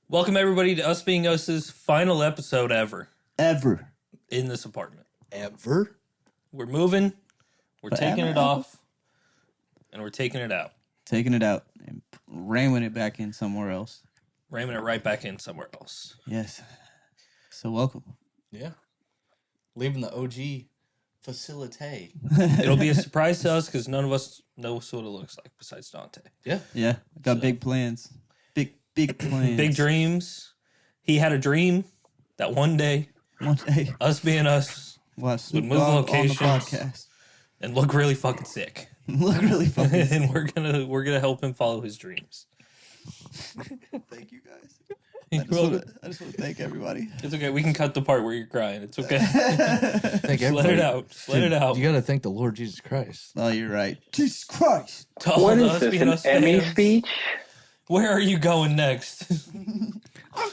Welcome everybody to Us Being Us's final episode ever in this apartment. Ever? We're moving, we're Forever, taking it ever? off, and we're taking it out. Taking it out and ramming it back in somewhere else. Ramming it right back in somewhere else. Yes. So welcome. Yeah. Leaving the OG facility. It'll be a surprise to us because none of us knows what it looks like besides Dante. Yeah. Yeah. Got So- big plans. Big plans. Big dreams. He had a dream that one day, One day us being us, we'll have Snoop move Dogg on the locations. podcast. and look really fucking sick. Look really fucking And we're gonna help him follow his dreams. Thank you guys. You're I just want welcome. to thank everybody. It's okay. We can cut the part where you're crying. It's okay. Thank Just let it out. Just let it out. You got to thank the Lord Jesus Christ. Oh, you're right. Jesus Christ. To all What the is Us this, Being an Us Emmy fans, speech? Where are you going next? I'm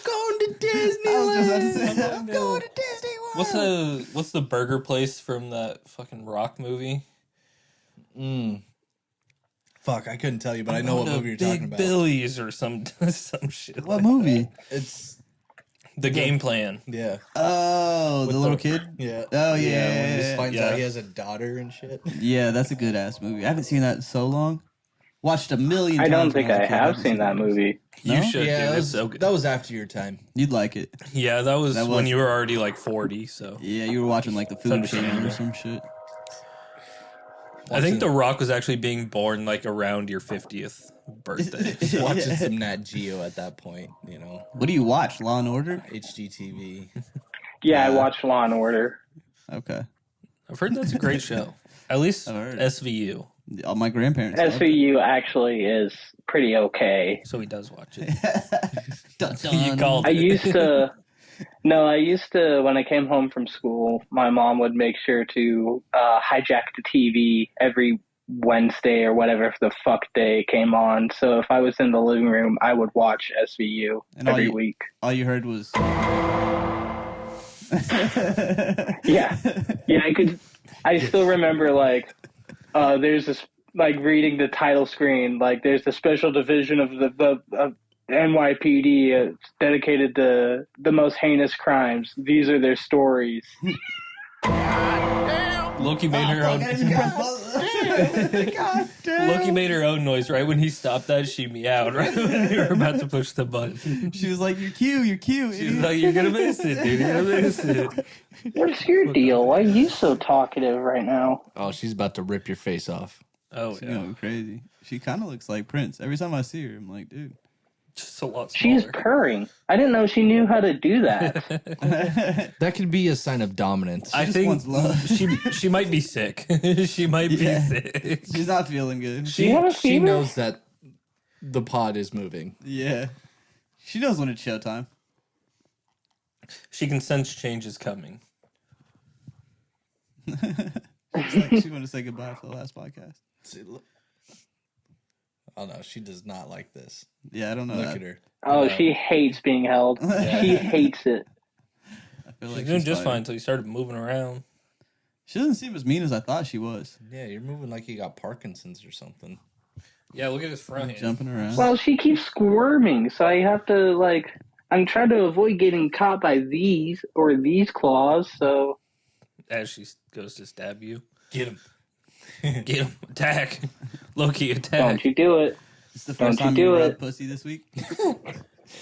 going to Disney. I was just about to say, I'm going to Disney World. What's the burger place from that fucking Rock movie? Fuck, I couldn't tell you, but I know what movie you're talking about. Billy's or some shit. What like movie? that. It's, The Game Plan. yeah. Oh, the With little the- kid? Yeah. Oh, When he yeah. just finds Yeah. out he has a daughter and shit. Yeah, that's a good ass movie. I haven't seen that in so long. Watched a million I times. don't think when I was a kid. have haven't seen that movie. You No? should, Yeah, dude. that It's was, so good. that was after your time. You'd like it. Yeah, that was That when was- you were already like 40, so. Yeah, you were watching like the It's Food Channel or understandable. some shit. I think The Rock was actually being born like around your 50th birthday. Watching some Nat Geo at that point, you know. What do you watch? Law and Order? HGTV. Yeah, I watched Law and Order. Okay. I've heard that's a great show. At least I've heard. SVU. All my grandparents. loved it. SVU actually is pretty okay. So he does watch it. Dun, You dun. called I it. used to, when I came home from school, my mom would make sure to hijack the TV every Wednesday or whatever the fuck day came on. So if I was in the living room, I would watch SVU And all every you- week. All you heard was. Yeah. Yeah, I still remember, like, there's this, like, reading the title screen, like, there's the special division of the NYPD dedicated to the most heinous crimes. These are their stories. Loki made her own. God damn. Loki made her own noise right when he stopped that. She meowed right when you were about to push the button. She was like, "You're cute. You're cute." She was like, "You're gonna miss it, dude. You're gonna miss it." What's your deal? Why are you so talkative right now? Oh, she's about to rip your face off. Oh She's yeah, going crazy. She kind of looks like Prince. Every time I see her, I'm like, dude. just a lot She's smaller. purring. I didn't know she knew how to do that. That could be a sign of dominance. I just think wants love. she might be sick. She might be Yeah. sick. She's not feeling good. Do you have a She fever? knows that the pod is moving. Yeah. She knows when it's showtime. She can sense change is coming. It's like she wanted to say goodbye for the last podcast. See, look. Oh no, she does not like this. Yeah, I don't know. Look that. at her. Oh, Yeah. she hates being held. She hates it. I feel She's like doing she's just fine fine. until you started moving around. She doesn't seem as mean as I thought she was. Yeah, you're moving like you got Parkinson's or something. Yeah, look at his front. Jumping around. Well, she keeps squirming, so I have to, like, I'm trying to avoid getting caught by these claws, so. As she goes to stab you, Get him. get him, attack, Loki, Don't attack. you do it. It's the Don't first you time do you it. rubbed pussy this week.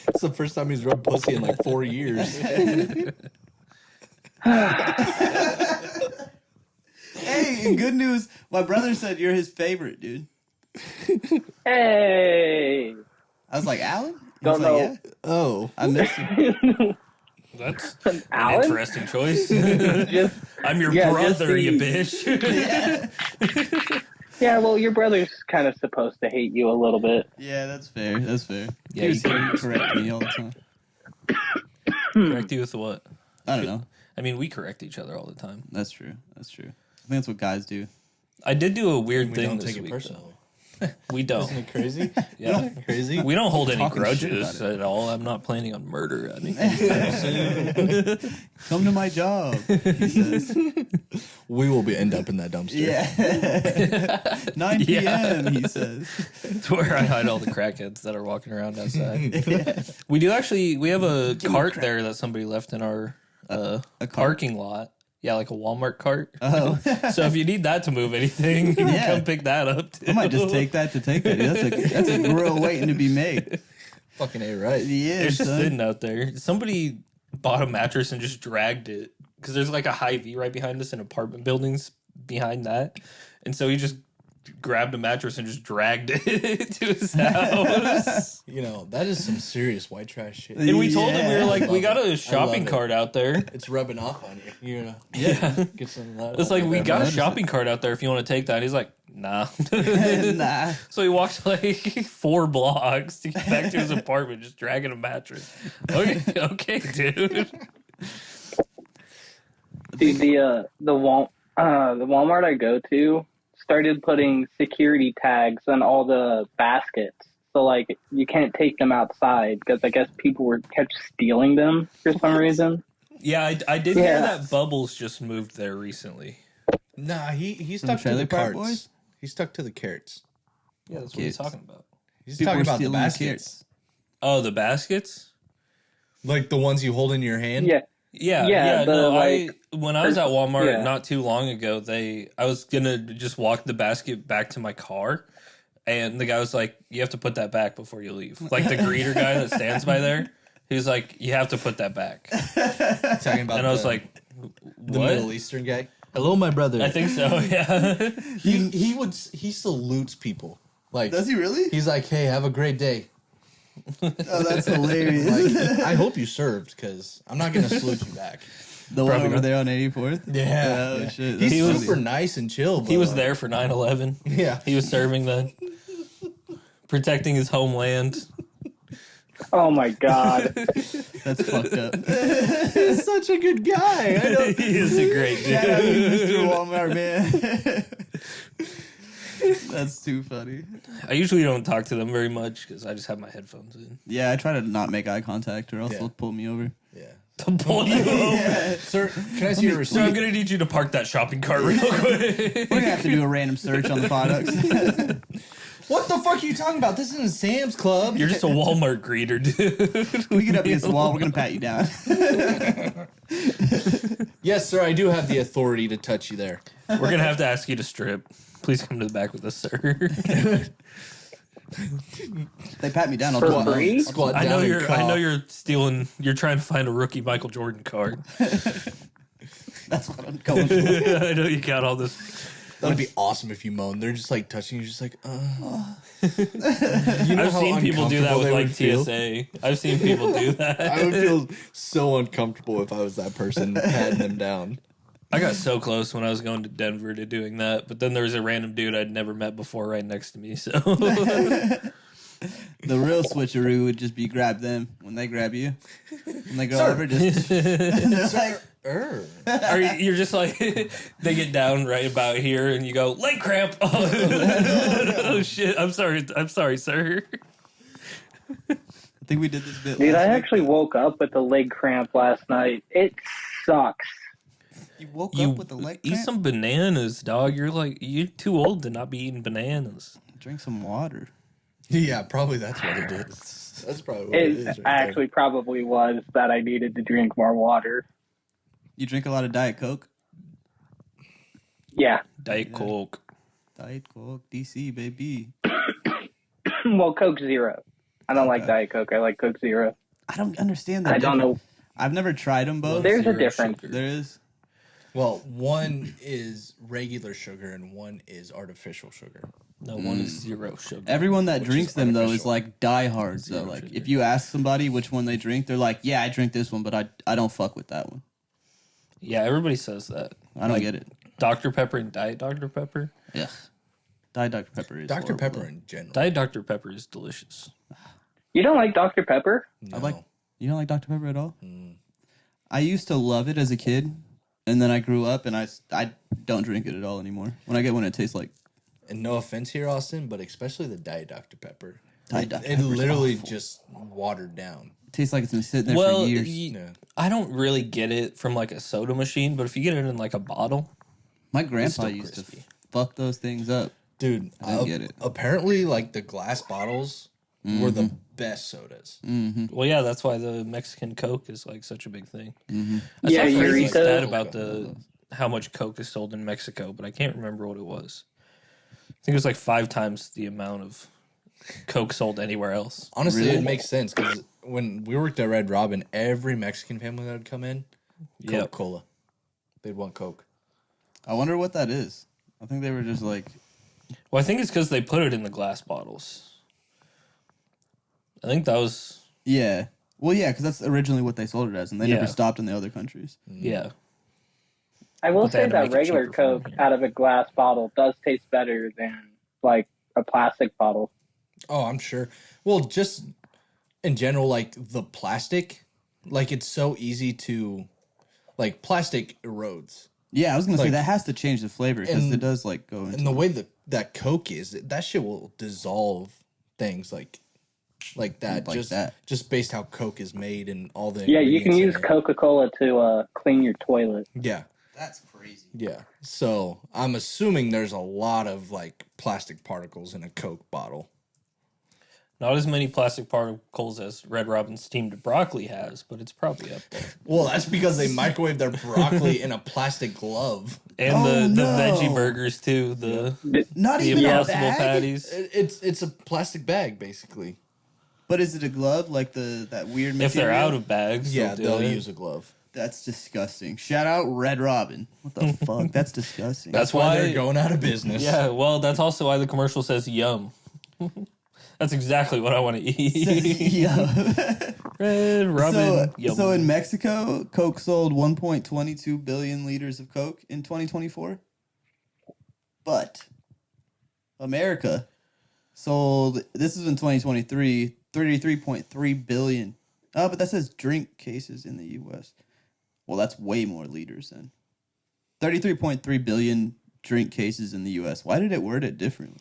It's the first time he's rubbed pussy in like 4 years. Hey, and good news. My brother said you're his favorite, dude. Hey! I was like, Alan? He Don't was like, know. yeah. Oh. I miss him. That's an Alan? interesting choice. Just, I'm your Yeah, brother, you just bitch. yeah, well, your brother's kind of supposed to hate you a little bit. Yeah, that's fair. That's fair. Yeah, He was you here to correct me all the time. Correct you with what? I don't know. I mean, we correct each other all the time. That's true. That's true. I think that's what guys do. I did do a weird We thing don't this take it week, personally. though. We don't. Isn't it crazy? Yeah. Crazy? We don't hold any Talking shit grudges about at all. I'm not planning on murder anything soon. Come to my job, he says. We will end up in that dumpster. Yeah. 9 p.m. He says. It's where I hide all the crackheads that are walking around outside. We have a cart there that somebody left in our parking lot. Yeah, like a Walmart cart. Oh. So if you need that to move anything, you can Yeah. come pick that up. Too. I might just take that. That's a grill waiting to be made. Fucking A, right? Yeah, It's just son. sitting out there. Somebody bought a mattress and just dragged it because there's like a Hy-Vee right behind us and apartment buildings behind that, and so he just grabbed a mattress and just dragged it to his house. You know, that is some serious white trash shit. And we told him, we were like, we got love a it. shopping I love cart out there. It's rubbing off on you. You know, Yeah. get some of that. It's like, we got a noticed shopping cart out there if you want to take that. He's like, nah. Nah. So he walked like 4 blocks to get back to his apartment, just dragging a mattress. Okay, dude. Dude, the Walmart I go to started putting security tags on all the baskets, so like you can't take them outside because I guess people kept stealing them for some reason. Yeah, I did hear Yeah. that Bubbles just moved there recently. Nah, he stuck to Trailer the Park carts. Boys? He stuck to the carrots. Yeah, that's Kids. what he's talking about. He's People talking were about the stealing the baskets, Oh, the baskets? like the ones you hold in your hand. Yeah, Yeah, Yeah, the, like- when I was at Walmart Yeah. not too long ago, I was gonna just walk the basket back to my car, and the guy was like, "You have to put that back before you leave." Like the greeter guy that stands by there, he's like, "You have to put that back," Talking about and I was like, the "What?" Middle Eastern guy. Hello, my brother. I think so. Yeah. he salutes people. Like, Does he really? he's like, hey, have a great day. Oh, that's hilarious. Like, I hope you served because I'm not gonna salute you back. The one Probably over not. there on 84th? Yeah, Oh, shit. He's He was- super nice and chill. But, He was there for 9/11. Yeah, He was serving then, protecting his homeland. oh my god. That's fucked up. he's such a good guy. I know. He is a great Shout out to dude. Mr. Walmart, man. That's too funny. I usually don't talk to them very much because I just have my headphones in. Yeah, I try to not make eye contact or else Yeah. they'll pull me over. Yeah, To pull you over. sir, can I see your So I'm receipt? gonna need you to park that shopping cart real quick. We're gonna have to do a random search on the products. What the fuck are you talking about? This isn't Sam's Club. You're just a Walmart greeter, dude. We get up against the wall, we're gonna pat you down. Yes, sir. I do have the authority to touch you there. We're gonna have to ask you to strip. Please come to the back with us, sir. They pat me down, I'll For just free? Squat I down know and you're. cough. I know you're stealing. You're trying to find a rookie Michael Jordan card. That's what I'm going for. I know you got all this. That'd be awesome if you moan. They're just like touching you, just like. You know I've how seen people do that uncomfortable with they like would feel? TSA. I've seen people do that. I would feel so uncomfortable if I was that person patting them down. I got so close when I was going to Denver to doing that, but then there was a random dude I'd never met before right next to me. So The real switcheroo would just be grab them when they grab you. When they go over, just like, or you're just like they get down right about here, and you go leg cramp. Oh shit! I'm sorry, sir. I think we did this bit. Dude, last I week. actually woke up with a leg cramp last night. It sucks. You woke You up with a leg eat cramp? some bananas, dog. You're too old to not be eating bananas. Drink some water. Yeah, probably that's what it is. That's probably what it is. It right actually probably was that I needed to drink more water. You drink a lot of Diet Coke? Yeah. Diet Coke. Diet Coke, DC, baby. Well, Coke Zero. I don't like Diet Coke. I like Coke Zero. I don't understand that. I don't know. I've never tried them both. There's a Zero difference. sugar. There is. Well, one is regular sugar and one is artificial sugar. No one is zero sugar. Everyone that Which drinks is them though is artificial. like diehards though. Zero Like sugar. if you ask somebody which one they drink, they're like, "Yeah, I drink this one, but I don't fuck with that one. Yeah, everybody says that. I don't Like, get it." Dr. Pepper and Diet Dr. Pepper. Yeah. Diet Dr Pepper is Dr. horrible, Pepper though. in general. Diet Dr. Pepper is delicious. You don't like Dr. Pepper? No. I like. You don't like Dr Pepper at all? Mm. I used to love it as a kid, and then I grew up and I don't drink it at all anymore. When I get one, it tastes like And no offense here, Austin, but especially the Diet Dr. Pepper. Diet It Dr. it Pepper's literally awful. just watered down. It tastes like it's been sitting there Well, for years. Yeah. I don't really get it from like a soda machine, but if you get it in like a bottle, My It's grandpa still used crispy. to fuck those things up. Dude, I don't get it. Apparently, like the glass bottles were the best sodas. Well, yeah, that's why the Mexican Coke is like such a big thing. I Yeah, saw a crazy Eureka. stat about how much Coke is sold in Mexico, but I can't remember what it was. I think it was like 5 times the amount of Coke sold anywhere else. Honestly, Really? it makes sense because when we worked at Red Robin, every Mexican family that would come in, Yep. Coca-Cola. They'd want Coke. I wonder what that is. I think they were just like, Well, I think it's because they put it in the glass bottles. I think that was yeah. Well, yeah, because that's originally what they sold it as, and they never Yeah. stopped in the other countries. yeah. I will But they say had to that make it regular cheaper for them Coke here. out of a glass bottle does taste better than like a plastic bottle. Oh, I'm sure. Well, just in general, like the plastic, like it's so easy to, like plastic erodes. Yeah, I was gonna say Like- that has to change the flavor because And- it does like go into. And the way that Coke is, that shit will dissolve things like that. Like just that. just based how Coke is made and all the Yeah, you can ingredients in use it. Coca-Cola to clean your toilet. Yeah, That's crazy. yeah. So I'm assuming there's a lot of like plastic particles in a Coke bottle. Not as many plastic particles as Red Robin steamed broccoli has, but it's probably up there. Well, that's because they microwave their broccoli in a plastic glove. And Oh, the no. veggie burgers too. The Not the even a impossible bag. patties. It's a plastic bag basically. But is it a glove like that weird material? If they're out of bags, Yeah, they'll they'll do it. use a glove. That's disgusting. Shout out Red Robin. What the fuck? That's disgusting. That's Why why they're going out of business. Yeah, well, that's also why the commercial says "yum." That's exactly what I want to eat. yeah. Red Robin. Yum. So in Mexico, Coke sold 1.22 billion liters of Coke in 2024. But America sold, this is in 2023, 33.3 billion. Oh, but that says drink cases in the U.S. Well, that's way more liters then. 33.3 billion drink cases in the U.S. Why did it word it differently?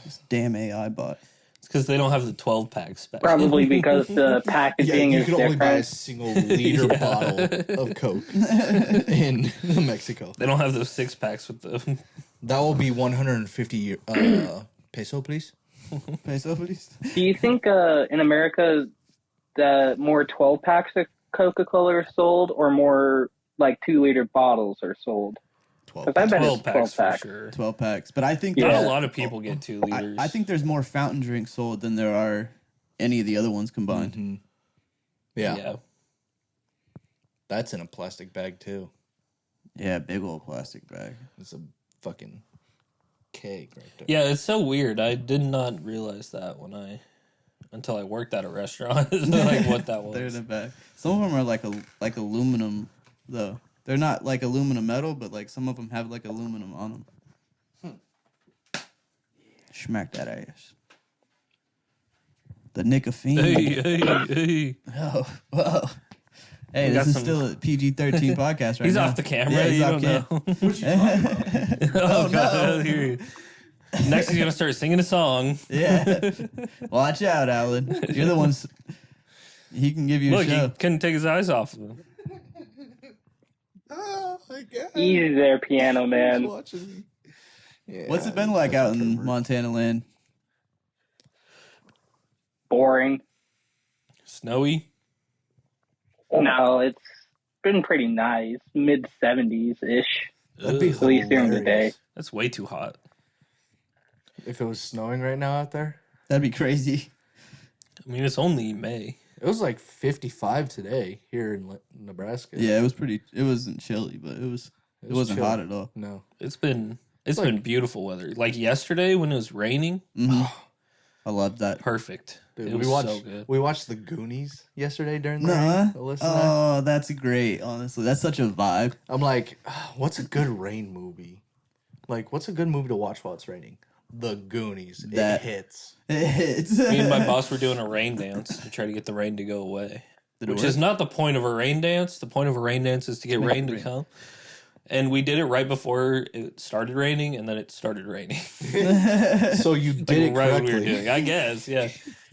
This damn AI bot. It's because they don't have the 12 pack spec. Probably because the Yeah, packaging you is can only buy a different. single liter bottle of Coke in Mexico. They don't have those 6 packs with the. That will be 150 peso, please. Peso, please. Do you think in America the more 12 packs of Coca-Cola are sold or more like 2-liter bottles are sold? 12. 'Cause I bet 12 it's packs 12 for packs. sure. 12 packs. But I think Not Yeah. a lot of people get 2 liters. I think there's more fountain drinks sold than there are any of the other ones combined. Mhm. Yeah, Yeah. that's in a plastic bag too. Yeah, big old plastic bag. It's a fucking keg right there. Yeah, it's so weird. I did not realize that until I worked at a restaurant. Like what that They're in was. a bag. Some of them are like aluminum though. They're not like aluminum metal, but like some of them have like aluminum on them. Smack that ass. The nicotine. Hey. Oh, whoa. Hey, We got this is some- still a PG-13 podcast right He's now. off the camera. Yeah, he's you off don't cam. know. Oh, God. Here. Next, he's going to start singing a song. Yeah. Watch out, Alan. You're the ones. He can give you Look, a show. he couldn't take his eyes off of him. Oh my god! Easy there, piano man. Watching me. Yeah, What's it been like out in Montana land? Boring. Snowy. No, it's been pretty nice. Mid 70s ish. That'd be Ugh, At least during the day. hilarious. that's way too hot. If it was snowing right now out there, That'd be crazy. I mean, it's only May. it was like 55 today here in Nebraska. Yeah, it was pretty. It wasn't chilly, but it wasn't chilly. hot at all. No, It's been like- been beautiful weather. Like yesterday when it was raining, Mhm. I love that. perfect. dude, it we was watched so good. we watched the Goonies yesterday during the Nuh-uh. rain. Alyssa and I. Oh, that's great. Honestly, that's such a vibe. I'm like, what's a good rain movie? Like, what's a good movie to watch while it's raining? The Goonies. That- It hits. It's Me and my boss were doing a rain dance to try to get the rain to go away. Did it Which work? is not the point of a rain dance. The point of a rain dance is to get make rain it to rain. come. And we did it right before it started raining, and then it started raining. So you Like did it right when we were correctly. doing. I guess, yeah.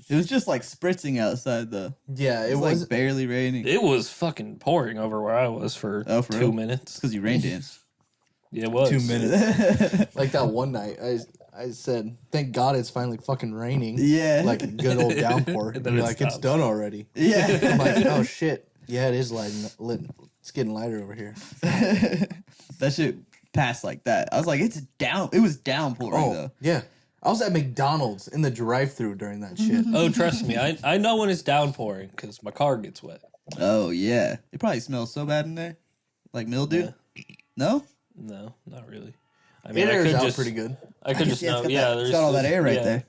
It was just like spritzing outside though. Yeah, It was like barely raining. It was fucking pouring over where I was for Oh, for 2 real? It's minutes. because you rain danced. Yeah, it was 2 minutes. Like that one night, I said, "Thank God it's finally fucking raining." Yeah. like a good old downpour. And And then you're it like, "It's stops. done already." Yeah. I'm like, "Oh shit, yeah, it is lit. It's getting lighter over here." That shit passed like that. I was like, it's down. It was downpouring Oh though. yeah, I was at McDonald's in the drive-through during that shit. Oh, trust me, I know when it's downpouring because my car gets wet. Oh yeah. It probably smells so bad in there. Like mildew. No? No, not really. I It I airs could out just pretty good. I could just know. Yeah, it's got all that air right there.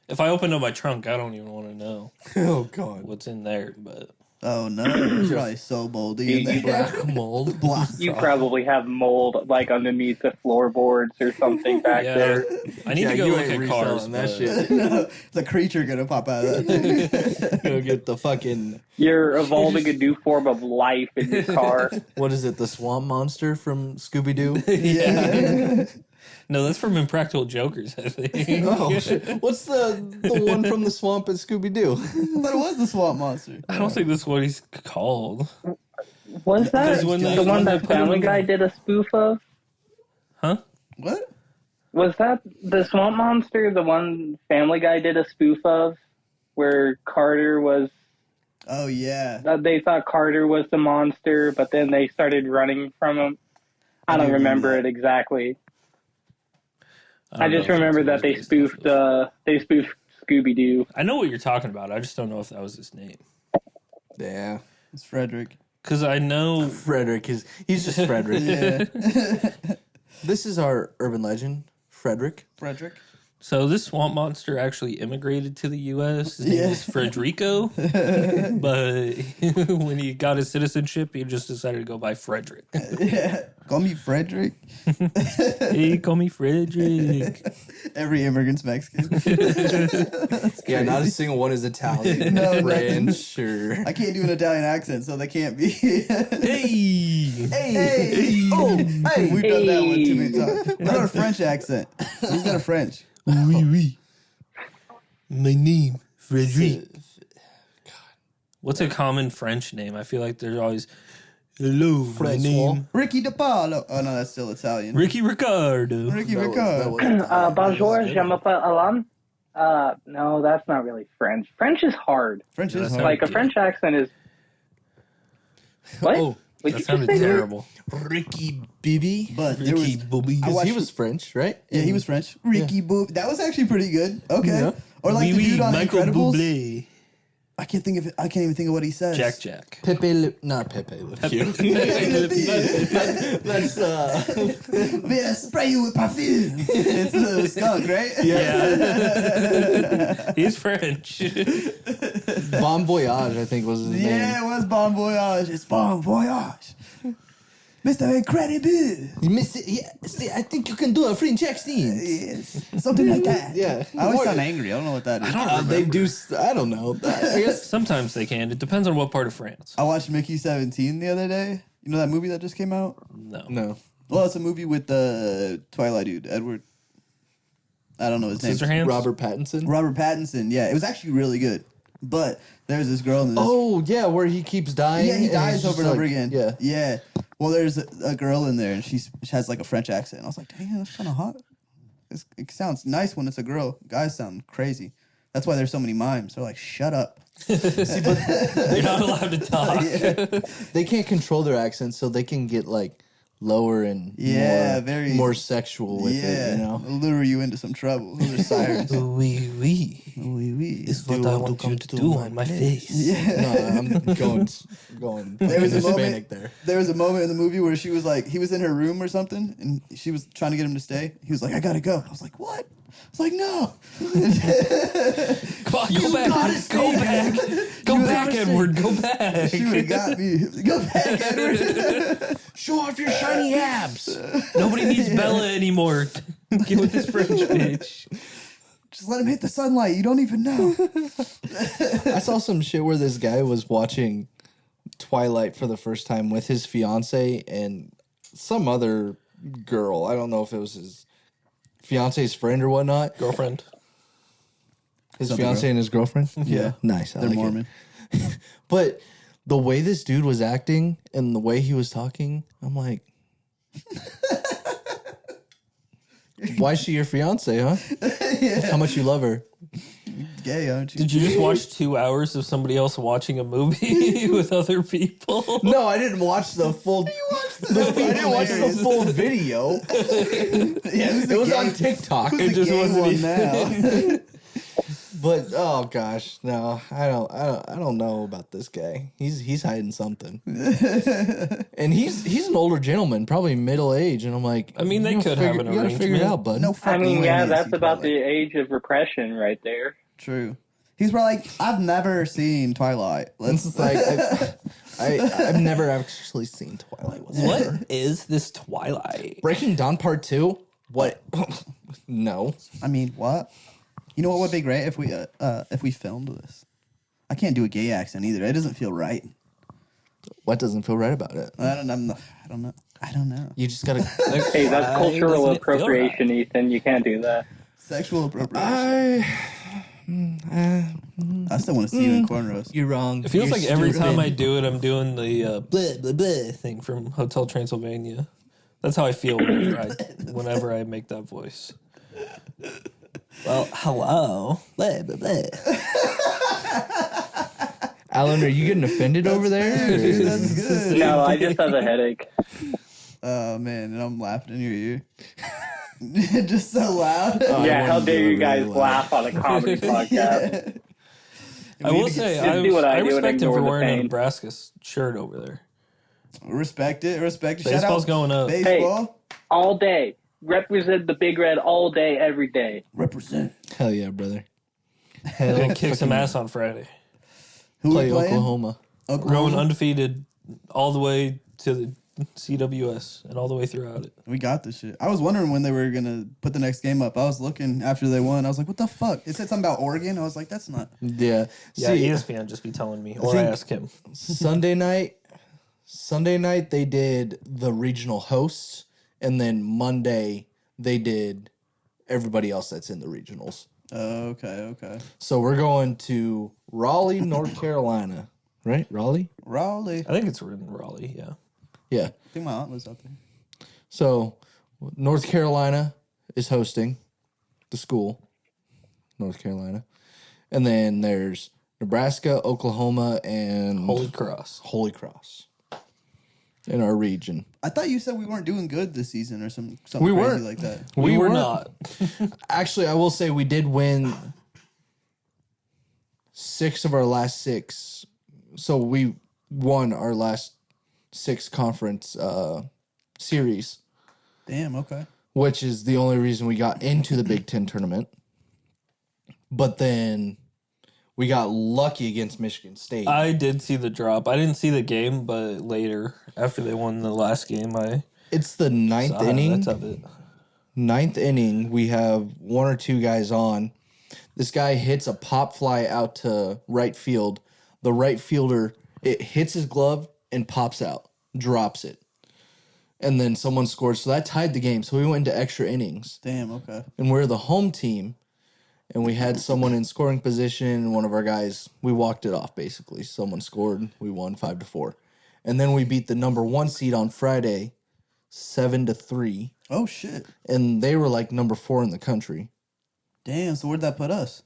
If I opened up my trunk, I don't even want to know Oh god, what's in there. But Oh no. It's probably so moldy in there. black mold. Black. You probably have mold like underneath the floorboards or something back yeah, there. I need to go you look ain't at cars. reselling that but- shit. No, it's a creature gonna pop out of that. Go get the fucking You're evolving a new form of life in your car. what is it? The swamp monster from Scooby Doo. Yeah. No, that's from Impractical Jokers, I think. Oh shit! What's the one from the swamp at Scooby Doo? But it was the swamp monster. I don't think that's what he's called. Was that Because when they- the one when they that put Family him- Guy did a spoof of? Huh? What? Was that the Swamp Monster, the one Family Guy did a spoof of? Where Carter was, Oh yeah. they thought Carter was the monster, but then they started running from him. I don't do remember remember that. it exactly. I don't just know if remember it that was they based off of- spoofed Scooby Doo. I know what you're talking about. I just don't know if that was his name. Yeah, It's Frederick. Because I know. Frederick he's just Frederick. Yeah. This is our urban legend, Frederick. Frederick. So this swamp monster actually immigrated to the U.S. His name Yeah. is Frederico, but when he got his citizenship, he just decided to go by Frederick. Yeah. Call me Frederick. Hey, call me Frederick. Every immigrant's Mexican. Yeah, not a single one is Italian, No, French, or I can't do an Italian accent, so they can't be. Hey, Hey! Oh, hey! We've done that one too many times. What about a French accent? Who's got a French? oui, oui. My name, Frederick. What's a common French name? I feel like there's always, hello, my Francois. name, Ricky DePaulo. Oh no, that's still Italian. Ricky Ricardo. Ricky That was- Ricardo. that was- Bonjour, je m'appelle Alan. No, that's not really French. French is hard. French Yeah, is that's hard. Like a French accent is. What? Oh, Would That you sounded just say terrible. Ricky Bobby. But there Ricky was, Bobby. I Because watched- he was French, right? yeah, he was French. Ricky Boo. That was actually pretty good. Okay. Yeah. Or like Oui, the oui, dude on Michael Incredibles. Bublé. I can't think of it. I can't even think of what he says. Jack. Not Pepe Le Pew. That's That's Man, I spray you with perfume. It's the skunk, right? Yeah. He's French. Bon Voyage, I think was his name. Yeah, it was Bon Voyage. It's Bon Voyage. Mr. Incredible. See, I think you can do a French accent. Yes. Something like that. Yeah. I always sound angry. I don't know what that is. They do. I don't know. I guess. Sometimes they can. It depends on what part of France. I watched Mickey 17 the other day. You know that movie that just came out? No. No. Well, it's a movie with the Twilight dude, Edward. I don't know his name. Scissorhands? Robert Pattinson. Robert Pattinson. Yeah, it was actually really good. But there's this girl in this. Oh yeah, where he keeps dying. yeah, he and dies he's over just and over like- again. Yeah. Yeah. Well, there's a girl in there, and she has like a French accent. I was like, damn, that's kind of hot. It sounds nice when it's a girl. Guys sound crazy. That's why there's so many mimes. They're like, shut up. You're not allowed to talk. They can't control their accents, so they can get like lower and Yeah, more, very- more sexual with Yeah, it. You know. lure you into some trouble. Those are sirens. Oui, oui. Oui, oui. Is what I want you to do on my face. Yeah. No, I'm going. There was a Hispanic moment there. There was a moment in the movie where she was like, he was in her room or something, and she was trying to get him to stay. He was like, I gotta go. I was like, what? I was like, no. Come on, go back. Go back. Go back, Edward. Go back. She would have got me. Go back, Edward. Show off your shiny abs. Nobody needs Bella anymore. Get with this French bitch. Just let him hit the sunlight. You don't even know. I saw some shit where this guy was watching Twilight for the first time with his fiance and some other girl. I don't know if it was his fiance's friend or whatnot. Girlfriend. His Something fiance girl. and his girlfriend. Yeah. Nice. I They're like it. Mormon. But the way this dude was acting and the way he was talking, I'm like, Why is she your fiance, huh? Yeah. How much you love her? Gay, aren't you? Did you just watch 2 hours of somebody else watching a movie with other people? No, I didn't watch the full. I didn't watch the full video. Yeah, It was on TikTok. Who's the just gay wasn't one even- now? But oh gosh, no, I don't know about this guy. He's hiding something, and he's an older gentleman, probably middle age, and I'm like, I mean, they you gotta could have an you gotta figure it arrangement. out, bud. No I fucking mean, way yeah, he that's sees about the Twilight. age of repression right there. True. He's probably like, I've never seen Twilight. It's just like I've never actually seen Twilight. whatsoever. What is this Twilight? Breaking Dawn Part 2? What? No. I mean, what? You know what would be great if we filmed this? I can't do a gay accent either. It doesn't feel right. What doesn't feel right about it? I don't know. You just gotta. Hey, that's Why cultural doesn't it feel appropriation, Ethan. You can't do that. Sexual appropriation. I still want to see you in cornrows. You're wrong. It feels You're like every stupid. time I do it, I'm doing the blah, blah, blah thing from Hotel Transylvania. That's how I feel whenever I make that voice. Well, hello. Blah, blah, blah. Alan, are you getting offended over there? Dude, that's good. No, I just have a headache. Oh man, and I'm laughing in your ear. Just so loud. Oh, I Yeah, how wanted to dare do you it guys really loud. laugh on a comedy podcast? Yeah. I will say, Just do what I do and respect him ignore for the wearing a pain. Nebraska shirt over there. Respect it. Shout Baseball's out going up. baseball. All day. Represent the Big Red all day, every day. Represent. Hell yeah, brother. Hell Gonna kick some ass on Friday. Who we play playing? Oklahoma. Going undefeated all the way to the CWS and all the way throughout it. We got this shit. I was wondering when they were gonna put the next game up. I was looking after they won. I was like, "What the fuck?" It said something about E Oregon. I was like, "That's not." Yeah. Yeah, See, ESPN just be telling me, or I think- ask him. Sunday night they did the regional hosts, and then Monday they did everybody else that's in the regionals. Okay. So we're going to Raleigh, North Carolina, right? Raleigh? Raleigh. I think it's in Raleigh, yeah. Yeah. I think my aunt lives out there. So North Carolina is hosting the school, North Carolina. And then there's Nebraska, Oklahoma, and Holy Cross. Holy Cross in our region. I thought you said we weren't doing good this season or something We crazy weren't. like that. We were weren't. not. Actually, I will say we did win 6 of our last 6. So we won our last 6 conference series, Damn. Okay. which is the only reason we got into the Big Ten tournament. But then we got lucky against Michigan State. I did see the drop. I didn't see the game, but later, after they won the last game, I It's the ninth saw inning. highlights of it. Ninth inning, we have 1 or 2 guys on. This guy hits a pop fly out to right field. The right fielder, it hits his glove and pops out, drops it. And then someone scored. So that tied the game. So we went into extra innings. Damn. Okay. And we're the home team. And we had someone in scoring position. One of our guys, we walked it off basically. Someone scored. We won 5-4. And then we beat the number 1 seed on Friday, 7-3. Oh shit. And they were like number 4 in the country. Damn. So where'd that put us?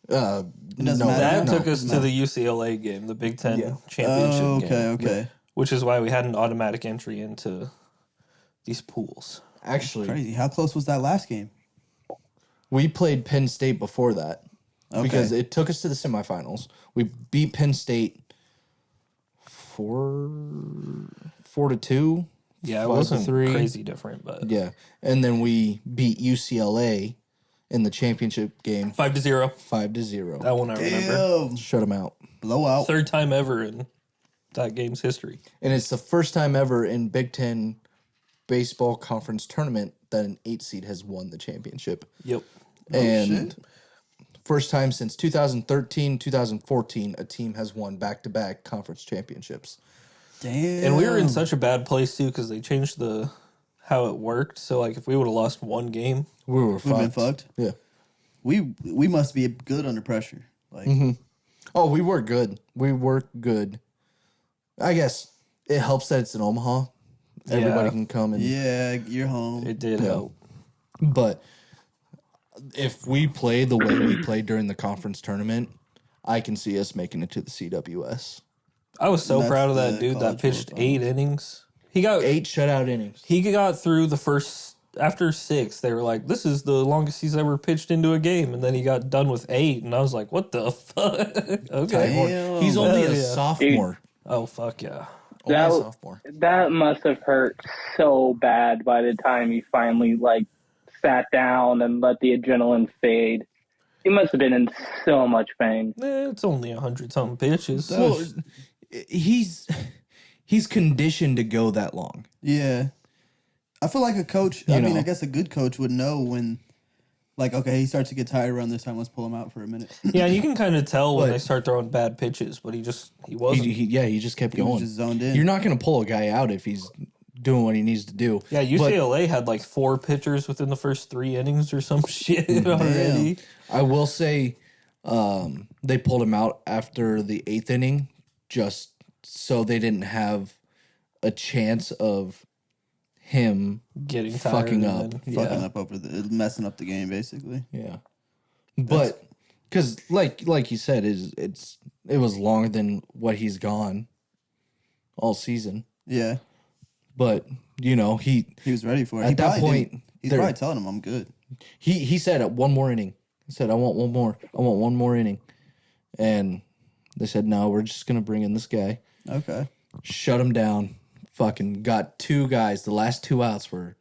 It doesn't matter. That No, took us no. to the UCLA game, the Big Ten Yeah. championship Oh, game. okay. Which is why we had an automatic entry into these pools. Actually, Crazy. How close was that last game? we played Penn State before that Okay. because it took us to the semifinals. We beat Penn State 4-2. Yeah, it 5-3. wasn't crazy different, but Yeah, and then we beat UCLA in the championship game 5-0. 5-0. That one I remember. Damn. Shut them out. Blowout. Third time ever in that game's history. And it's the first time ever in Big Ten baseball conference tournament that an 8 seed has won the championship. Yep. And shit. first time since 2013, 2014, a team has won back-to-back conference championships. Damn. And we were in such a bad place too because they changed the how it worked. So like if we would have lost one game, We were We've been fucked. fucked. Yeah. We must be good under pressure. Like Oh, we were good. We were good. I guess it helps that it's in Omaha. Everybody Yeah. can come and yeah, you're home. it did Yeah. help. But if we play the way we played during the conference tournament, I can see us making it to the CWS. I was so That's proud of the that dude that College pitched World 8 innings. He got 8 shutout innings. He got through the first after 6. They were like, "This is the longest he's ever pitched into a game," and then he got done with 8, and I was like, "What the fuck?" Okay. Damn. He's only Hell a yeah. sophomore. Oh fuck yeah. Only a That- sophomore. That must have hurt so bad by the time he finally like sat down and let the adrenaline fade. He must have been in so much pain. It's only 100 something pitches. Well, he's conditioned to go that long. Yeah. I feel like a coach, You I mean, know. I guess a good coach would know when, like, okay, he starts to get tired around this time. Let's pull him out for a minute. Yeah, and you can kind of tell when But- they start throwing bad pitches, but he wasn't. He just kept He was going. just zoned in. You're not going to pull a guy out if he's doing what he needs to do. Yeah, UCLA had like 4 pitchers within the first 3 innings or some shit already. I will say they pulled him out after the 8th inning just so they didn't have a chance of him. Getting tired Fucking and up. then- fucking yeah. up over messing up the game, basically. Yeah. But because like you said, it was longer than what he's gone all season. Yeah. But you know, he He was ready for it. At He that probably point, didn't- he's there- probably telling him, I'm good. he said one more inning. He said, I want one more. I want one more inning. And they said, no, we're just gonna bring in this guy. Okay. Shut him down. Fucking got 2 guys. The last 2 outs were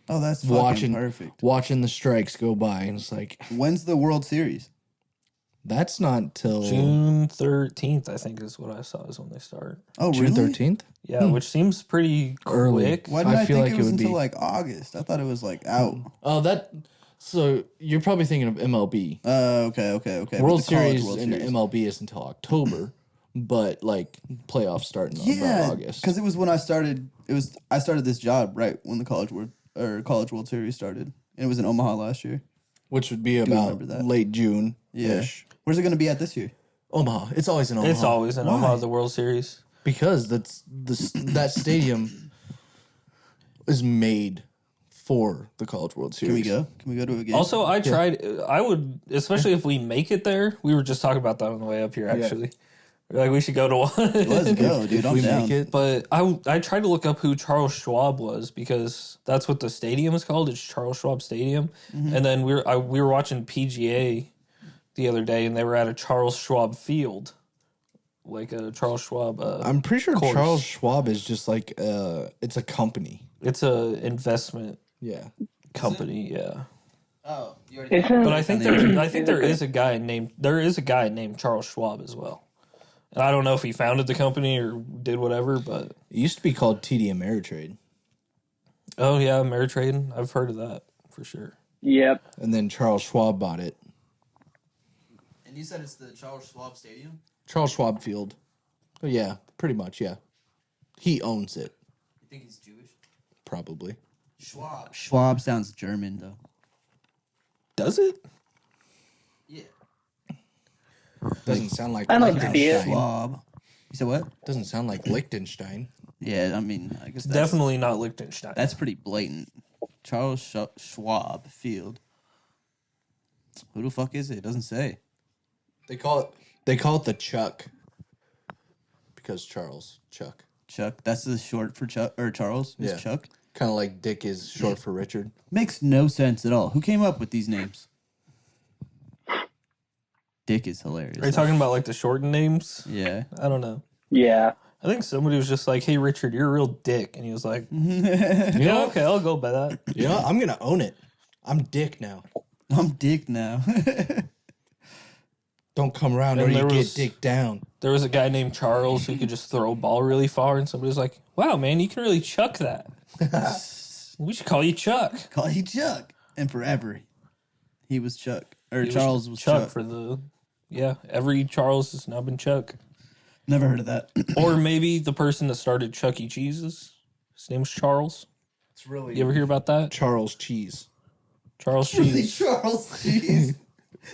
Oh, that's fucking watching perfect. watching the strikes go by, and it's like When's the World Series? that's not till June 13th, I think, is what I saw is when they start. Oh, June really? 13th. Yeah, which seems pretty Early. quick. Why did I I, feel think like it it was would until be- like August? I thought it was like out. Oh, that. So you're probably thinking of MLB. Okay. But World the college Series World in Series. MLB is until October, but like playoffs starting Yeah, about August. because it was when I started. I started this job right when the College World Series started, and it was in Omaha last year. Which would be remember about that. late June. Yeah. Where's it going to be at this year? Omaha. It's always in Omaha. It's always in Why? Omaha, the World Series. because that stadium is made for the College World Series. Can we go? Can we go to a game? Also, I would, especially if we make it there. We were just talking about that on the way up here, actually. We're like, we should go to one. Let's go, dude. If I'm we down. make it, But I tried to look up who Charles Schwab was because that's what the stadium is called. It's Charles Schwab Stadium. And then we were watching PGA the other day, and they were at a Charles Schwab field, like a Charles Schwab. I'm pretty sure course. Charles Schwab is just like it's a company. It's a investment Yeah. company. Yeah. Oh, you already. Isn't But I think there is a guy named Charles Schwab as well. And I don't know if he founded the company or did whatever, but It used to be called TD Ameritrade, oh yeah, Ameritrade. I've heard of that for sure. Yep. and then Charles Schwab bought it. And you said it's the Charles Schwab Stadium. Charles Schwab Field. Oh, yeah, pretty much, yeah. He owns it, You think he's Jewish? probably. Schwab. Schwab sounds German though. Does it? Yeah. Doesn't sound like I like to see it. Liechtenstein. Schwab. You said what? Doesn't sound like Liechtenstein. Yeah, I mean, I guess that's, Definitely not Liechtenstein. that's pretty blatant. Charles Schwab Field. Who the fuck is it? It doesn't say. They call it the Chuck because Chuck. Chuck. That's the short for Chuck or Charles. Is Yeah. Chuck. Kind of like Dick is short for Richard. Makes no sense at all. Who came up with these names? Dick is hilarious. Are you talking about like the shortened names? Yeah. I don't know. Yeah. I think somebody was just like, "Hey, Richard, you're a real dick," and he was like, "Yeah, okay, I'll go by that." You know, I'm gonna own it. I'm Dick now. I'm Dick now. Don't come around And or you there get was- Dick down. There was a guy named Charles who could just throw a ball really far, and somebody was like, "Wow, man, you can really chuck that. We should call you Chuck." Call he Chuck. And forever, he was Chuck. Or He Charles was Chuck. for the. Yeah, every Charles has now been Chuck. Never heard of that. Or maybe the person that started Chuck E. Cheese's. His name's Charles. It's really You ever hear about that? Charles Cheese. Charles Really, Cheese. Charles. Jeez.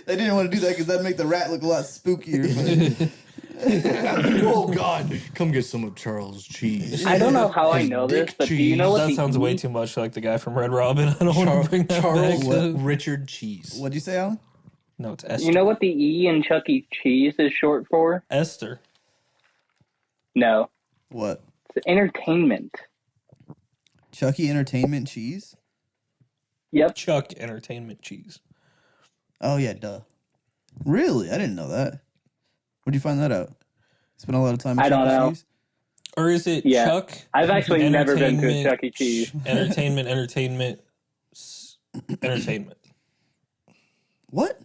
They didn't want to do that because that'd make the rat look a lot spookier. Oh God! Come get some of Charles' cheese. I don't know how I His know dick this, but do you know what That the sounds E- way too much like the guy from Red Robin. I don't want to bring that Charles back. Richard Cheese. What'd you say, Alan? No, it's Esther. You know what the E in Chuck E. Cheese is short for? Esther. What? It's entertainment. Chucky Entertainment Cheese? Yep. Chuck Entertainment Cheese. Oh yeah, duh. Really? I didn't know that. Where'd you find that out? Spent a lot of time. At I don't Chuck E. know. Cheese? Or is it Yeah. Chuck? I've actually never been to a Entertainment- Chuck E. Cheese. Entertainment. Entertainment. What?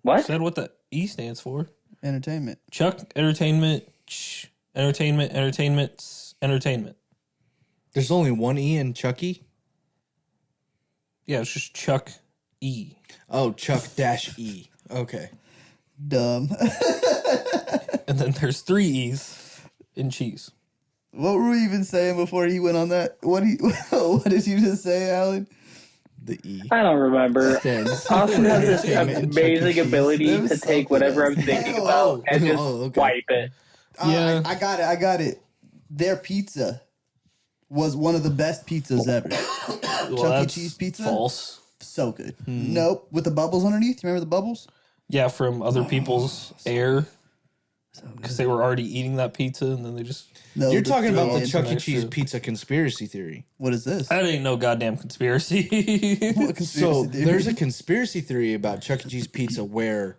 What? Said what the E stands for. Entertainment. Chuck Entertainment. Entertainment. There's only one E in Chucky. Yeah, it's just Chuck E. Oh, Chuck dash E. Okay. Dumb. And then there's 3 E's in cheese. What were we even saying before he went on that? What did you just say, Alan? The E. I don't remember. Stands Austin has this Entertainment, Chuck E. amazing Cheese. ability There to was take something whatever I'm else. thinking Oh, about and just okay. wipe it. Yeah. I got it. Their pizza was one of the best pizzas ever. Well, Chuck E. that's Cheese pizza? false. So good. Nope. With the bubbles underneath. You remember the bubbles? Yeah, from other people's air. Because they were already eating that pizza and then they just... No. You're talking about the Yeah, Chuck E. nice Cheese too. pizza conspiracy theory. What is this? That ain't no goddamn conspiracy. What conspiracy So theory? there's a conspiracy theory about Chuck E. Cheese pizza where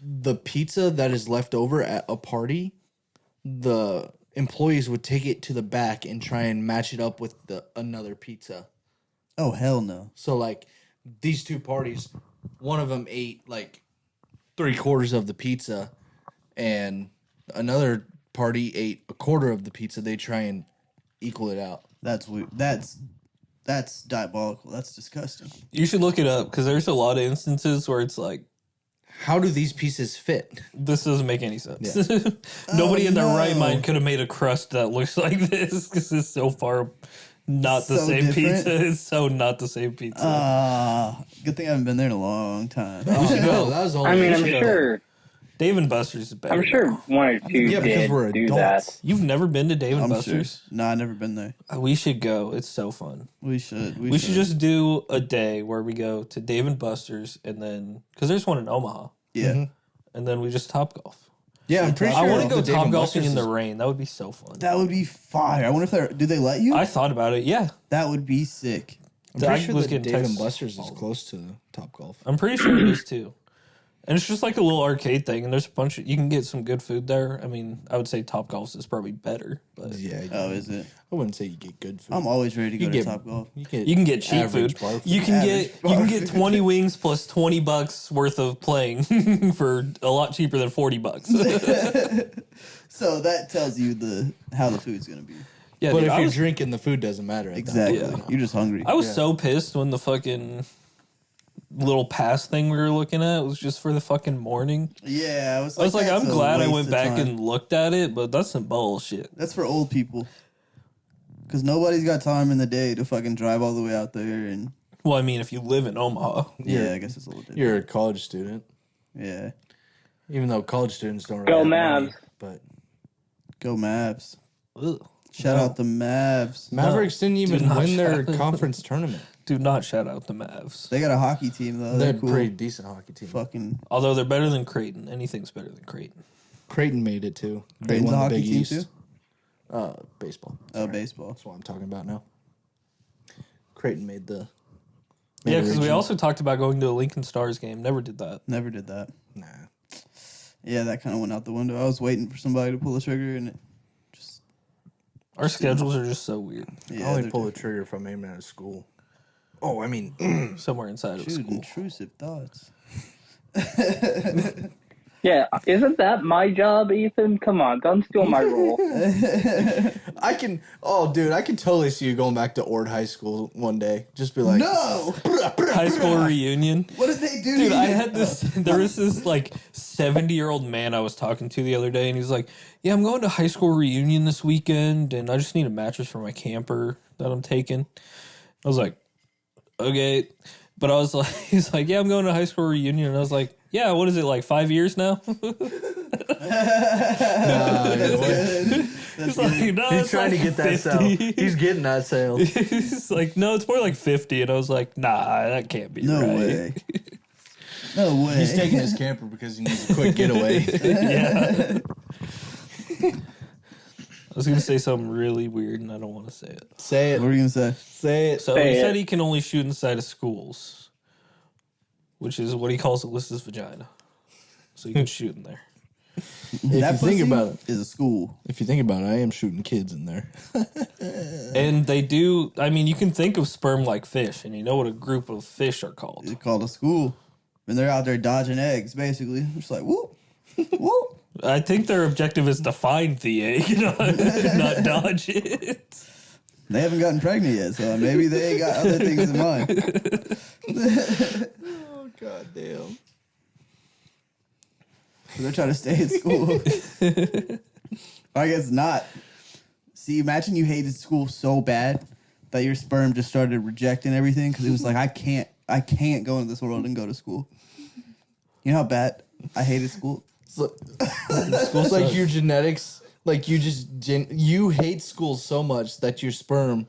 the pizza that is left over at a party, the employees would take it to the back and try and match it up with another pizza. Oh hell no. So like these two parties, one of them ate like 3/4 of the pizza, and another party ate 1/4 of the pizza. They try and equal it out. That's weird. That's diabolical. That's disgusting. You should look it up because there's a lot of instances where it's like, How do these pieces fit? this doesn't make any sense. Nobody in their right no. mind could have made a crust that looks like this because it's so far not the So same different. pizza. It's so not the same pizza. Good thing I haven't been there in a long time. We should go. That was all. I mean, we I'm should go. sure. Dave and Buster's is better. I'm sure one or two Yeah, because did we're do adults. that. You've never been to Dave and I'm sure. Buster's? No, I've never been there. We should go. It's so fun. We should. We should just do a day where we go to Dave and Buster's and then because there's one in Omaha, Yeah. and then we just top golf. Yeah, I'm pretty sure. I want to go the Dave top and golfing Buster's in the is- rain. That would be so fun. That would be fire. I wonder if they're. Do they let you? I thought about it. Yeah, That would be sick. I'm pretty I sure was that getting Dave and texts Buster's is all- close to Top Golf. I'm pretty sure it is too. And it's just like a little arcade thing, and there's a bunch of you can get some good food there. I mean, I would say Top Golf's is probably better, but Yeah. Oh, is it? I wouldn't say you get good food. I'm always ready to go You to get- Top Golf. You you can get cheap average food. bar You can Average get you can bar get food. 20 wings plus $20 worth of playing for a lot cheaper than $40. So that tells you how the food's gonna be. Yeah, But dude, if I you're was, drinking, the food doesn't matter. At that Exactly. point. Yeah. You're just hungry. I was so pissed when the fucking little pass thing we were looking at was just for the fucking morning. Yeah, I was I was like, that's I'm a glad I waste went of back time. and looked at it, but that's some bullshit. That's for old people. Because nobody's got time in the day to fucking drive all the way out there and. Well, I mean, if you live in Omaha, Yeah, I guess it's a little different. You're a college student, Yeah. even though college students don't really Go have money, Mavs. but Go Mavs. ugh, Shout out the Mavs. Mavericks didn't even not win their shout- conference tournament. do not shout out the Mavs. They got a hockey team though. They're They're cool. a pretty decent hockey team. Fucking Although they're better than Creighton. Anything's better than Creighton. Creighton made it too. They Creighton's won a the hockey Big team East. too. Baseball. Baseball. That's what I'm talking about now. Creighton made the. Yeah, because we region. also talked about going to a Lincoln Stars game. Never did that. Never did that. Nah. Yeah, that kind of went out the window. I was waiting for somebody to pull the trigger, and it just Our schedules are just so weird. yeah. I only they're pull the trigger if I'm aiming at a school. Oh, I mean, Somewhere inside of a Dude, school. intrusive thoughts. Yeah, isn't that my job, Ethan? Come on, don't steal my role. I can. Oh, dude, I can totally see you going back to Ord High School one day. Just be like, No, High school reunion. what did they do? Dude, to I you? had this. There was this like 70-year-old man I was talking to the other day, and he's like, "Yeah, I'm going to high school reunion this weekend, and I just need a mattress for my camper that I'm taking." I was like, "Okay," but I was like, "He's like, yeah, I'm going to high school reunion," and I was like, "Yeah, what is it like 5 years now?" That's good. That's He's like, good. no, He's it's trying like to get that 50. sale. He's getting that sale. He's like, no, it's more like 50. And I was like, nah, that can't be No right. way. No way. He's taking his camper because he needs a quick getaway. Yeah. I was going to say something really weird and I don't want to say it. Say What were it. you gonna say? Say it. So Say he it. said he can only shoot inside of schools, which is what he calls Alyssa's vagina. So he can shoot in there. If you think pussy about it, is a school. if you think about it, I am shooting kids in there. And they do, I mean, you can think of sperm like fish, and you know what a group of fish are called. It's called a school. And they're out there dodging eggs, basically. Just like, whoop, whoop. I think their objective is to find the egg, not dodge it. They haven't gotten pregnant yet, so maybe they got other things in mind. Oh, god damn. They're trying to stay in school. I guess not. See, imagine you hated school so bad that your sperm just started rejecting everything because it was like, I can't go into this world and go to school. You know how bad I hated school? School's like your genetics. Like you you hate school so much that your sperm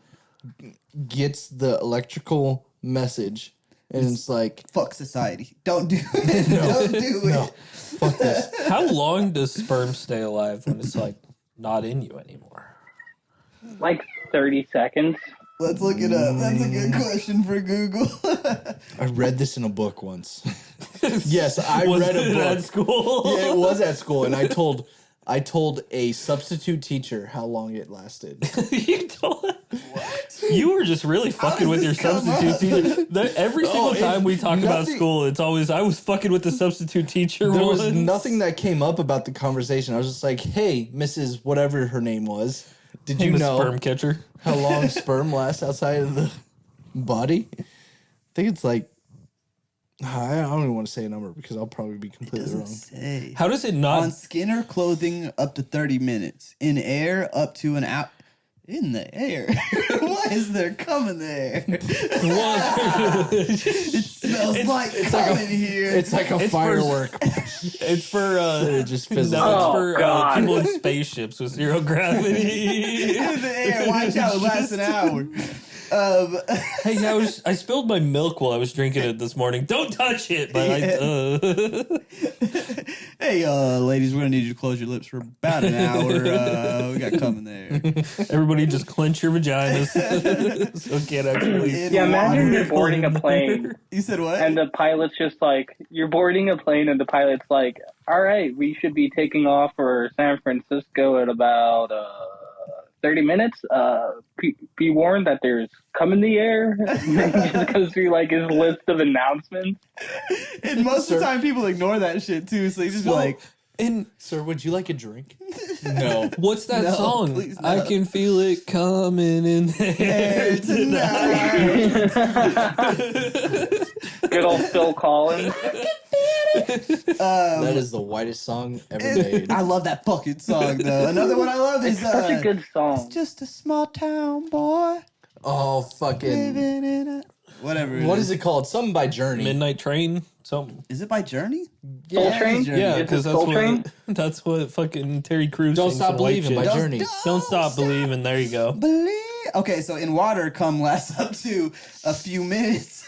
gets the electrical message, and it's like, Fuck society. Don't do it. Don't do it. no, fuck this. How long does sperm stay alive when it's like not in you anymore? Like 30 seconds. Let's look it up. That's a good question for Google. I read this in a book once. Yes, I Was read a it book at school. Yeah, it was at school, and I told a substitute teacher how long it lasted. You told You were just really fucking does with your this come substitute teacher. Every single it- time we talk about nothing- school, it's always I was fucking with the substitute teacher. There was once. nothing that came up about the conversation. I was just like, "Hey, Mrs. Whatever her name was, did you I'm a know sperm catcher. how long sperm lasts outside of the body?" I think it's like I don't even want to say a number because I'll probably be completely wrong. Say. How does it not? On skin or clothing, up to 30 minutes. In air, up to an hour. In the air? Why is there cum in the air? It smells like cum in here. It's like a It's for- firework. It's for It just no, fizzles. it's Oh, for God. people in spaceships with zero gravity. in the air. Watch out, it lasts an hour. Hey, I spilled my milk while I was drinking it this morning. Don't touch it. But Hey, ladies, we're gonna need you to close your lips for about an hour. We got cum in there. everybody just clench your vaginas so it can't actually. In Yeah, imagine water. you're boarding a plane You said what? and the pilot's just like, you're boarding a plane and the pilot's like, all right, we should be taking off for San Francisco at about 30 minutes. Be warned that there's cum in the air. And then he just goes through like his list of announcements. And most of the time, people ignore that shit too. So you just be Well, like, and Sir, would you like a drink? No. what's that No, song? please I no. can feel it coming in there "Hey, tonight. tonight." Good old Phil Collins. That is the whitest song ever made. I love that fucking song though. Another one I love is Such a good song. just a small town boy Oh, fucking. living in a whatever. What is it called? Something by Journey. Midnight Train. Something. Is it by Journey? Soul Yeah, Train? Journey. Yeah, Is it because Soul Train? that's what fucking Terry Crews. Don't sings Stop in White Believing by Chicks. Journey. Don't stop believing. There you go. Believe. Okay, so in water, cum lasts up to a few minutes,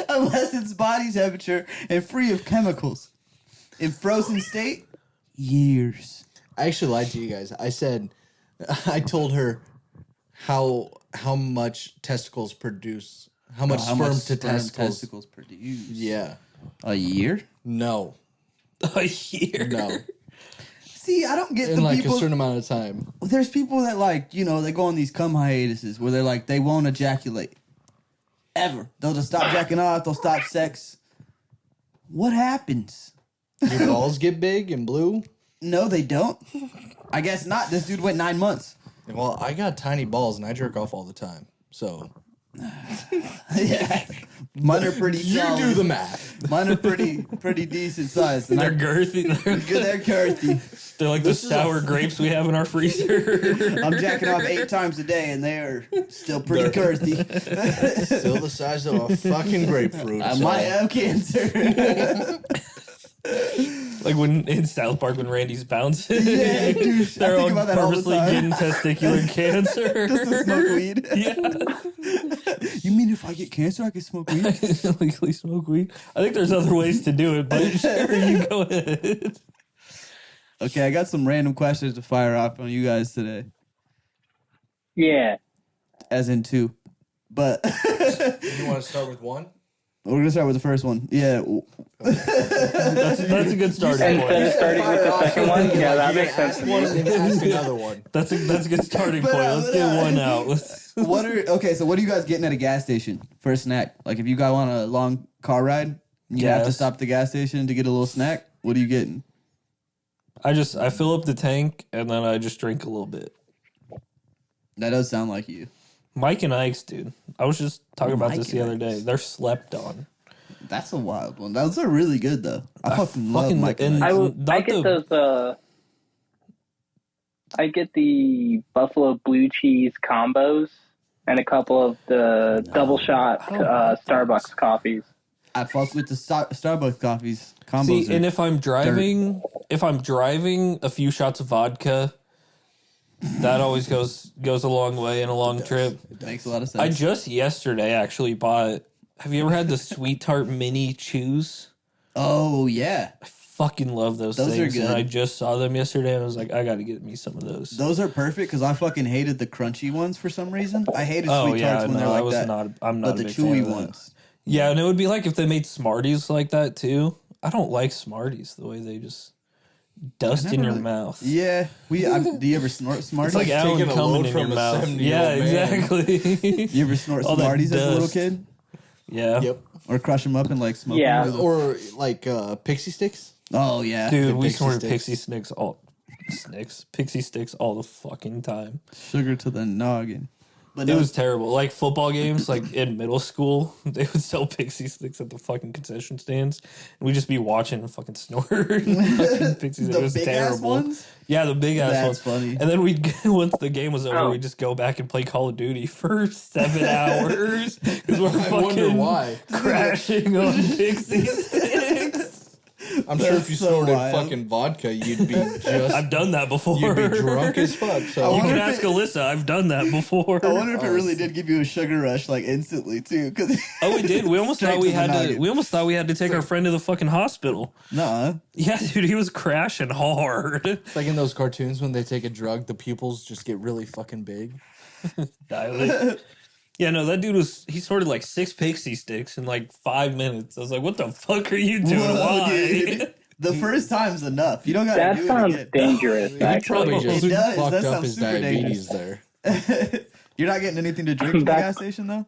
unless it's body temperature and free of chemicals. In frozen state, years. I actually lied to you guys. I told her how much testicles produce, how much sperm to testicles. produce? Yeah. A year? No. A year. No. See, I don't get In the like people. a certain amount of time. There's people that like, they go on these cum hiatuses where they're like, they won't ejaculate. Ever. They'll just stop jacking off, they'll stop sex. What happens? Your balls get big and blue. No, they don't. I guess not. This dude went 9 months. Well, I got tiny balls and I jerk off all the time. So Yeah. Mine are pretty you solid. do the math. Mine are pretty decent sized. And They're girthy. they're girthy. They're like This the is sour grapes we have in our freezer. I'm jacking off 8 times a day and they're still pretty girthy. Still the size of a fucking grapefruit. I so- might have cancer. Like when in South Park when Randy's bouncing. Yeah, dude, I They're think all about that all the purposely time. getting testicular cancer. Just to smoke weed. Yeah. You mean if I get cancer, I can smoke weed? Legally smoke weed. I think there's other ways to do it, but sure, you go ahead. Okay, I got some random questions to fire off on you guys today, Yeah. as in two. But You want to start with one? we're gonna start with the first one. Yeah, That's a good starting Instead point. of starting with the second one, yeah, that makes sense. Ask one and then ask another one. That's a good starting But, point. Let's get one out. So what are you guys getting at a gas station for a snack? Like if you go on a long car ride, you have to Gas. stop at the gas station to get a little snack. What are you getting? I fill up the tank and then I just drink a little bit. That does sound like you. Mike and Ike's, dude. I was just talking about Mike this the and other day. Ike's. They're slept on. That's a wild one. Those are really good though. I fucking love fucking- Mike and- and I Ike's. will. I Not get the- those. I get the buffalo blue cheese combos and a couple of the double shot I don't like Starbucks coffees. I fuck with the Starbucks coffees combos. See, and if I'm driving a few shots of vodka, that always goes a long way in a long trip. it makes a lot of sense. I just yesterday actually bought. Have you ever had the Sweet Tart Mini Chews? Oh yeah, I fucking love those Those are things. good. And I just saw them yesterday and I was like, I got to get me some of those. those are perfect because I fucking hated the crunchy ones for some reason. I hated Oh sweet yeah, tarts when no, they're I like was that. not. I'm not But a the big fan chewy of that. ones. Yeah, and it would be like if they made Smarties like that too. I don't like Smarties the way they just dust in never your really- mouth. Yeah, do you ever snort Smarties? It's like Alan taking a coming load in from your a mouth. 70-year-old Yeah, man. exactly. you ever snort all that Smarties as a little dust. kid, Yeah. Yep. or crush them up and like smoke Yeah. them? Or like pixie sticks. Oh yeah, Dude, The we Pixie snorted Sticks. Pixie sticks all the fucking time. sugar to the noggin. But It no, was terrible. Like football games, like in middle school, they would sell Pixie sticks at the fucking concession stands, and we'd just be watching and fucking snort fucking Pixies. It the was big ass terrible. ones. Yeah, the big ass That's ones. funny. And then once the game was over, Oh. we'd just go back and play Call of Duty for 7 hours because we're I wonder fucking why. crashing on Pixie sticks. I'm sure if you so snorted wild. fucking vodka, you'd be just I've done that before. you'd be drunk as fuck. I So You wonder can if ask Alyssa. I've done that before. I wonder if it really did give you a sugar rush like instantly too. Cause Oh, it did. We almost Straight thought we to the had to. noggin. We almost thought we had to take our friend to the fucking hospital. Nuh-uh. Yeah, dude, he was crashing hard. it's like in those cartoons when they take a drug, the pupils just get really fucking big. Dilate. Yeah, no, that dude he sorted like 6 Pixie sticks in like 5 minutes. I was like, what the fuck are you doing? Whoa, Why? dude. The first time's enough. You don't gotta That do sounds it again. dangerous. He Actually, probably just It does. fucked That up sounds his super diabetes there. You're not getting anything to drink from the Back- gas station though.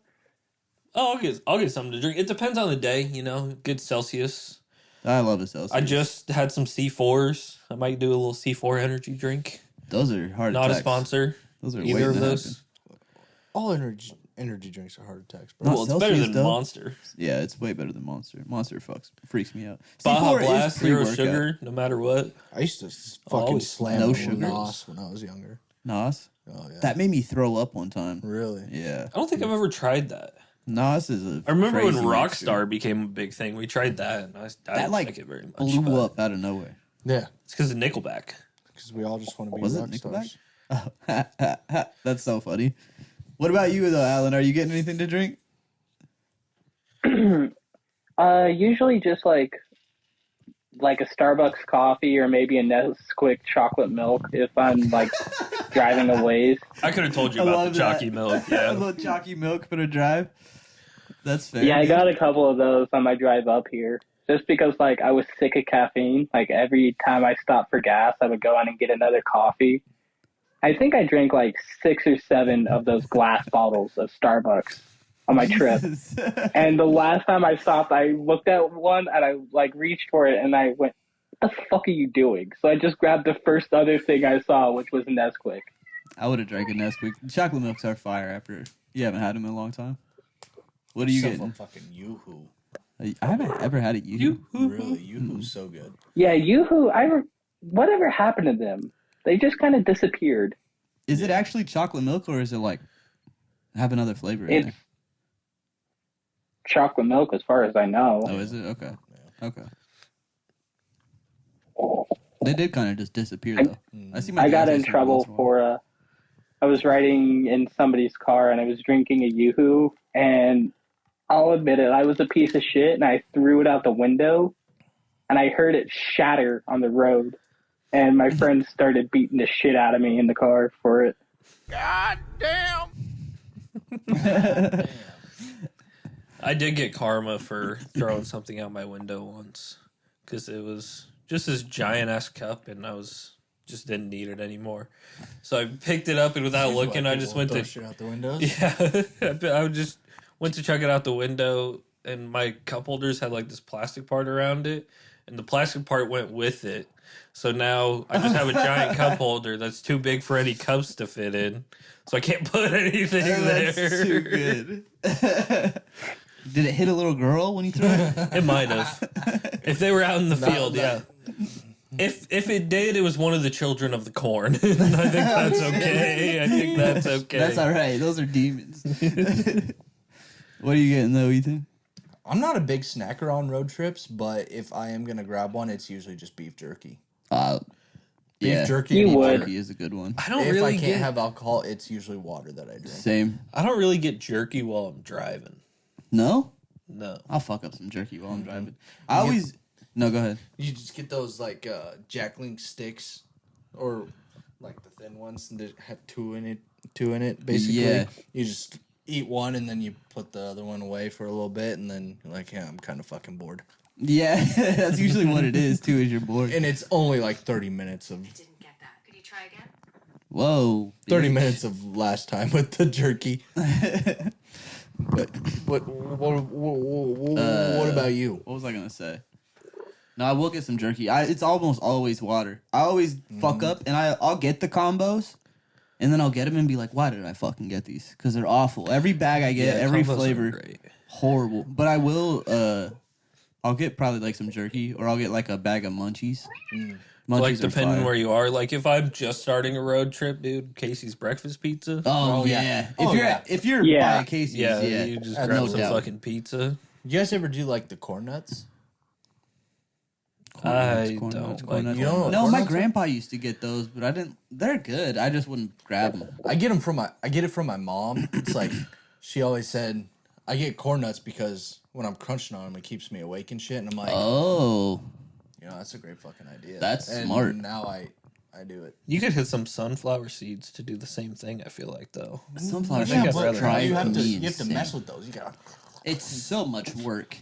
Oh, I'll get something to drink. It depends on the day, you know. Good Celsius. I love the Celsius. I just had some C4s. I might do a little C4 energy drink. Those are hard. Not a attacks. sponsor. Those are Either waiting of to those. All energy drinks are heart attacks, bro. Not Well, it's better Celsius, than though. Monster. Yeah, it's way better than Monster. Monster freaks me out. Baja C4 is Blast, zero pre-workout. sugar, no matter what. I used to fucking always slam no no sugars. Nos when I was younger. Nos. Oh yeah, That made me throw up one time. really. Yeah, I don't think I've ever tried that. Nos is a. I remember when crazy Rockstar became a big thing. We tried that, and I That didn't like like it very much. blew but up out of nowhere. Yeah, It's because of Nickelback. because we all just want to be Was it rock Nickelback? stars. That's so funny. What about you though, Alan? Are you getting anything to drink? usually just like a Starbucks coffee or maybe a Nesquik chocolate milk if I'm like driving a ways. I could have told you I about love the that. jockey milk. A Yeah, little chalky milk for a drive. That's fair. Yeah, I got a couple of those on my drive up here. Just because like I was sick of caffeine. Like every time I stopped for gas, I would go on and get another coffee. I think I drank like 6 or 7 of those glass bottles of Starbucks on my trip. Jesus. And the last time I stopped, I looked at one and I like reached for it and I went, "What the fuck are you doing?" So I just grabbed the first other thing I saw, which was Nesquik. I would have drank a Nesquik. Chocolate milks are fire after you haven't had them in a long time. What are you Except getting? for fucking Yoo-hoo. I haven't ever had it. You? Really, Yoo-hoo's so good. Yeah, Yoo-hoo, whatever happened to them? They just kind of disappeared. Is it actually chocolate milk or is it like have another flavor in It's there? chocolate milk, as far as I know. Oh, is it? Okay. Okay. They did kind of just disappear though. I see my I got dad in say something trouble once in a while. for I was riding in somebody's car and I was drinking a Yoo-Hoo, and I'll admit it, I was a piece of shit and I threw it out the window and I heard it shatter on the road, and my friends started beating the shit out of me in the car for it. God damn. I did get karma for throwing something out my window once, because it was just this giant ass cup and I just didn't need it anymore. So I picked it up, and without looking, I just went to shit out the windows. yeah. I just went to chuck it out the window, and my cup holders had like this plastic part around it, and the plastic part went with it. So now I just have a giant cup holder that's too big for any cups to fit in. So I can't put anything there. That's too good. Did it hit a little girl when you threw it? It might have. If they were out in the field, yeah. If it did, it was one of the children of the corn. I think that's okay. I think that's okay. That's all right. Those are demons. What are you getting though, Ethan? I'm not a big snacker on road trips, but if I am gonna grab one, it's usually just beef jerky. Yeah, Beef jerky. You and would. jerky is a good one. I don't If really I can't get. have alcohol, it's usually water that I drink. Same. I don't really get jerky while I'm driving. No, No. I'll fuck up some jerky while I'm driving. I always. No, go ahead. You just get those like Jack Link sticks, or like the thin ones that have two in it. Basically, Yeah. you just eat one and then you put the other one away for a little bit, and then you're like, yeah, I'm kind of fucking bored. Yeah, that's usually what it is too. Is you're bored. And it's only like 30 minutes of Didn't get that. Could you try again? Whoa. 30 minutes of last time with the jerky. But what about you? What was I gonna say? No, I will get some jerky. It's almost always water. I always fuck up, and I'll get the combos, and then I'll get them and be like, "Why did I fucking get these? Because they're awful. Every bag I get, every combos are flavor, great. horrible." But I will. I'll get probably like some jerky, or I'll get like a bag of munchies. Munchies Like are depending fire. where you are. Like if I'm just starting a road trip, dude, Casey's breakfast pizza. Oh, Oh, yeah. yeah. If Oh, you're yeah. if you're Yeah. by Casey's, yeah, yeah, you just no grab some doubt. fucking pizza. You guys ever do like the corn nuts? I Corn don't nuts, like corn nuts. You don't know what No, corn my nuts are? grandpa used to get those, but I didn't. They're good. I just wouldn't grab them. I get it from my mom. It's like she always said, I get corn nuts because when I'm crunching on them, it keeps me awake and shit. And I'm like, Oh, that's a great fucking idea. That's And smart. Now I do it. You could hit some sunflower seeds to do the same thing. I feel like though. sunflower think seeds I'd rather drive you have to me you have to insane. mess with those. You gotta. It's so much work.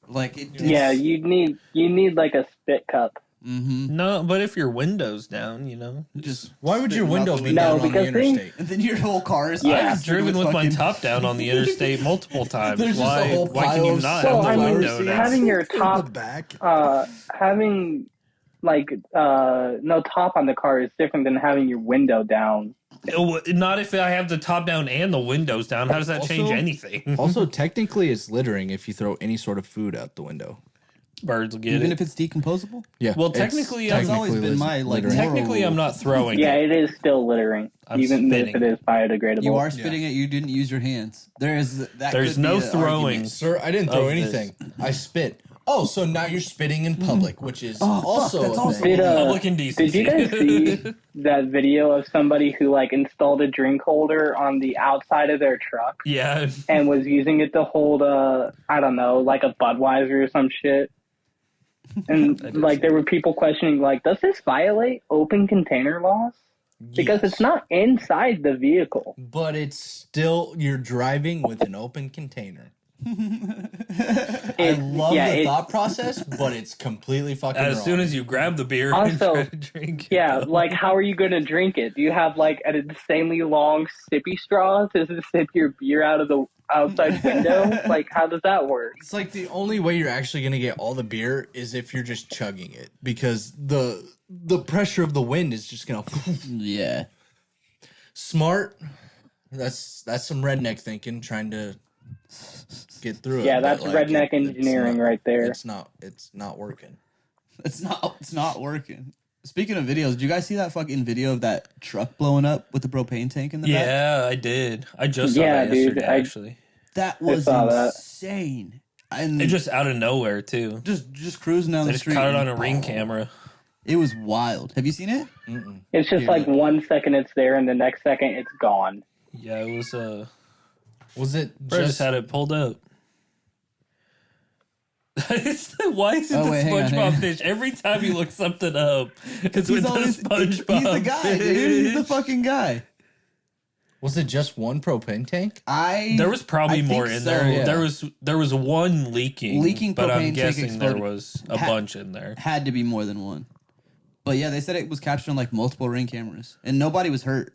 Like it. Yeah, you need like a spit cup. Mm-hmm. No, but if your window's down, Just Why would your spitting out window the be window. No, down on the because things- interstate? And then your whole car is. Yeah. I've driven with my top down on the interstate multiple times. There's just a Why? whole Why can pile you of not Well, have I the mean, window down? having your In the top back. having like no top on the car is different than having your window down. Not if I have the top down and the windows down. How does that change Also- anything? Also, technically, it's littering if you throw any sort of food out the window. Birds will get Even it. if it's decomposable. Yeah. Well, it's technically, that's always been my, like, littering. Technically, I'm not throwing Yeah, it. it is still littering, I'm even if spitting. it is biodegradable. You are spitting it. You didn't use your hands. There is that. There's could no be an throwing. argument. Sir, I didn't throw Of this. anything. I spit. Oh, so now you're spitting in public, which is also that's a also- thing. Public indecency. Did you guys see that video of somebody who like installed a drink holder on the outside of their truck Yeah, and was using it to hold I don't know, like a Budweiser or some shit? And like there were people questioning like, does this violate open container laws? Because Yes. it's not inside the vehicle. But it's still, you're driving with an open container. I love the thought process, but it's completely fucking as wrong. soon as you grab the beer Also, and try to drink it. Yeah, though. like how are you going to drink it? Do you have like an insanely long sippy straw to sip your beer out of the outside window? Like how does that work? It's like the only way you're actually going to get all the beer is if you're just chugging it, because the pressure of the wind is just going to Yeah. smart. That's some redneck thinking, trying to get through it. Yeah, but, that's redneck engineering right there. It's not working. It's not working. Speaking of videos, did you guys see that fucking video of that truck blowing up with the propane tank in the back? Yeah, I did. I just saw Yeah, that dude, yesterday. Actually, That was saw that. insane. And it just out of nowhere too. just cruising down They the just street. caught it on and a ring camera. It was wild. Have you seen it? It's just like 1 second it's there, and the next second it's gone. Yeah, it was. Was it Bro just had it pulled up. Why is it Oh, the wait, hang on, hang SpongeBob on. fish? Every time you look something up, it's with the SpongeBob. He's the guy, fish. dude. He's the fucking guy. Was it just one propane tank? There was probably I more think in so, there. yeah. There was one leaking, but propane I'm tank guessing there exploded. was a Ha- bunch in there. Had to be more than one. But yeah, they said it was captured on like multiple Ring cameras, and nobody was hurt.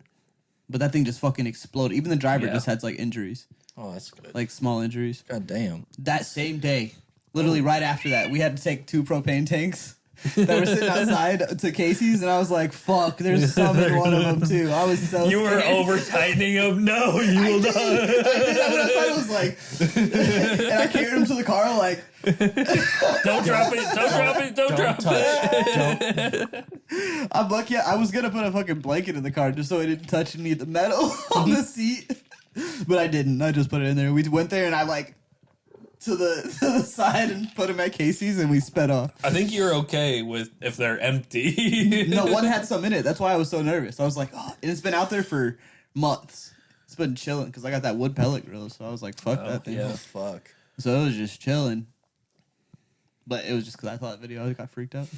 But that thing just fucking exploded. Even the driver Yeah. just had like injuries, Oh, that's good. like small injuries. God damn. That same day, literally right after that, we had to take 2 propane tanks that were sitting outside to Casey's, and I was like, "Fuck, there's some in one of them too." I was so You were scared. over tightening them. No, you will not. I did. I went outside. I was like, and I carried him to the car. Like, Don't drop it. Don't drop it. Don't drop it. I'm lucky. I was gonna put a fucking blanket in the car just so it didn't touch any of the metal on the seat, but I didn't. I just put it in there. We went there, and I like to the side and put him at Casey's, and we sped off. I think you're okay with if they're empty. No, one had some in it. That's why I was so nervous. I was like, oh, and it's been out there for months. It's been chilling because I got that wood pellet grill, so I was like, fuck that thing. yeah. Oh, fuck. So it was just chilling. But it was just because I thought the video, I got freaked out.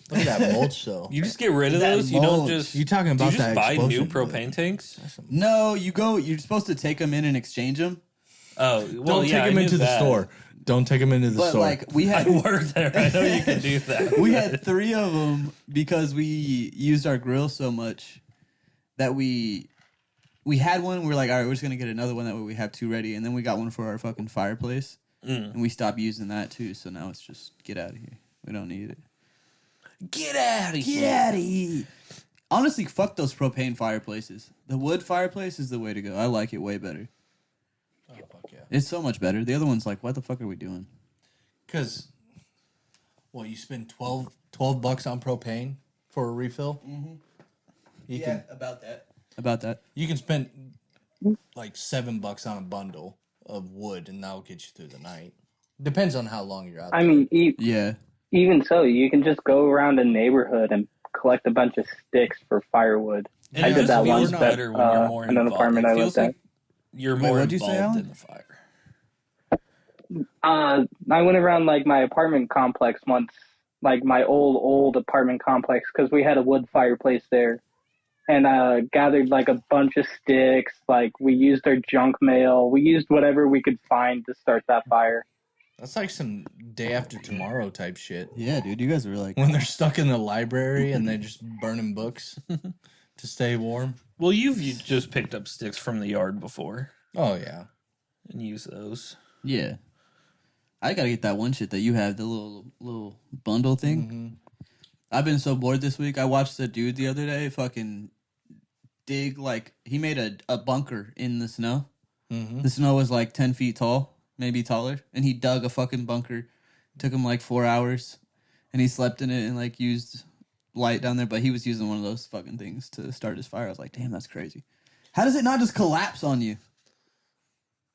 Look at that mulch, though. You just get rid of That those. You don't mulch. just. You talking do about you just that buy new explosion, propane tanks? No, you're supposed to take them in and exchange them. Oh, well, Don't yeah, take I him knew into the that. store. Don't take him into the But store. like we I had work there. I know you can do that. we had 3 of them because we used our grill so much that we had one. We were like, all right, we're just gonna get another one that way we have 2 ready, and then we got one for our fucking fireplace, and we stopped using that too. So now it's just get out of here. We don't need it. Get out of here. Get out of here. Honestly, fuck those propane fireplaces. The wood fireplace is the way to go. I like it way better. oh, fuck yeah. It's so much better. The other one's like, what the fuck are we doing? Because, well, you spend $12 on propane for a refill. Mm-hmm. You can about that. About that. you can spend like $7 on a bundle of wood, and that'll get you through the night. Depends on how long you're out I there. mean, Yeah. even so, you can just go around a neighborhood and collect a bunch of sticks for firewood. And I it did just that feels once better when you're more in an involved. apartment It I feels lived like you're Wait, more what'd you say, involved Alan? in the fire. I went around like my apartment complex once, like my old apartment complex, because we had a wood fireplace there, and gathered like a bunch of sticks. Like we used our junk mail, we used whatever we could find to start that fire. That's like some day after tomorrow type shit. Yeah, dude. You guys were like, When they're stuck in the library and they're just burning books to stay warm. Well, you just picked up sticks from the yard before Oh, yeah. and used those. yeah. I gotta get that one shit that you have, the little bundle thing. I've been so bored this week. I watched a dude the other day fucking dig, like, he made a bunker in the snow. The snow was like 10 feet tall, maybe taller, and he dug a fucking bunker. Took him like 4 hours, and he slept in it and like used light down there, but he was using one of those fucking things to start his fire. I was like, damn, that's crazy. How does it not just collapse on you?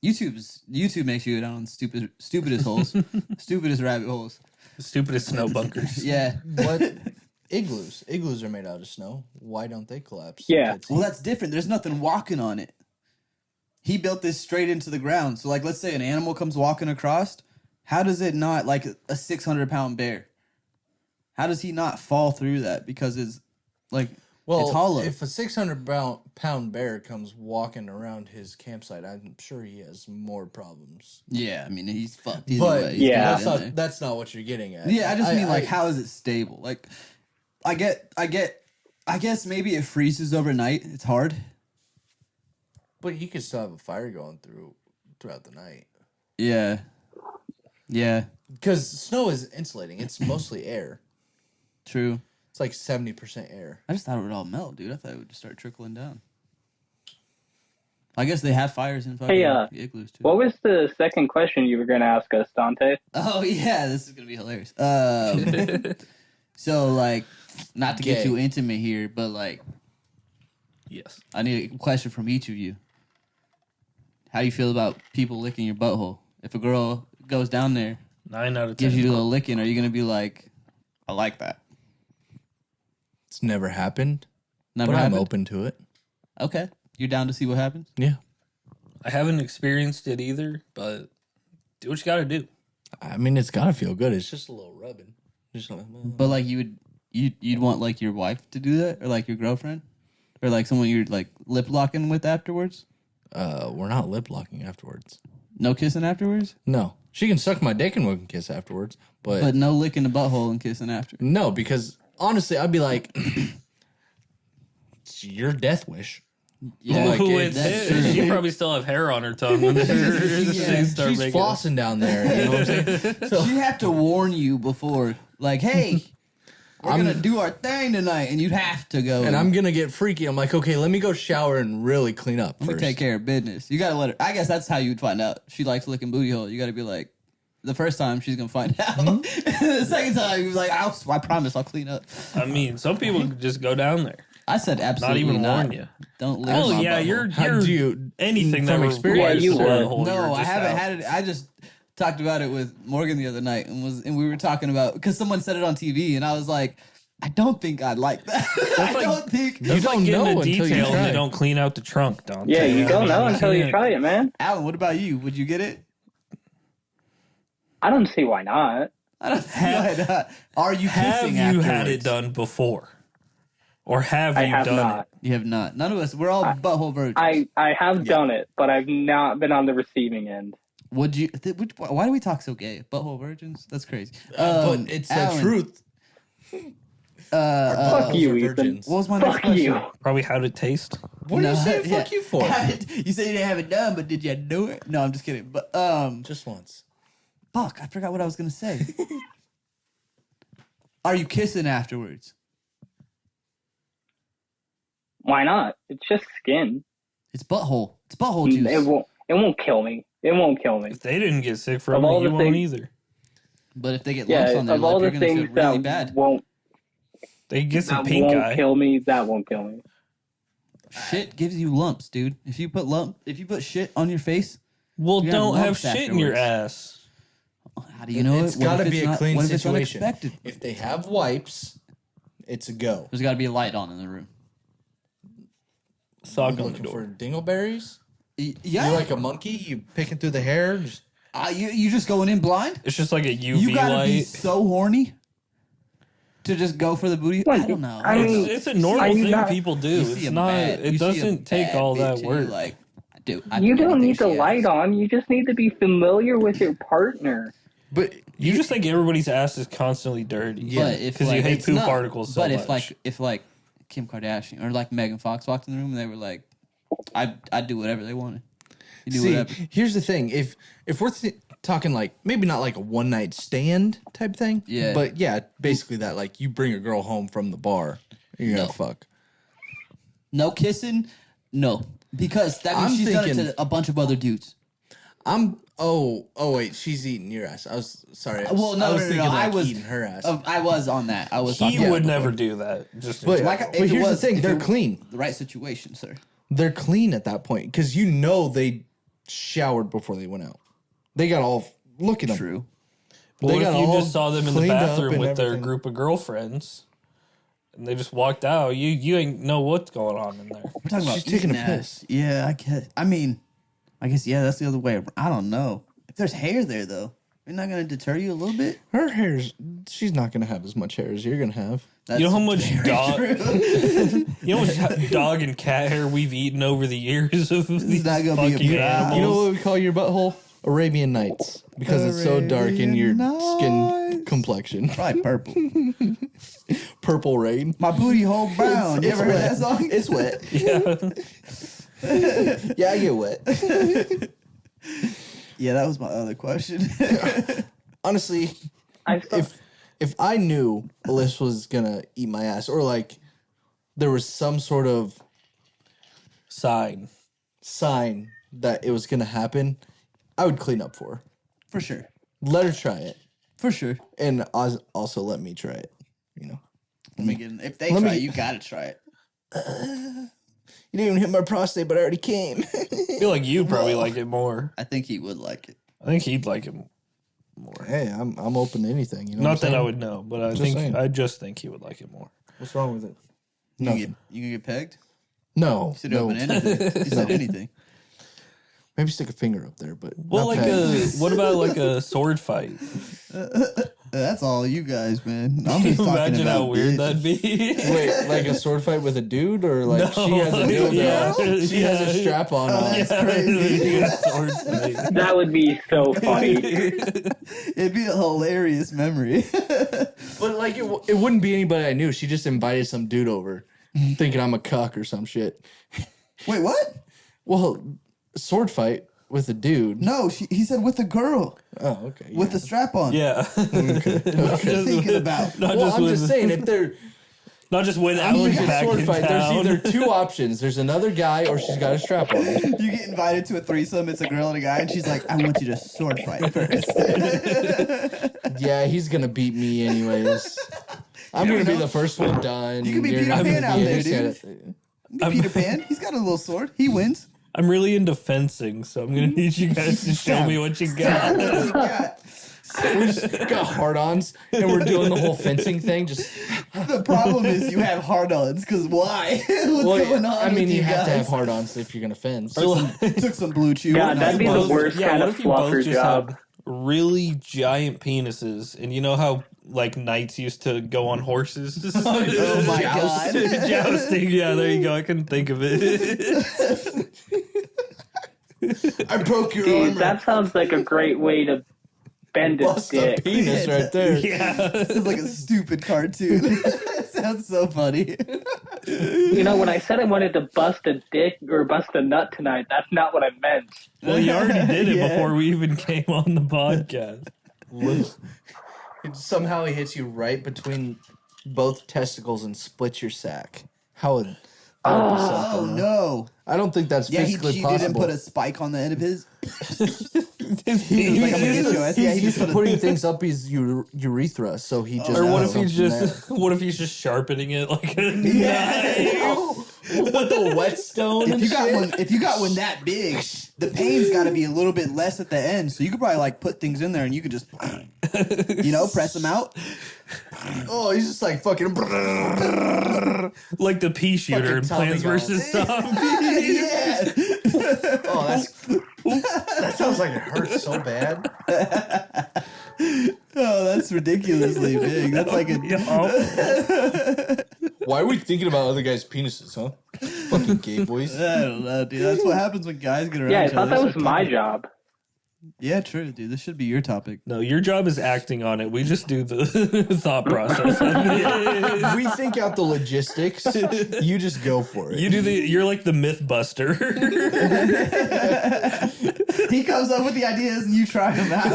YouTube makes you go down stupidest holes, stupidest rabbit holes. The stupidest snow bunkers. Yeah. What? Igloos. Igloos are made out of snow. Why don't they collapse? Yeah. It's- Well, that's different. There's nothing walking on it. He built this straight into the ground. So, like, let's say an animal comes walking across. How does it not, like a 600-pound bear? How does he not fall through that? Because it's like, well, it's hollow. if a 600-pound bear comes walking around his campsite, I'm sure he has more problems. Yeah, I mean, he's fucked either But way. He's Yeah. gonna get in there. that's not what you're getting at. Yeah, I just mean like, how is it stable? Like, I guess maybe it freezes overnight. It's hard. But you could still have a fire going throughout the night. Yeah. Yeah. Because snow is insulating. It's mostly air. True. It's like 70% air. I just thought it would all melt, dude. I thought it would just start trickling down. I guess they have fires in fucking Hey, igloos too. What was the second question you were going to ask us, Dante? Oh yeah, this is gonna be hilarious. So like, not to get Gay. too intimate here, but like, Yes. I need a question from each of you. How do you feel about people licking your butthole? If a girl goes down there, 9 out of 10. gives you a little licking, are you gonna be like, I like that? It's never happened, Never but I'm happened? open to it. Okay. You're down to see what happens? Yeah. I haven't experienced it either, but do what you got to do. I mean, it's gotta feel good. It's just a little rubbing. Just like, But like you'd want like your wife to do that, or like your girlfriend, or like someone you're like lip locking with afterwards. we're not lip locking afterwards. No kissing afterwards, No, she can suck my dick and we can kiss afterwards. but no licking the butthole and kissing after. No, because honestly, I'd be like, it's your death wish. Yeah, Like, Ooh, it- it's that's she probably still have hair on her tongue when they start She's making. flossing down there. You know what I'm saying? So, she'd have to warn you before, like, hey, we're gonna do our thing tonight, and you'd have to go. and I'm gonna get freaky. I'm like, okay, let me go shower and really clean up let me first. take care of business. You gotta let her. I guess that's how you'd find out she likes licking booty hole. You gotta be like, the first time she's gonna find out. The second time you're like, I promise I'll clean up. I mean, some people just go down there, I said not absolutely even not. warn you. Don't lick Oh my yeah, butthole. How you're do you anything that from requires experience? Yeah, you the would. butthole, No, you're I just haven't out. had it. I just talked about it with Morgan the other night, and we were talking about because someone said it on TV, and I was like, I don't think I'd like that. I like- don't think. You It's like don't getting know a until you detail and try. they don't clean out the trunk, don't Yeah, they? you I don't mean, know until you can't- try it, man. Alan, what about you? Would you get it? I don't see why not. I don't see why not. Are you Have kissing you had it afterwards? done before, or have I you have done not. it? You have not. None of us. We're all butthole virgins. I have done it, but I've not been on the receiving end. Would you? Why do we talk so gay? Butthole virgins? That's crazy. But it's Alan, the truth. Fuck you, Ethan. What was my next Fuck question? you. Probably how it taste. What are you No, saying? yeah. Fuck you for? You said you didn't have it done, but did you do it? No, I'm just kidding. But Just once. fuck, I forgot what I was gonna say. Are you kissing afterwards? Why not? It's just skin. It's butthole. It's butthole juice. It won't kill me. It won't kill me. If they didn't get sick from Of it, all you the won't things- either. But if they get Yeah, lumps on their of all lip, the you're gonna feel things really that bad. won't They get some that pink won't eye. kill me, that won't kill me. Shit gives you lumps, dude. If you put shit on your face, Well, You have don't have lumps shit in your afterwards. ass. how do you know It's it? What got to if be it's a not- clean what if it's situation. unexpected? If they have wipes, it's a go. There's got to be a light on in the room. Sock I'm on the looking for door. dingleberries. Yeah, You like a monkey? You picking through the hair? Just, you just going in blind? It's just like a UV You gotta be light. so horny to just go for the booty. What? I don't know. I mean, It's a normal I'm thing not- people do. You see It's a not. bad- you It see a doesn't take bad all bitch that and work. you're like, dude, You don't need the light on. You just need to be familiar with your partner. but You just think everybody's ass is constantly dirty. Yeah, But if because you like, hate it's poop not. particles so But much. if like Kim Kardashian or like Megan Fox walked in the room and they were like, I'd do whatever they wanted. You do see, whatever. here's the thing: if we're talking like maybe not like a one night stand type thing, Yeah. but yeah, basically that like you bring a girl home from the bar, you're No. gonna fuck. No kissing, no, because that means I'm she's done it thinking- to a bunch of other dudes. Oh wait, she's eating your ass. I was sorry. Well, no, I was no, thinking no, like I was eating her ass. I was on that. I was. he talking would about never before. do that. Just in But, general. Like, but if it here's was- the thing: if they're it- clean. The right situation, sir. They're clean at that point because you know they showered before they went out. They got all look at them. True. Well, They what got if you all just saw them in the cleaned up bathroom and with their everything. group of girlfriends, and they just walked out? You ain't know what's going on in there. We're talking about She's taking a eating ass. Yeah, I guess. I mean, I guess yeah. That's the other way. I don't know. If there's hair there though, it's not gonna deter you a little bit. Her hair's. She's not gonna have as much hair as you're gonna have. That's You know how much very dog, true. you know how much dog and cat hair we've eaten over the years of these not gonna be a fucking problem. animals. You know what we call your butthole? Arabian Nights because it's so dark in your Arabian skin Nights. complexion. Probably purple. Purple rain. My booty hole brown. You ever heard that song? It's wet. Yeah. Yeah, I get wet. Yeah, that was my other question. Honestly, I still, if I knew Alyssa was gonna eat my ass, or like there was some sort of Sign. sign that it was gonna happen, I would clean up for her. For sure. Let her try it, For sure. and also let me try it. You know, Let me get. If they Let try, me- it, you gotta try it. you didn't even hit my prostate, but I already came. I feel like you'd probably like it more. I think he would like it. I think he'd like it more. Hey, I'm open to anything. You know, Not what I'm that I saying? would know, but I Just think saying. I just think he would like it more. What's wrong with it? Nothing. You can get pegged? No. You said No. open anything. You said anything. Maybe stick a finger up there, but Well, not like pegged. what about like a sword fight? That's all you guys, man. I'm Can just you talking imagine how about weird bitches. that'd be? Wait, like a sword fight with a dude, or like she has a No, dildo? yeah, She has a strap on. that's crazy. Yeah, sword fight. That would be so funny. It'd be a hilarious memory. But like it wouldn't be anybody I knew. She just invited some dude over, thinking I'm a cuck or some shit. Wait, what? Well, sword fight with a dude. No, he said with a girl Oh, okay. with the strap on. Yeah. What are you thinking about? Not Well, just I'm with, just saying if they're not just when I'm Alan's thinking back sword in fight, town. there's either two options. There's another guy or she's got a strap on. You get invited to a threesome. It's a girl and a guy, and she's like, "I want you to sword fight first." Yeah, he's gonna beat me anyways. I'm gonna be the first one done. You can be You're Peter gonna Pan be out there, innocent. Peter Pan, he's got a little sword. He wins. I'm really into fencing, so I'm gonna need you guys to show me what you got. Yeah. We just got hard-ons and we're doing the whole fencing thing. Just The problem is you have hard-ons because why? What's going on? I mean, with you have to guys? have hard-ons if you're gonna fence. Took some blue chew. God, that'd be the Both- worst kind what of if you both fluffer just job. had really giant penises, and you know how like knights used to go on horses? Oh my God. Jousting. Yeah, there you go. I couldn't think of it. I broke your Dude, armor. that sounds like a great way to bend his Bust a dick. penis right there. Yeah. It's like a stupid cartoon. It sounds so funny. You know, when I said I wanted to bust a dick or bust a nut tonight, that's not what I meant. Well, you already did it Yeah. before we even came on the podcast. Somehow he hits you right between both testicles and splits your sack. How would that would be Oh something? no! I don't think that's Yeah, he physically cheated possible. and put a spike on the end of his. He's like, I'm gonna get your ass. Yeah, he used just to put a- putting things up his urethra, so he just. Or what put if he's something just what if he's just sharpening it like a there. knife? With the whetstone If and you got shit? one, if you got one that big, the pain's got to be a little bit less at the end. So you could probably like put things in there, and you could just, press them out. Oh, he's just like fucking. Like the pea shooter in Fucking Plants Tommy vs. Gun. Zombies. Yeah. Oh, that sounds like it hurts so bad. Oh, that's ridiculously big. That's like a. Why are we thinking about other guys' penises, huh? Fucking gay boys. I don't know, dude. That's what happens when guys get around. Yeah, I each thought other. that was my job. Yeah, true, dude. This should be your topic. No, your job is acting on it. We just do the thought process. We think out the logistics. You just go for it. You're like the myth buster. He comes up with the ideas, and you try them out.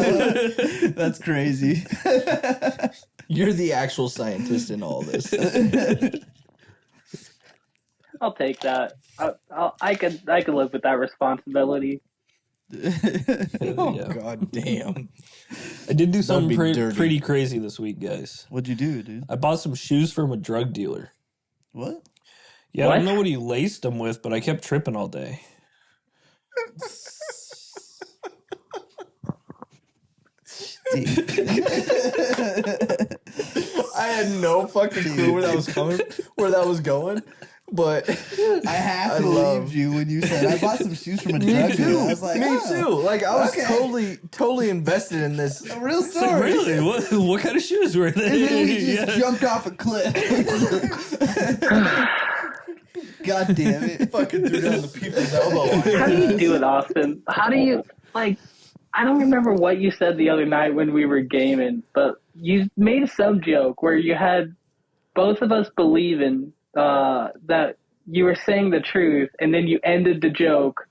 That's crazy. You're the actual scientist in all this. I'll take that. I could live with that responsibility. Oh, Yeah. god damn. I did do That'd something be dirty. pretty crazy this week, guys. What'd you do, dude? I bought some shoes from a drug dealer. What? Yeah, I What? don't know what he laced them with, but I kept tripping all day. I had no fucking clue where that was going, but I half I believed love- you when you said I bought some shoes from a me drug too. dealer. I was like, me oh, too. Like I was okay. totally invested in this. A real It's like, story. really? What kind of shoes were And then he they? just jumped off a cliff. God damn it. Fucking threw down the people's elbow. How do you do it, Austin? How do you, like, I don't remember what you said the other night when we were gaming, but you made some joke where you had both of us believing that you were saying the truth, and then you ended the joke,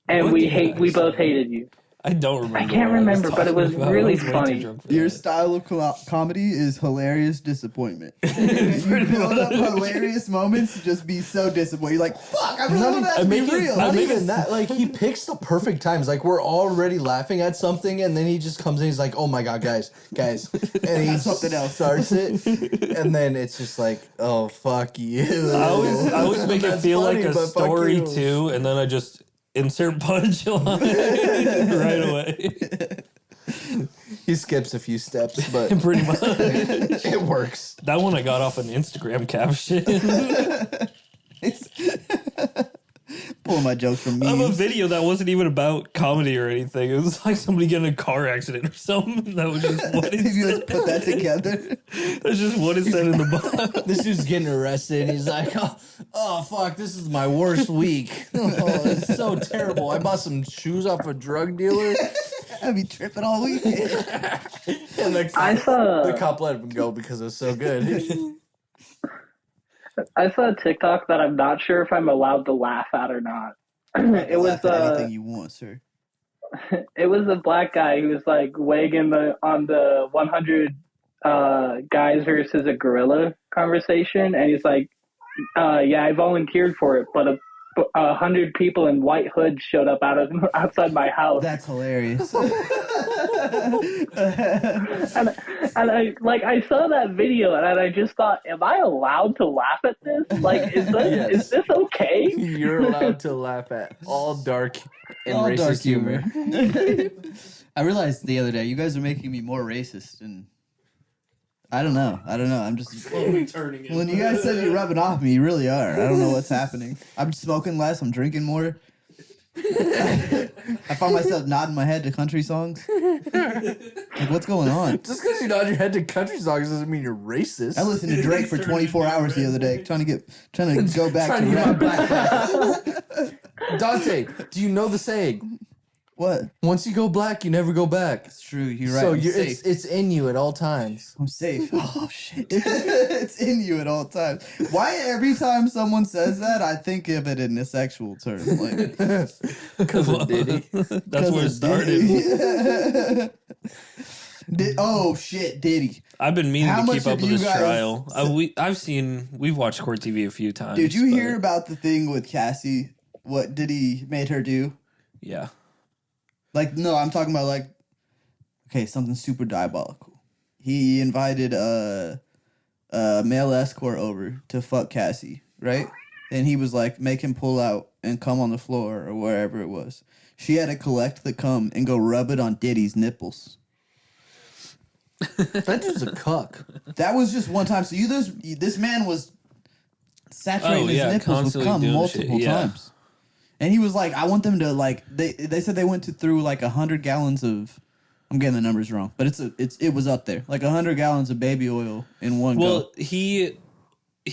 and What we did I both say? hated you. I don't remember. I can't what remember, but it was talking about. really I way too funny. drunk for Your that. style of comedy is hilarious disappointment. You build up hilarious moments to just be so disappointed. You're like, fuck, I really want that to be real. Not even that. Like he picks the perfect times. Like we're already laughing at something, and then he just comes in. He's like, "Oh my god, guys," and he Something else. starts it, and then it's just like, "Oh fuck you." I always make it That's feel funny, like a but fuck story you. too, and then I just insert punchline right away. He He skips a few steps, but Pretty much. it works. That one I got off an Instagram caption. Pulling my jokes from I have a memes. video that wasn't even about comedy or anything. It was like somebody getting in a car accident or something. That was just what If it you said. guys put that together, That's just what it said in the box. This dude's getting arrested. He's like, oh, fuck, this is my worst week. Oh, it's so terrible. I bought some shoes off a drug dealer. I'd be tripping all weekend. And I saw the cop let him go because it was so good. I saw a TikTok that I'm not sure if I'm allowed to laugh at or not. It was Laugh at anything you want, sir. it was a black guy who was like weighing in on the 100 guys versus a gorilla conversation, and he's like, "Yeah, I volunteered for it, but 100 people in white hoods showed up outside my house." That's hilarious. And I saw that video and I just thought, am I allowed to laugh at this? Like, is this okay? You're allowed to laugh at all dark and All racist dark humor. I realized the other day you guys are making me more racist, and I don't know. I'm just Turning when you guys said you're rubbing off me, you really are. I don't know what's happening. I'm smoking less. I'm drinking more. I found myself nodding my head to country songs. Like, what's going on? Just because you nod your head to country songs doesn't mean you're racist. I listened to Drake for 24 hours the other day, trying to go back Trying to to get my rap. black back. Dante, do you know the saying? What? Once you go black, you never go back. It's true. You're right. So I'm you're, safe. it's in you at all times. I'm safe. Oh shit! It's in you at all times. Why every time someone says that, I think of it in a sexual term, like Because of Diddy. That's where it started. Oh shit, Diddy! I've been meaning How to much keep up have with you this guys- trial. We've watched Court TV a few times. Did you but- hear about the thing with Cassie? What Diddy made her do? Yeah. Like, no, I'm talking about like, okay, something super diabolical. He invited a male escort over to fuck Cassie, right? And he was like, make him pull out and come on the floor or wherever it was. She had to collect the cum and go rub it on Diddy's nipples. That dude's a cuck. That was just one time. So this man was saturating Oh, his yeah, nipples with constantly cum doing multiple shit, yeah. times. And he was like, I want them to like they said they went through like 100 gallons of, I'm getting the numbers wrong, but it was up there. Like 100 gallons of baby oil in one go. Well, he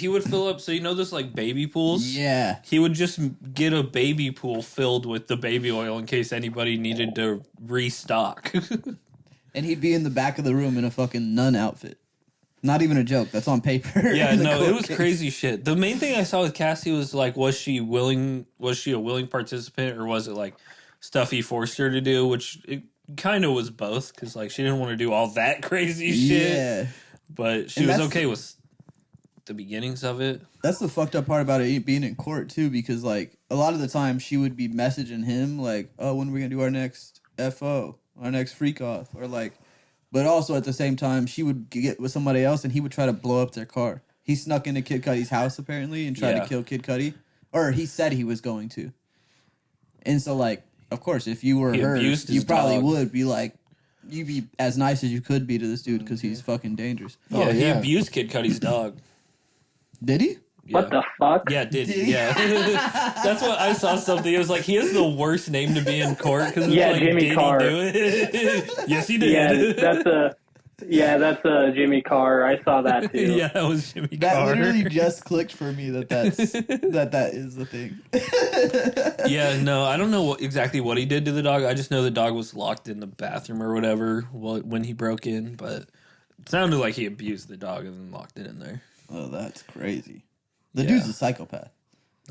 would fill up. So you know those like baby pools. Yeah. He would just get a baby pool filled with the baby oil in case anybody needed to restock. And he'd be in the back of the room in a fucking nun outfit. Not even a joke. That's on paper. Yeah, in the no, it court was case. crazy shit. The main thing I saw with Cassie was like, was she a willing participant, or was it like stuff he forced her to do? Which it kind of was both, because like she didn't want to do all that crazy shit, Yeah. but she And was that's- okay with the beginnings of it. That's the fucked up part about it being in court too, because like a lot of the time she would be messaging him like, "Oh, when are we gonna do our next FO, our next freak off?" Or like, but also at the same time she would get with somebody else and he would try to blow up their car. He snuck into Kid Cudi's house apparently and tried Yeah. to kill Kid Cudi, or he said he was going to. And so like, of course, if you were He her, abused his you probably dog. would be like, you'd be as nice as you could be to this dude because he's fucking dangerous. Yeah, Oh, he yeah. abused Kid Cudi's dog. Did he? What the fuck? Yeah, did Did he? he? Yeah. That's what I saw something. It was like, he has the worst name to be in court because it's Yeah, like, Jimmy did Carr. he do it? Yes, he did. That's a Jimmy Carr. I saw that too. Yeah, that was Jimmy That Carr. literally just clicked for me that is the thing. Yeah, no, I don't know exactly what he did to the dog. I just know the dog was locked in the bathroom or whatever when he broke in, but it sounded like he abused the dog and then locked it in there. Oh, that's crazy. The Yeah. dude's a psychopath.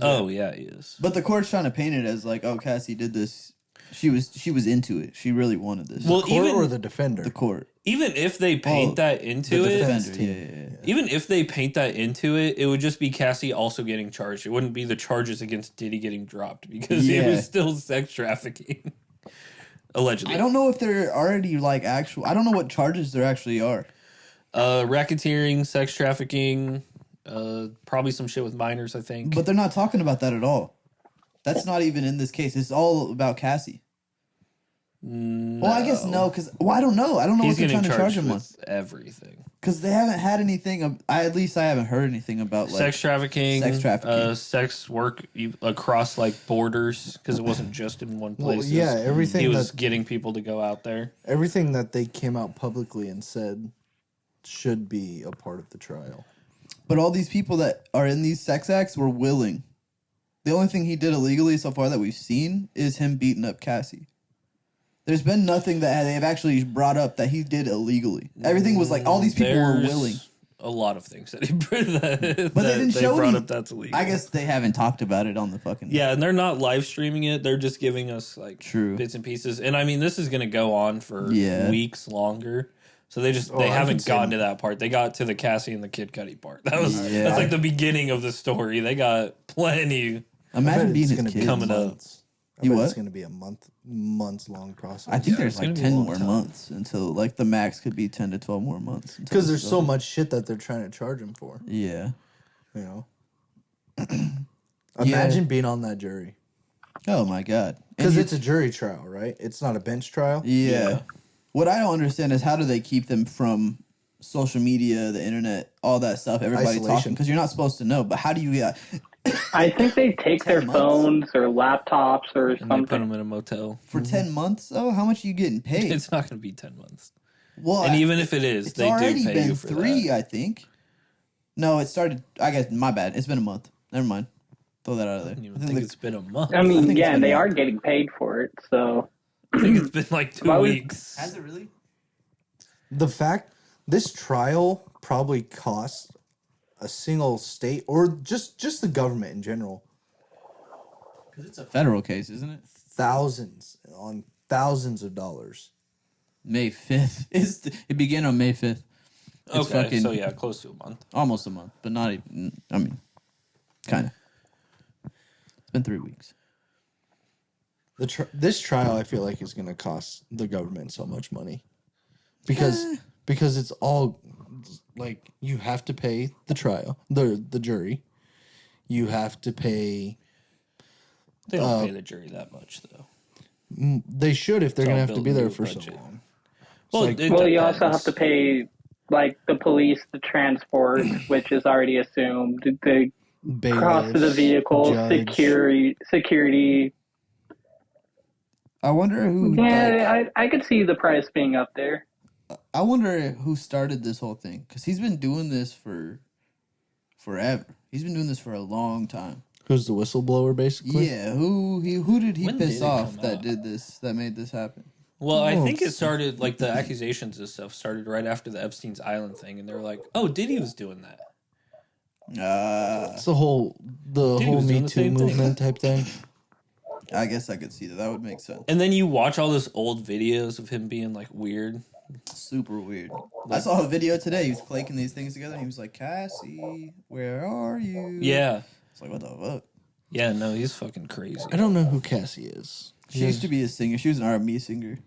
Oh, yeah, he is. But the court's trying to paint it as like, oh, Cassie did this. She was into it. She really wanted this. Well, Court even or the defender? the court. even if they paint Oh, that into The it, defender. team. Yeah. even if they paint that into it, it would just be Cassie also getting charged. It wouldn't be the charges against Diddy getting dropped because it Yeah. was still sex trafficking. Allegedly. I don't know if they're already like actual. I don't know what charges there actually are. Racketeering, sex trafficking, probably some shit with minors, I think. But they're not talking about that at all. That's not even in this case. It's all about Cassie. Well, I guess no, because I don't know. I don't know He's what they're getting trying to charge charged him on. with everything. Because they haven't had anything. At least I haven't heard anything about like Sex trafficking, trafficking. sex work across like borders because it wasn't just in one place. Well, yeah, everything He was that getting people to go out there. everything that they came out publicly and said should be a part of the trial. But all these people that are in these sex acts were willing. The only thing he did illegally so far that we've seen is him beating up Cassie. There's been nothing that they've actually brought up that he did illegally. Everything was like all these people were There's willing. A lot of things that he that, But they didn't show brought any- up that's illegal. I guess they haven't talked about it on the fucking. Yeah, and they're not live streaming it. They're just giving us like True. bits and pieces. And I mean, this is going to go on for Yeah. weeks longer. So they I haven't can see gotten them. to that part. They got to the Cassie and the Kid Cudi part. Yeah. That's like the beginning of the story. They got plenty. Imagine being his gonna kid. coming up. I You bet what? It's going to be a months long process. I think Yeah, there's it's like gonna be a 10 long more time. months until like the max could be 10 to 12 more months. until because this there's is so over. much shit that they're trying to charge him for. Yeah. You know. Imagine being on that jury Oh my god. because And it's a jury trial, right? It's not a bench trial. yeah. What I don't understand is how do they keep them from social media, the internet, all that stuff, everybody talking? Isolation. Because you're not supposed to know. But how do you get? I think they take 10 their months? phones or laptops or And they put something. them in a motel. For 10 months, though, how much are you getting paid? It's not going to be 10 months. well, And even if it is, it's they do already pay been you for 3, that. I think. No, it started. I guess my bad. It's been a month. Never mind. Throw that out of there. I don't even I think think the- it's been a month. I I mean, think it's yeah, been and they more. are getting paid for it. So I think it's been like 2 Why would- weeks. Has it really? The fact this trial probably cost a single state or just the government in general Because it's a federal case, isn't it? thousands of dollars. May 5th. It began on May 5th. It's Okay, fucking- so yeah, close to a month. Almost a month, but not even. I mean, kind of. It's been 3 weeks. This trial I feel like is going to cost the government so much money because it's all like you have to pay the trial the jury, you have to pay. They don't pay the jury that much though. They should if they're It's all going to have to built be there into for the so budget. long. Well, like- it well, you also depends. have to pay like the police, the transport, which is already assumed, the cost of the Bailiffs, vehicle, judge. security. I wonder who. like, Yeah, I could see the price being up there. I wonder who started this whole thing because he's been doing this for forever. He's been doing this for a long time. Who's the whistleblower, basically? Yeah, who did he When piss did it off come that out? did this? That made this happen? Well, I Oh, think it it's- started like the accusations and stuff started right after the Epstein's Island thing, and they were like, "Oh, Diddy was doing that." It's the whole Dude whole was doing Me the Too same thing. movement type thing. I guess I could see that. That would make sense. And then you watch all those old videos of him being like weird. Super weird. I saw a video today. He was clanking these things together. And he was like, "Cassie, where are you?" Yeah, It's like, what the fuck? yeah, no, he's fucking crazy. I don't know who Cassie is. She used to be a singer. She was an R&B singer.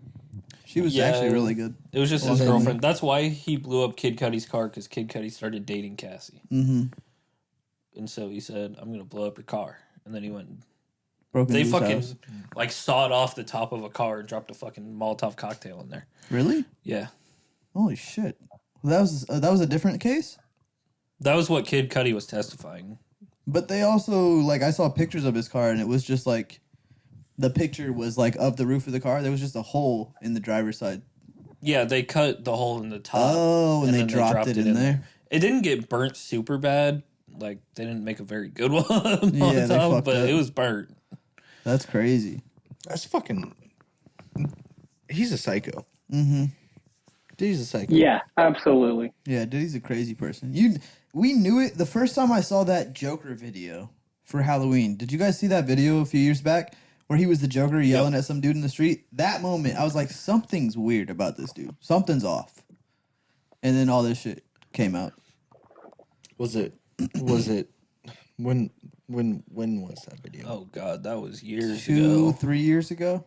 She was Yeah. actually really good. It was just Well, his then- girlfriend. That's why he blew up Kid Cudi's car because Kid Cudi started dating Cassie, Mm-hmm. and so he said, "I'm gonna blow up your car," and then he went. Broke They into his fucking house. like sawed off the top of a car and dropped a fucking Molotov cocktail in there. Really? Yeah, Holy shit! That was a different case. that was what Kid Cudi was testifying. But they also like I saw pictures of his car and it was just like the picture was like of the roof of the car. There was just a hole in the driver's side. Yeah, they cut the hole in the top. Oh, and they then dropped it in there. It didn't get burnt super bad. Like they didn't make a very good one on Yeah, they top, fucked but up. it was burnt. That's crazy. That's fucking. He's a psycho. Mm-hmm. He's a psycho. Yeah, absolutely. Yeah, dude, he's a crazy person. We knew it the first time I saw that Joker video for Halloween. Did you guys see that video a few years back where he was the Joker yelling at some dude in the street? That moment, I was like, something's weird about this dude. Something's off. And then all this shit came out. Was it? Was it? When was that video? Oh god, that was years 2, ago. 3 years ago.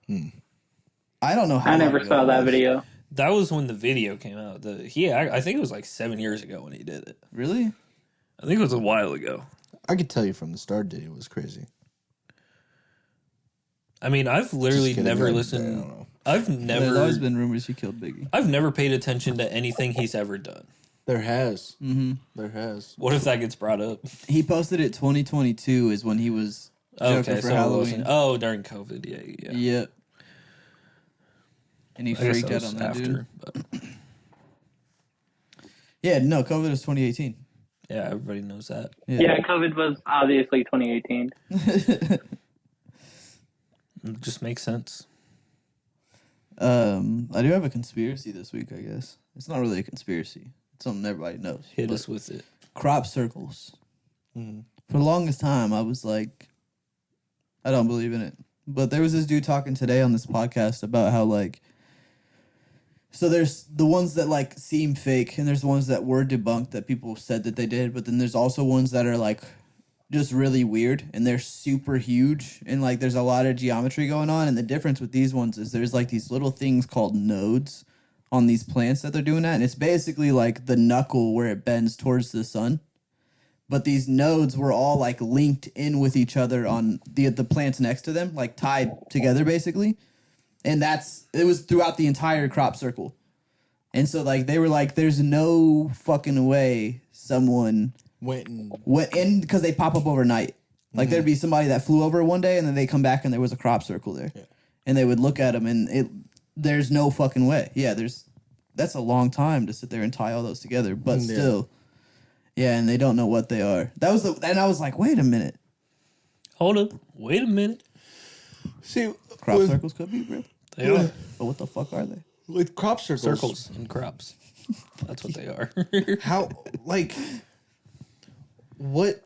I don't know how. I long never ago saw it that was. video. That was when the video came out. I think it was like 7 years ago when he did it. Really? I think it was a while ago. I could tell you from the start. It was crazy. I mean, I've literally Just kidding, never I don't listened. know. I've There's always never. been rumors he killed Biggie. I've never paid attention to anything he's ever done. There has. Mm-hmm. There has. What if that gets brought up? He posted it 2022 is when he was Joker Okay, for so it Halloween. wasn't. Oh, during COVID. Yeah. Yep. And he I guess freaked that out was on that dude. But Yeah, no, COVID was 2018. yeah, everybody knows that. Yeah, COVID was obviously 2018. It just makes sense. I do have a conspiracy this week, I guess. It's not really a conspiracy. It's something everybody knows. Hit But us with it. crop circles. Mhm. For the longest time, I was like, I don't believe in it. But there was this dude talking today on this podcast about how, like, so there's the ones that, like, seem fake, and there's the ones that were debunked that people said that they did, but then there's also ones that are, like, just really weird, and they're super huge, and, like, there's a lot of geometry going on, and the difference with these ones is there's, like, these little things called nodes on these plants that they're doing that, and it's basically, like, the knuckle where it bends towards the sun. But these nodes were all like linked in with each other on the plants next to them, like tied together basically. And it was throughout the entire crop circle. And so like they were like, there's no fucking way someone Went and went in because they pop up overnight. Like there'd be somebody that flew over one day and then they come back and there was a crop circle there. Yeah. And they would look at them and there's no fucking way. Yeah, that's a long time to sit there and tie all those together, but Yeah. still. Yeah, and they don't know what they are. And I was like, wait a minute. Hold up. Wait a minute. see Crop with, circles could be, bro. They are But what the fuck are they? with crop circles. circles and crops. That's what they are. How like what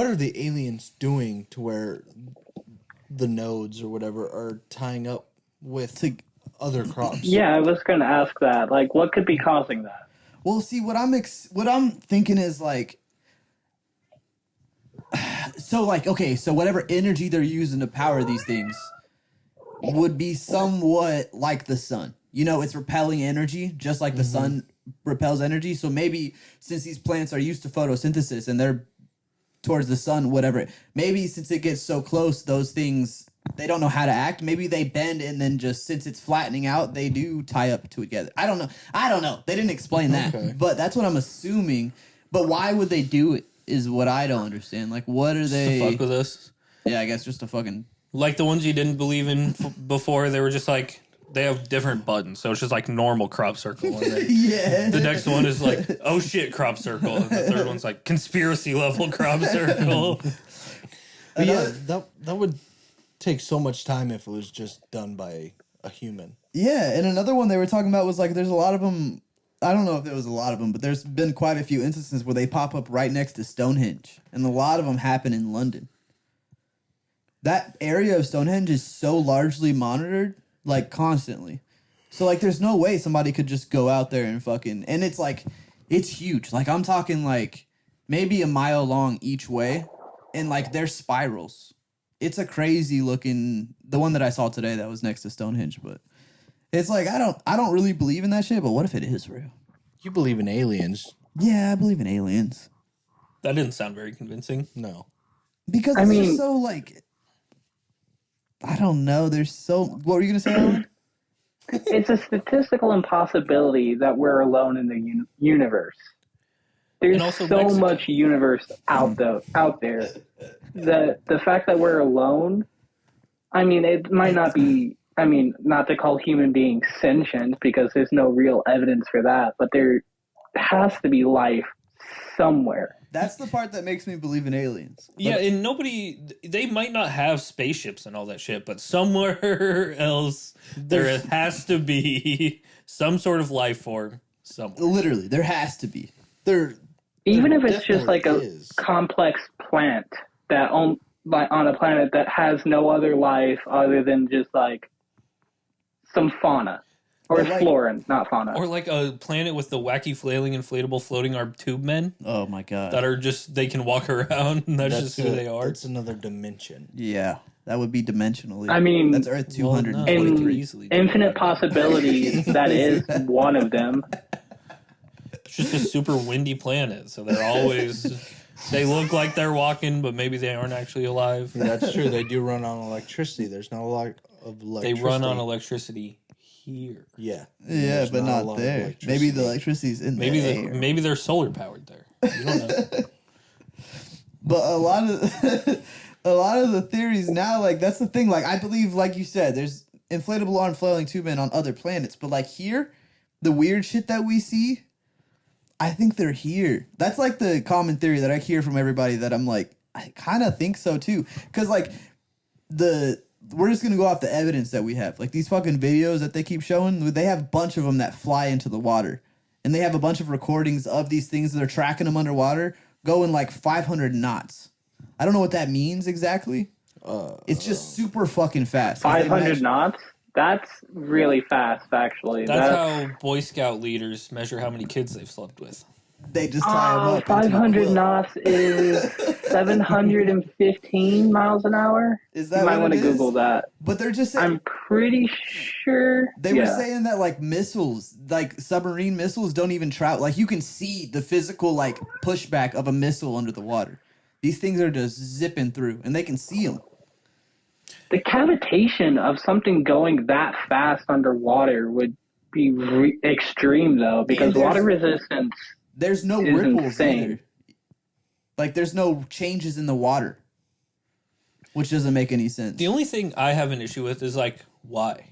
are the aliens doing to where the nodes or whatever are tying up with other crops? Yeah, I was going to ask that. Like, what could be causing that? Well, see, what I'm thinking is like, so like, okay, so whatever energy they're using to power these things would be somewhat like the sun. You know, it's repelling energy, just like the sun repels energy. So maybe since these plants are used to photosynthesis and they're towards the sun, whatever, maybe since it gets so close, those things, they don't know how to act. Maybe they bend and then just since it's flattening out, they do tie up together. I don't know. They didn't explain that, Okay. but that's what I'm assuming. But why would they do it is what I don't understand. Like, what are Just they? to fuck with us. Yeah, I guess just to fucking. Like the ones you didn't believe in before, they were just like, they have different buttons. So it's just like normal crop circle. And then Yeah. the next one is like, oh shit, crop circle. And the third one's like, conspiracy level crop circle. But yeah, that would take so much time if it was just done by a human. Yeah, and another one they were talking about was like there's a lot of them. I don't know if there was a lot of them, but there's been quite a few instances where they pop up right next to Stonehenge, and a lot of them happen in London. That area of Stonehenge is so largely monitored, like constantly. So like, there's no way somebody could just go out there and fucking. And it's like, it's huge. Like I'm talking like maybe a mile long each way, and like there's spirals. It's a crazy looking. The one that I saw today that was next to Stonehenge, but. It's like I don't really believe in that shit, but what if it is real? You believe in aliens? Yeah, I believe in aliens. That didn't sound very convincing. No. Because it's just so like I don't know, there's so what were you gonna say, Alan? It's a statistical impossibility that we're alone in the universe. There's also so Mexico. much universe out there. The fact that we're alone, I mean, it might not be. I mean, not to call human beings sentient because there's no real evidence for that, but there has to be life somewhere. That's the part that makes me believe in aliens. Yeah, and they might not have spaceships and all that shit, but somewhere else there has to be some sort of life form somewhere. Literally, there has to be. Even if it's just definitely like a is. complex plant that on a planet that has no other life other than just like some fauna. Or But, like- flora, not fauna. Or like a planet with the wacky flailing inflatable floating arm tube men Oh my god. that are just, they can walk around and that's just who they are. That's another dimension. Yeah, that would be dimensionally. I mean- that's Earth Well, no. 223. Easily do Infinite that. possibilities, that is one of them. It's just a super windy planet, so they're always. They look like they're walking, but maybe they aren't actually alive. Yeah, that's true. They do run on electricity. There's not a lot of electricity. They run on electricity here. Yeah. Yeah, There's but a not lot of there. Maybe the electricity's in Maybe the air. maybe they're solar powered there. You don't know. But a lot of the theories now, like that's the thing. Like I believe, like you said, there's inflatable arm flailing tube-men on other planets, but like here, the weird shit that we see, I think they're here. That's like the common theory that I hear from everybody. That I'm like, I kind of think so too, because like we're just gonna go off the evidence that we have. Like these fucking videos that they keep showing, they have a bunch of them that fly into the water, and they have a bunch of recordings of these things that are tracking them underwater, going like 500 knots. I don't know what that means exactly. It's just super fucking fast. 500 knots? That's really fast, actually. That's how Boy Scout leaders measure how many kids they've slept with. They just tie them up. 500 knots is 715 miles an hour. Is that you might what want it to is? Google that. But they're just saying, I'm pretty sure. they were saying that like missiles, like submarine missiles, don't even travel. Like you can see the physical like pushback of a missile under the water. These things are just zipping through, and they can see them. The cavitation of something going that fast underwater would be extreme, though, because water resistance. There's no is ripples insane. either. Like there's no changes in the water, which doesn't make any sense. The only thing I have an issue with is like, why?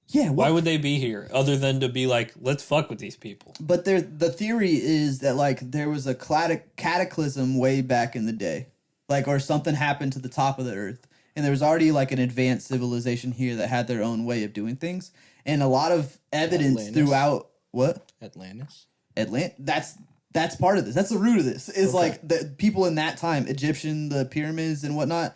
Yeah, Why would they be here other than to be like, let's fuck with these people? But the theory is that like there was a cataclysm way back in the day, like or something happened to the top of the earth, and there was already like an advanced civilization here that had their own way of doing things, and a lot of evidence Atlantis? throughout what Atlantis. That's part of this. That's the root of this. Is like the people in that time, Egyptian, the pyramids and whatnot,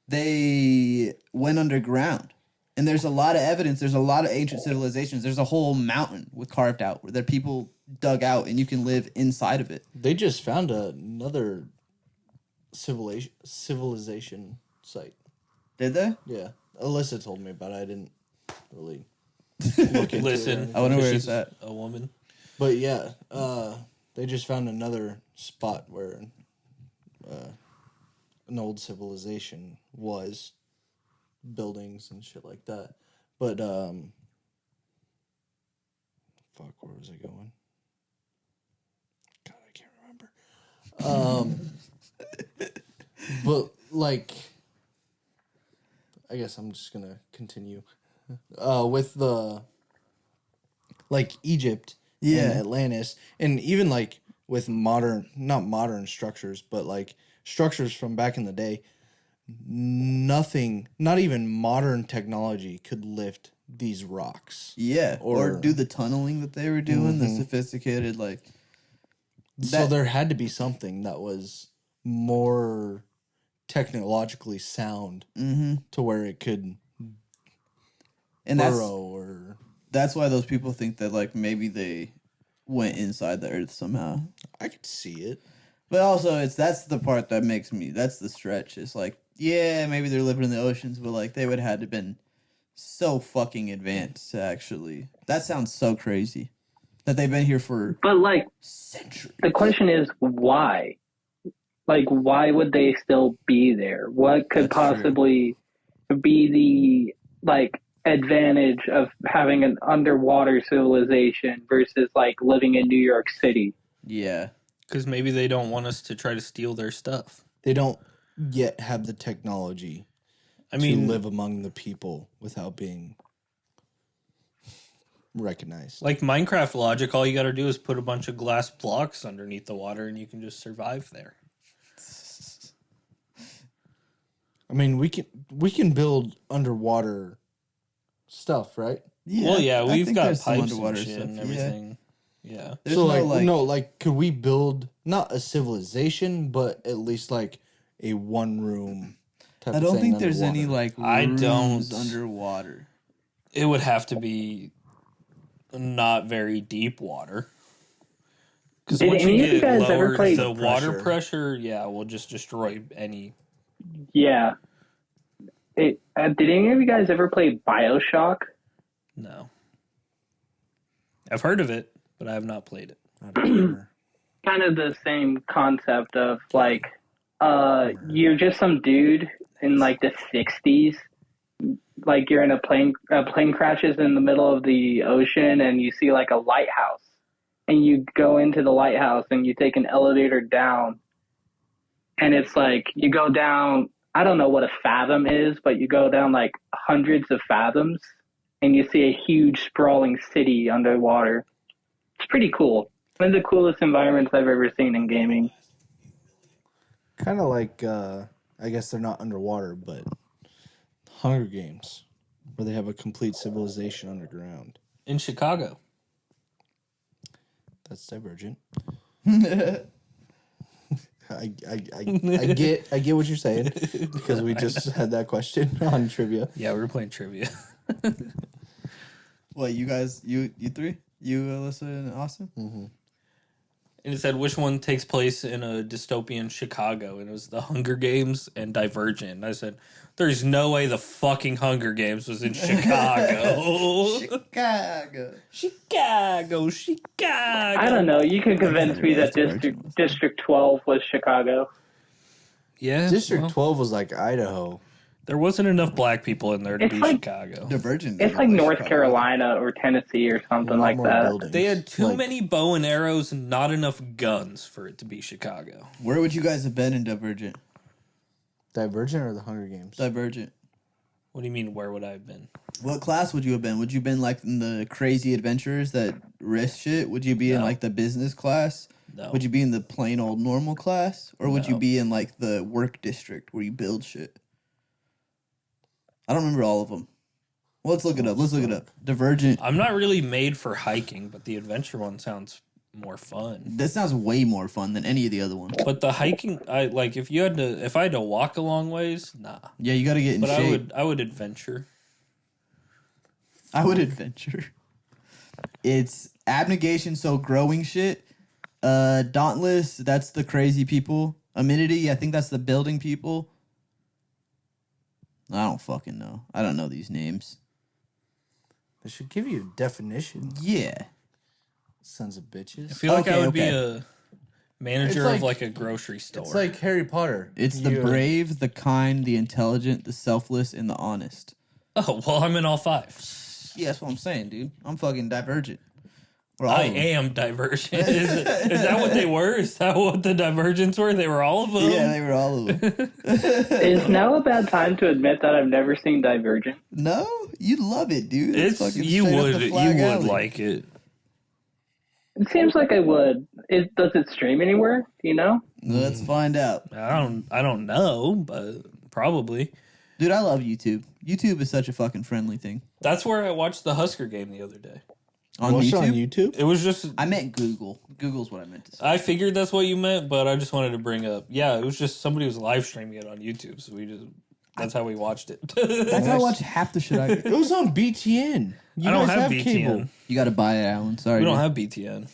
they went underground. And there's a lot of evidence. There's a lot of ancient civilizations. There's a whole mountain with carved out where people dug out, and you can live inside of it. They just found another civilization site. Did they? Yeah. Alyssa told me about it. I didn't really look into Listen, it. I wonder where she's it's at. a woman. But yeah, they just found another spot where an old civilization was, buildings and shit like that. But fuck, where was I going? God, I can't remember. But like, I guess I'm just gonna continue with the like Egypt. Yeah. And Atlantis, and even like with not modern structures, but like structures from back in the day, nothing, not even modern technology could lift these rocks. Yeah. Or Or- do the tunneling that they were doing, the sophisticated, like. So there had to be something that was more technologically sound to where it could And burrow or. that's why those people think that, like, maybe they went inside the earth somehow. I could see it. But also, that's the part that makes me, that's the stretch. It's like, yeah, maybe they're living in the oceans, but, like, they would have had to have been so fucking advanced to actually. That sounds so crazy. That they've been here for But, like, centuries. the question is why? Like, why would they still be there? What could That's true. possibly be the, like, advantage of having an underwater civilization versus, like, living in New York City? Yeah. Because maybe they don't want us to try to steal their stuff. They don't yet have the technology I mean, to live among the people without being recognized. like Minecraft logic, all you got to do is put a bunch of glass blocks underneath the water and you can just survive there. I mean, we can build underwater stuff, right? Well, yeah, I we've think got there's some pipes and underwater shit and stuff, everything. Yeah. There's so no, like, like- could we build not a civilization, but at least like a one room type I of don't thing think there's any, underwater? like, I rooms don't- underwater. It would have to be not very deep water. Because Did once any you of you get guys ever lower play the water pressure? pressure, yeah, will just destroy any. Yeah. Did any of you guys ever play BioShock? No. I've heard of it, but I have not played it. Not a gamer. Kind of the same concept of like you're just some dude in like the 60s, like you're in a plane crashes in the middle of the ocean and you see like a lighthouse and you go into the lighthouse and you take an elevator down and it's like you go down, I don't know what a fathom is, but you go down like hundreds of fathoms and you see a huge sprawling city underwater. It's pretty cool. One of the coolest environments I've ever seen in gaming. Kind of like, I guess they're not underwater, but Hunger Games, where they have a complete civilization underground. In Chicago. That's Divergent. I get what you're saying because we just had that question on trivia. Yeah, we were playing trivia. What, you guys, you three? You, Alyssa, and Austin? Mm-hmm. And it said which one takes place in a dystopian Chicago, and it was the Hunger Games and Divergent. And I said, "There's no way the fucking Hunger Games was in Chicago." Chicago. Chicago. I don't know. You can convince me that District 12 was Chicago. Yeah, District well, 12 was like Idaho. there wasn't enough black people in there to It's be like- Chicago. Divergent. It's like North Carolina or Tennessee or A something lot like more that. buildings. They had too Like, many bow and arrows and not enough guns for it to be Chicago. Where would you guys have been in Divergent? Divergent or the Hunger Games? Divergent. What do you mean? Where would I have been? What class would you have been? Would you have been like in the crazy adventurers that risk shit? Would you be in No. like the business class? No. Would you be in the plain old normal class? Or would you No. be in like the work district where you build shit? I don't remember all of them. Well, let's look it up. Let's look it up. Divergent. I'm not really made for hiking, but the adventure one sounds more fun. That sounds way more fun than any of the other ones. But the hiking, I like if I had to walk a long ways, nah. Yeah, you got to get in But shape. I would adventure. I would adventure. It's abnegation, so growing shit. Dauntless, that's the crazy people. Amenity, I think that's the building people. I don't fucking know. I don't know these names. They should give you a definition. Yeah. Sons of bitches. I feel like I Okay, would be okay. a manager It's of like- like a grocery store. It's like Harry Potter. It's the You- brave, the kind, the intelligent, the selfless, and the honest. oh well, I'm in all five. Yeah, that's what I'm saying, dude. I'm fucking divergent. We're all I of them. am divergent. Is that what they were? Is that what the divergents were? They were all of them. Yeah, they were all of them. Is now a bad time to admit that I've never seen Divergent? No, you'd love it, dude. It's fucking you straight up would the you Flag would Alley. like it. It seems like I would. Does it stream anywhere? Do you know? Let's find out. I don't know, but probably. Dude, I love YouTube. YouTube is such a fucking friendly thing. That's where I watched the Husker game the other day. On Watch it YouTube? on YouTube? It was just I meant Google. Google's what I meant to say. I figured that's what you meant, but I just wanted to bring up. Yeah, it was just somebody was live streaming it on YouTube, so that's how we watched it. That's how I watch half the shit I It was on BTN. You I don't guys have BTN. cable. You got to buy it, Alan. Sorry. We don't dude. have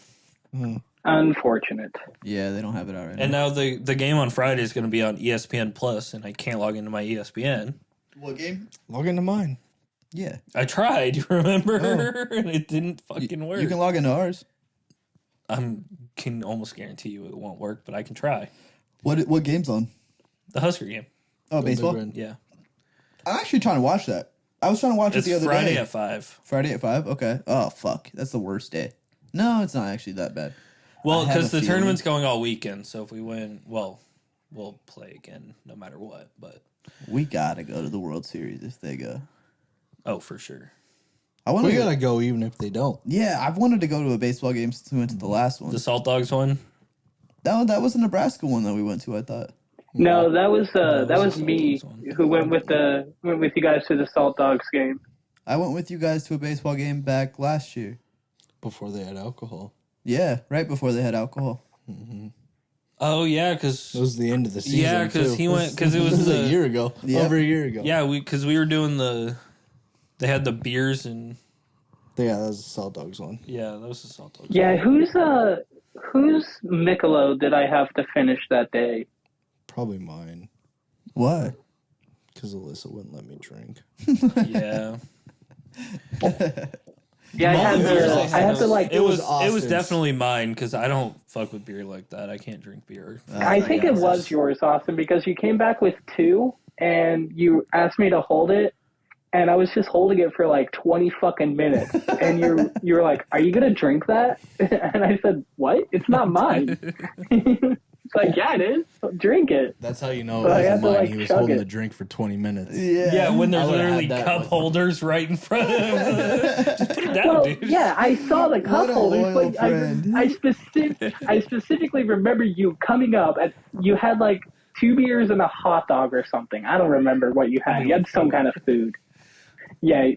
BTN. Unfortunate. Yeah, they don't have it already. And now the game on Friday is going to be on ESPN Plus, and I can't log into my ESPN. What game? Log into mine. Yeah. I tried, you remember, and it didn't fucking work. You can log into ours. I can almost guarantee you it won't work, but I can try. What game's on? The Husker game, Oh, baseball. Big Red. yeah, I'm actually trying to watch that. I was trying to watch it's it the other Friday day. at 5. Friday at 5? Okay. Oh, fuck. That's the worst day. No, it's not actually that bad. Well, I have because a the feeling. tournament's going all weekend, so if we win, well, we'll play again no matter what. But We got to go to the World Series if they go. oh, for sure. I want We to gotta go even if they don't. Yeah, I've wanted to go to a baseball game since we went to the last one. The Salt Dogs one. That was the Nebraska one that we went to, I thought. No, that was was me the one. who went with you guys to the Salt Dogs game. I went with you guys to a baseball game back last year. Before they had alcohol. Yeah, right before they had alcohol. Oh yeah, because It was the end of the season. Yeah, 'cause too. he went- 'cause it was This is the- a year ago. Yeah. Over a year ago. yeah, we were doing they had the beers and Yeah, that was the Salt Dogs one. yeah, that was the Salt Dogs. Yeah, whose Michelob did I have to finish that day? Probably mine. Why? Because Alyssa wouldn't let me drink. Yeah. Yeah, I had Beers to. I I had to like. It was Austin's. definitely mine because I don't fuck with beer like that. I can't drink beer. I think it was yours, Austin, because you came back with 2, and you asked me to hold it, and I was just holding it for like 20 fucking minutes, and you were like, "Are you gonna drink that?" And I said, "What? It's not mine." It's like, "Yeah, it is. Drink it." That's how you know So I it had was to, mine. like, He was chug holding it. the drink for 20 minutes. Yeah, when there's I would've literally had that cup with- holders right in front of him. Just put it down, Well, dude. yeah, I saw the cup What a holders, loyal but friend. I specifically remember you coming up and you had like 2 beers and a hot dog or something. I don't remember what you had. You had some kind of food. Yeah.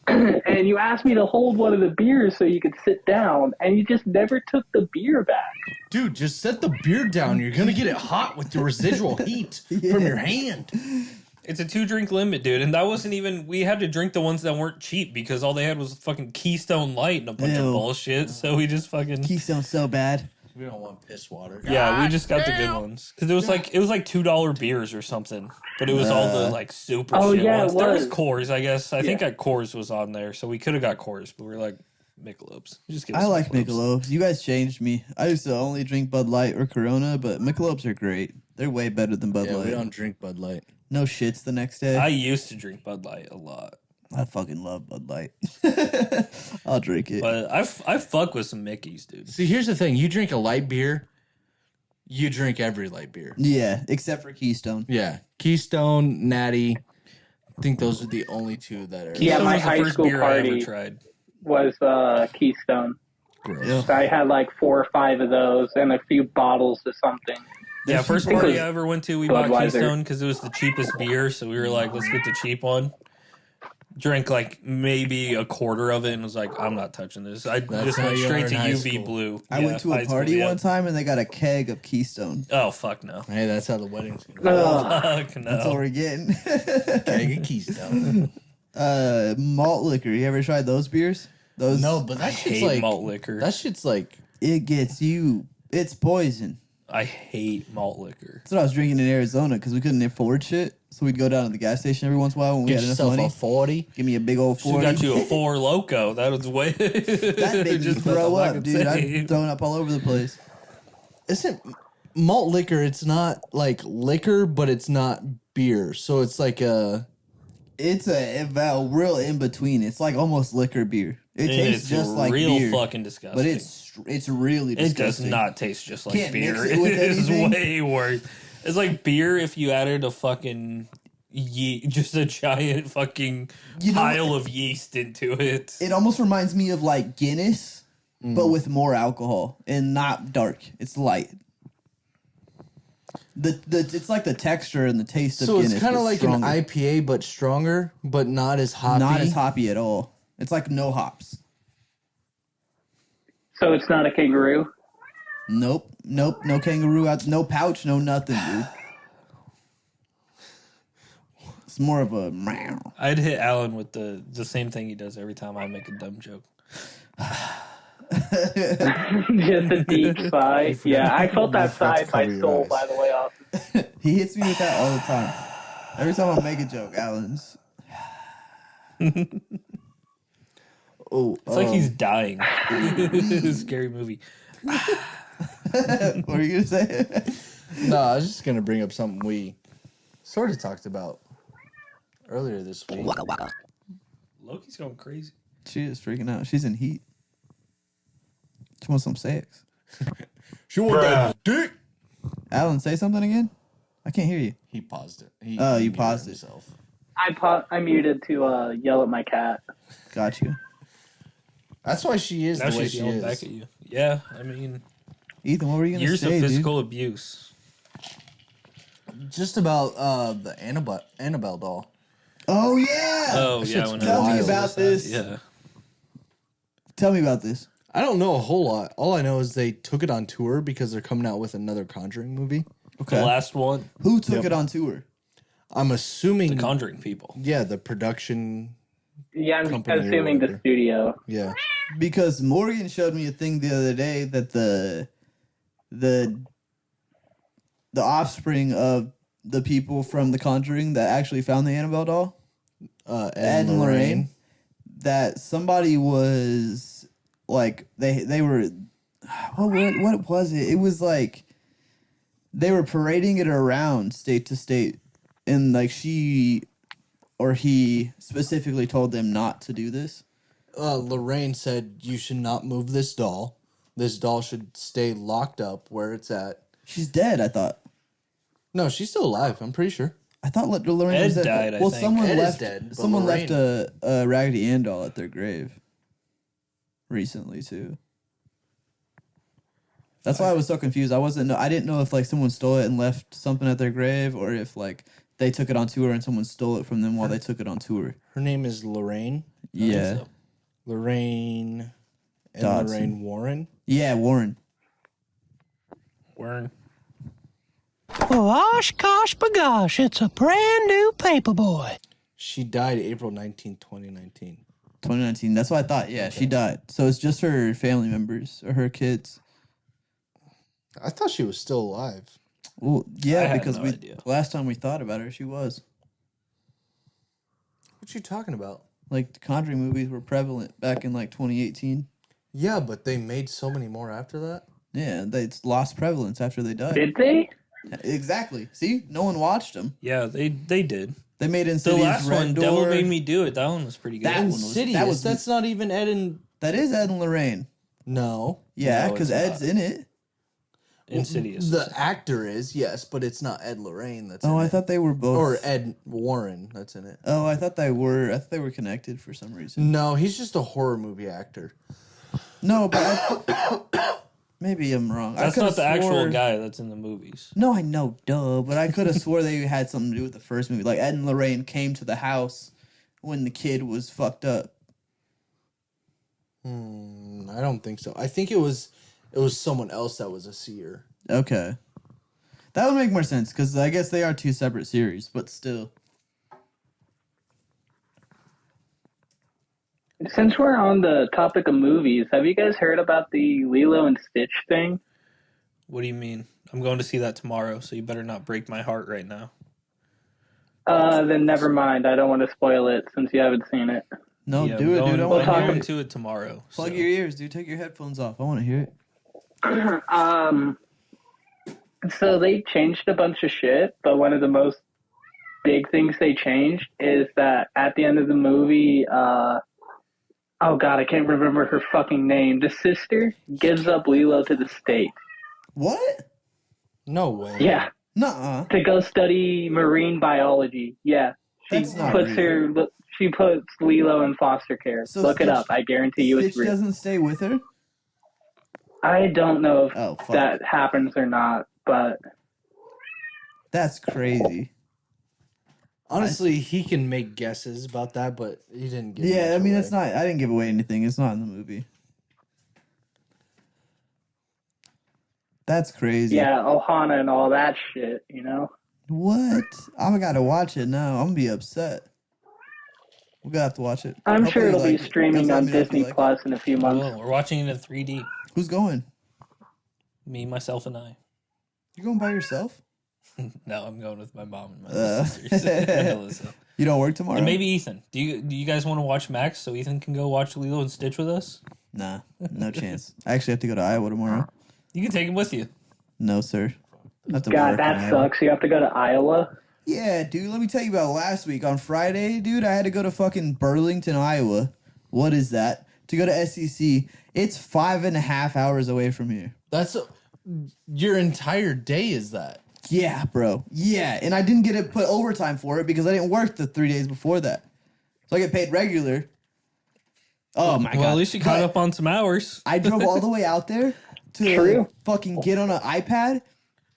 And you asked me to hold one of the beers so you could sit down, and you just never took the beer back. Dude, just set the beer down. You're going to get it hot with the residual heat from your hand. It's a 2-drink limit, dude. And that wasn't even, we had to drink the ones that weren't cheap because all they had was fucking Keystone Light and a bunch of Ew. bullshit. So we just fucking, Keystone's so bad. We don't want piss water. yeah, we just got the good ones. Because it was like $2 beers or something. But it was all the like super Oh, shit yeah, it ones. There was was. Coors, I guess. I think Coors was on there. So we could have got Coors, but we are like, Michelob's. Just give us I some like Michelob's. You guys changed me. I used to only drink Bud Light or Corona, but Michelob's are great. They're way better than Bud Yeah, Light. we don't drink Bud Light. No shits the next day. I used to drink Bud Light a lot. I fucking love Bud Light. I'll drink it. But I fuck with some Mickeys, dude. See, here's the thing. You drink a light beer, you drink every light beer. Yeah, except for Keystone. Yeah. Keystone, Natty. I think those are the only two that are Yeah, That my was the high first school beer I party. ever tried. Was Keystone. gross. So I had like 4 or 5 of those and a few bottles of something. Yeah, first I think it party was I ever went to, we bought Budweiser. Keystone because it was the cheapest beer. So we were like, let's get the cheap one. Drank like maybe a quarter of it and was like, I'm not touching this. I just how went you are straight in to high UV school. Blue. I Yeah, went to high a school, party yeah. one time and they got a keg of Keystone. Oh, fuck no. Hey, that's how the wedding's going to Ugh. Fuck That's what no. we're getting. Keg of Keystone. Malt liquor. You ever tried those beers? Those No, but I that shit's hate like malt liquor. that shit's like it gets you. It's poison. I hate malt liquor. That's what I was drinking in Arizona because we couldn't afford shit. So we'd go down to the gas station every once in a while when we get had enough yourself money. a 40. Give me a big old She 40. got you a 4 Loco. That was way. That made me Just throw what the up, fuck dude. I'm insane. throwing up all over the place. Isn't malt liquor? It's not like liquor, but it's not beer. So it's like a It's a real in between. It's like almost liquor beer. It tastes It's just like real beer, fucking disgusting. but it's really It does disgusting. not taste just like Can't beer. mix it with It is anything? way worse. It's like beer if you added a fucking just a giant fucking You know pile of yeast into it. It almost reminds me of like Guinness, Mm. but with more alcohol and not dark. It's light. The it's like the texture and the taste of so Guinness. it's kind of but like stronger. an IPA but stronger, but not as hoppy. Not as hoppy at all. It's like no hops. So it's not a kangaroo. Nope. No kangaroo out. No pouch. No nothing, dude. It's more of a meow. I'd hit Alan with the same thing he does every time I make a dumb joke. Just a deep sigh. Yeah, I felt that sigh in my cover your soul, eyes. by the way, Austin. He hits me with that all the time. Every time I make a joke, Alan's. Oh, It's like he's dying. Scary movie. What were you gonna say? no, I was just gonna bring up something we sort of talked about earlier this week. Loki's going crazy. She is freaking out. She's in heat. She wants some sex. She want that dick. Alan, say something again. I can't hear you. He paused it. He Oh, you muted paused it. himself. I muted to yell at my cat. Got you. That's why she is Now the way she's she yelling is. back at you. Yeah, I mean, Ethan, what were you gonna years say, of physical abuse. Just about the Annabelle doll. Oh yeah. Oh That yeah, shit's when Tell I me was about that. this. Yeah, Tell me about this. I don't know a whole lot. All I know is they took it on tour because they're coming out with another Conjuring movie. Okay. the last one, Who took it on tour? I'm assuming. the Conjuring people. Yeah, the production. Yeah, I'm Company or assuming the whatever. studio. Yeah. Because Morgan showed me a thing the other day that the offspring of the people from The Conjuring that actually found the Annabelle doll, Ed Ed and Lorraine, that somebody was like they were what was it? It was like they were parading it around state to state, and like she or he specifically told them not to do this. Lorraine said you should not move this doll. This doll should stay locked up where it's at. She's dead, I thought. No, she's still alive. I'm pretty sure. I thought Lorraine Ed was dead. died, I Well, think. someone Ed is left. dead, but Someone Lorraine- left a Raggedy Ann doll at their grave recently too. That's why I was so confused. I didn't know if like someone stole it and left something at their grave, or if like they took it on tour and someone stole it from them while they took it on tour. Her name is Lorraine. Yeah, so. Lorraine and Dodson. Lorraine Warren. yeah, Warren. Wern. Oh, gosh, bagosh, it's a brand new paperboy. She died April 19th, 2019. 2019. That's what I thought. Yeah, she died. So it's just her family members or her kids. I thought she was still alive. Well, I yeah, had because no idea. last time we thought about her, she was. What you talking about? Like the Conjuring movies were prevalent back in like 2018. Yeah, but they made so many more after that. Yeah, they lost prevalence after they died. Did they? Exactly. See, no one watched them. Yeah, they did. They made The Insidious last Red one, Door. Devil Made Me Do It. That one was pretty good. That one was- Insidious. That's not even Ed and... That is Ed and Lorraine. No. Yeah, No, because it's Ed's in it. Insidious. The actor is, yes, but it's not Ed Lorraine that's in Oh, I it. thought they were both. Or Ed Warren that's in it. Oh, I thought they were. I thought they were connected for some reason. No, he's just a horror movie actor. No, but maybe I'm wrong. That's not the actual guy that's in the movies. No, I know, duh. But I could have swore they had something to do with the first movie. Like Ed and Lorraine came to the house when the kid was fucked up. I don't think so. I think it was someone else that was a seer. Okay, that would make more sense because I guess they are two separate series, but still. Since we're on the topic of movies, have you guys heard about the Lilo and Stitch thing? What do you mean? I'm going to see that tomorrow, so you better not break my heart right now. Then never mind. I don't want to spoil it since you haven't seen it. No, Yeah, do it, dude. I I'm want to talk- hear going it. to it tomorrow. Plug so. your ears, dude. Take your headphones off. I want to hear it. So they changed a bunch of shit, but one of the most big things they changed is that at the end of the movie, oh god, I can't remember her fucking name. The sister gives up Lilo to the state. What? No way. Yeah, Nuh-uh. to go study marine biology. Yeah, she That's not puts real. she puts Lilo in foster care. So Look it Stitch- up. I guarantee you it's Stitch real. doesn't stay with her? I don't know if Oh, fuck. that happens or not, but That's crazy. Honestly, he can make guesses about that, but he didn't give Yeah, much I mean, away. it's not. I didn't give away anything. It's not in the movie. That's crazy. yeah, Ohana and all that shit, you know? What? I gotta watch it now. I'm gonna be upset. We're gonna have to watch it. I'm Hopefully sure you it'll be like it. streaming Guys, let on me know if you Disney like it. Plus in a few months. Well, we're watching it in 3D. Who's going? Me, myself, and I. You're going by yourself? No, I'm going with my mom and my Uh. sisters. and Alyssa. You don't work tomorrow? And maybe Ethan. Do you guys want to watch Max so Ethan can go watch Lilo and Stitch with us? Nah, no chance. I actually have to go to Iowa tomorrow. You can take him with you. No, sir. I have to God, work in that Iowa. sucks. You have to go to Iowa. Yeah, dude, let me tell you about last week. On Friday, dude, I had to go to fucking Burlington, Iowa. What is that? To go to SEC. It's 5.5 hours away from here. That's your entire day. Is that? Yeah, bro. Yeah, and I didn't get it put overtime for it because I didn't work the 3 days before that. So I get paid regular. Oh my god. Well, at least you caught But up on some hours. I drove all the way out there to True. fucking get on an iPad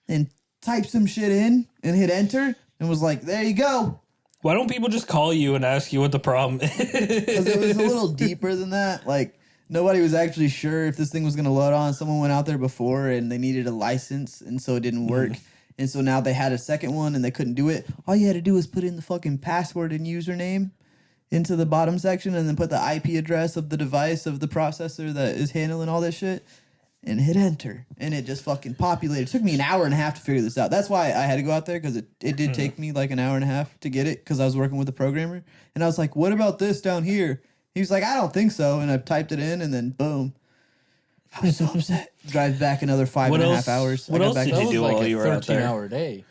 and type some shit in and hit enter and was like, there you go. Why don't people just call you and ask you what the problem is? Because it was a little deeper than that. Like, nobody was actually sure if this thing was going to load on. Someone went out there before and they needed a license, and so it didn't work. And so now they had a second one and they couldn't do it. All you had to do was put in the fucking password and username into the bottom section and then put the IP address of the device of the processor that is handling all this shit and hit enter. And it just fucking populated. It took me an hour and a half to figure this out. That's why I had to go out there, because it did take me like an hour and a half to get it because I was working with a programmer. And I was like, what about this down here? He was like, I don't think so. And I typed it in and then boom. I was so upset. Drive back another 5.5 hours. What I got else back did to- you do like while a you were out there? 13-hour day.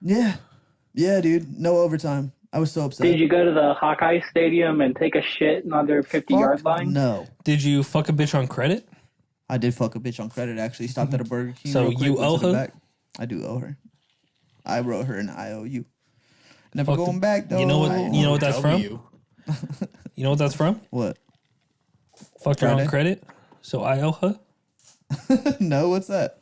Yeah. Yeah, dude. No overtime. I was so upset. Did you go to the Hawkeye Stadium and take a shit on their 50-yard Fuck line? no. Did you fuck a bitch on credit? I did fuck a bitch on credit, actually. Stopped at a Burger King. So real quick, you went owe to the her? back. I do owe her. I wrote her an IOU. Never Fuck going back, though. You know what that's from? W. You know what that's from? What? Fucked her on Friday? credit. So I owe her. No, what's that?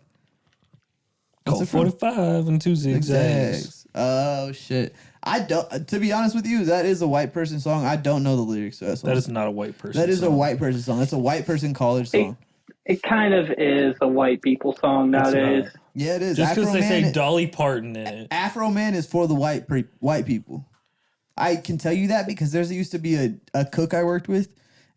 What's Colt it from? 45 and 2 zigzags. Zigzags. Oh, shit. I don't, to be honest with you, that is a white person song. I don't know the lyrics to that song. That is not a white person. That is a song. white person song. That's a white person college It, song. it kind of is a white people song nowadays. Yeah, it is. Just because Afro they say Man, Dolly Parton in it. Afro Man is for the white people. I can tell you that because there used to be a cook I worked with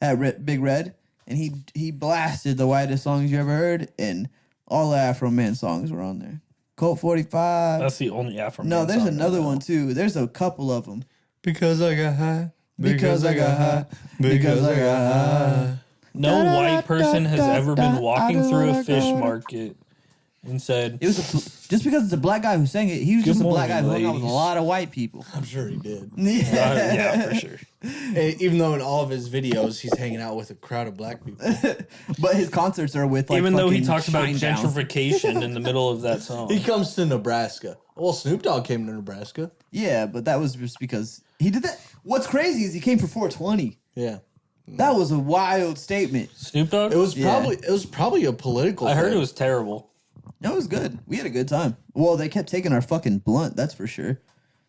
at Big Red, and he blasted the whitest songs you ever heard, and all the Afro Man songs were on there. Colt 45. That's the only Afro. No, Man there's song I another know. one too. There's a couple of them. Because I got high. Because I got high. Because I got high. No white person has ever been walking through a fish da-da-da-da-da. market and said, It was just because it's a black guy who sang it. He was Good just a black guy morning, who hung out with a ladies. lot of white people. I'm sure he did. yeah, for sure. Even though in all of his videos he's hanging out with a crowd of black people. But his concerts are with like Even though he fucking talks about Shinedown. gentrification in the middle of that song. He comes to Nebraska. Well, Snoop Dogg came to Nebraska. Yeah, but that was just because he did that. What's crazy is he came for 420. Yeah. That was a wild statement. Snoop Dogg? It was Yeah. probably a political I heard thing. it was terrible. It was good. We had a good time. Well, they kept taking our fucking blunt, that's for sure.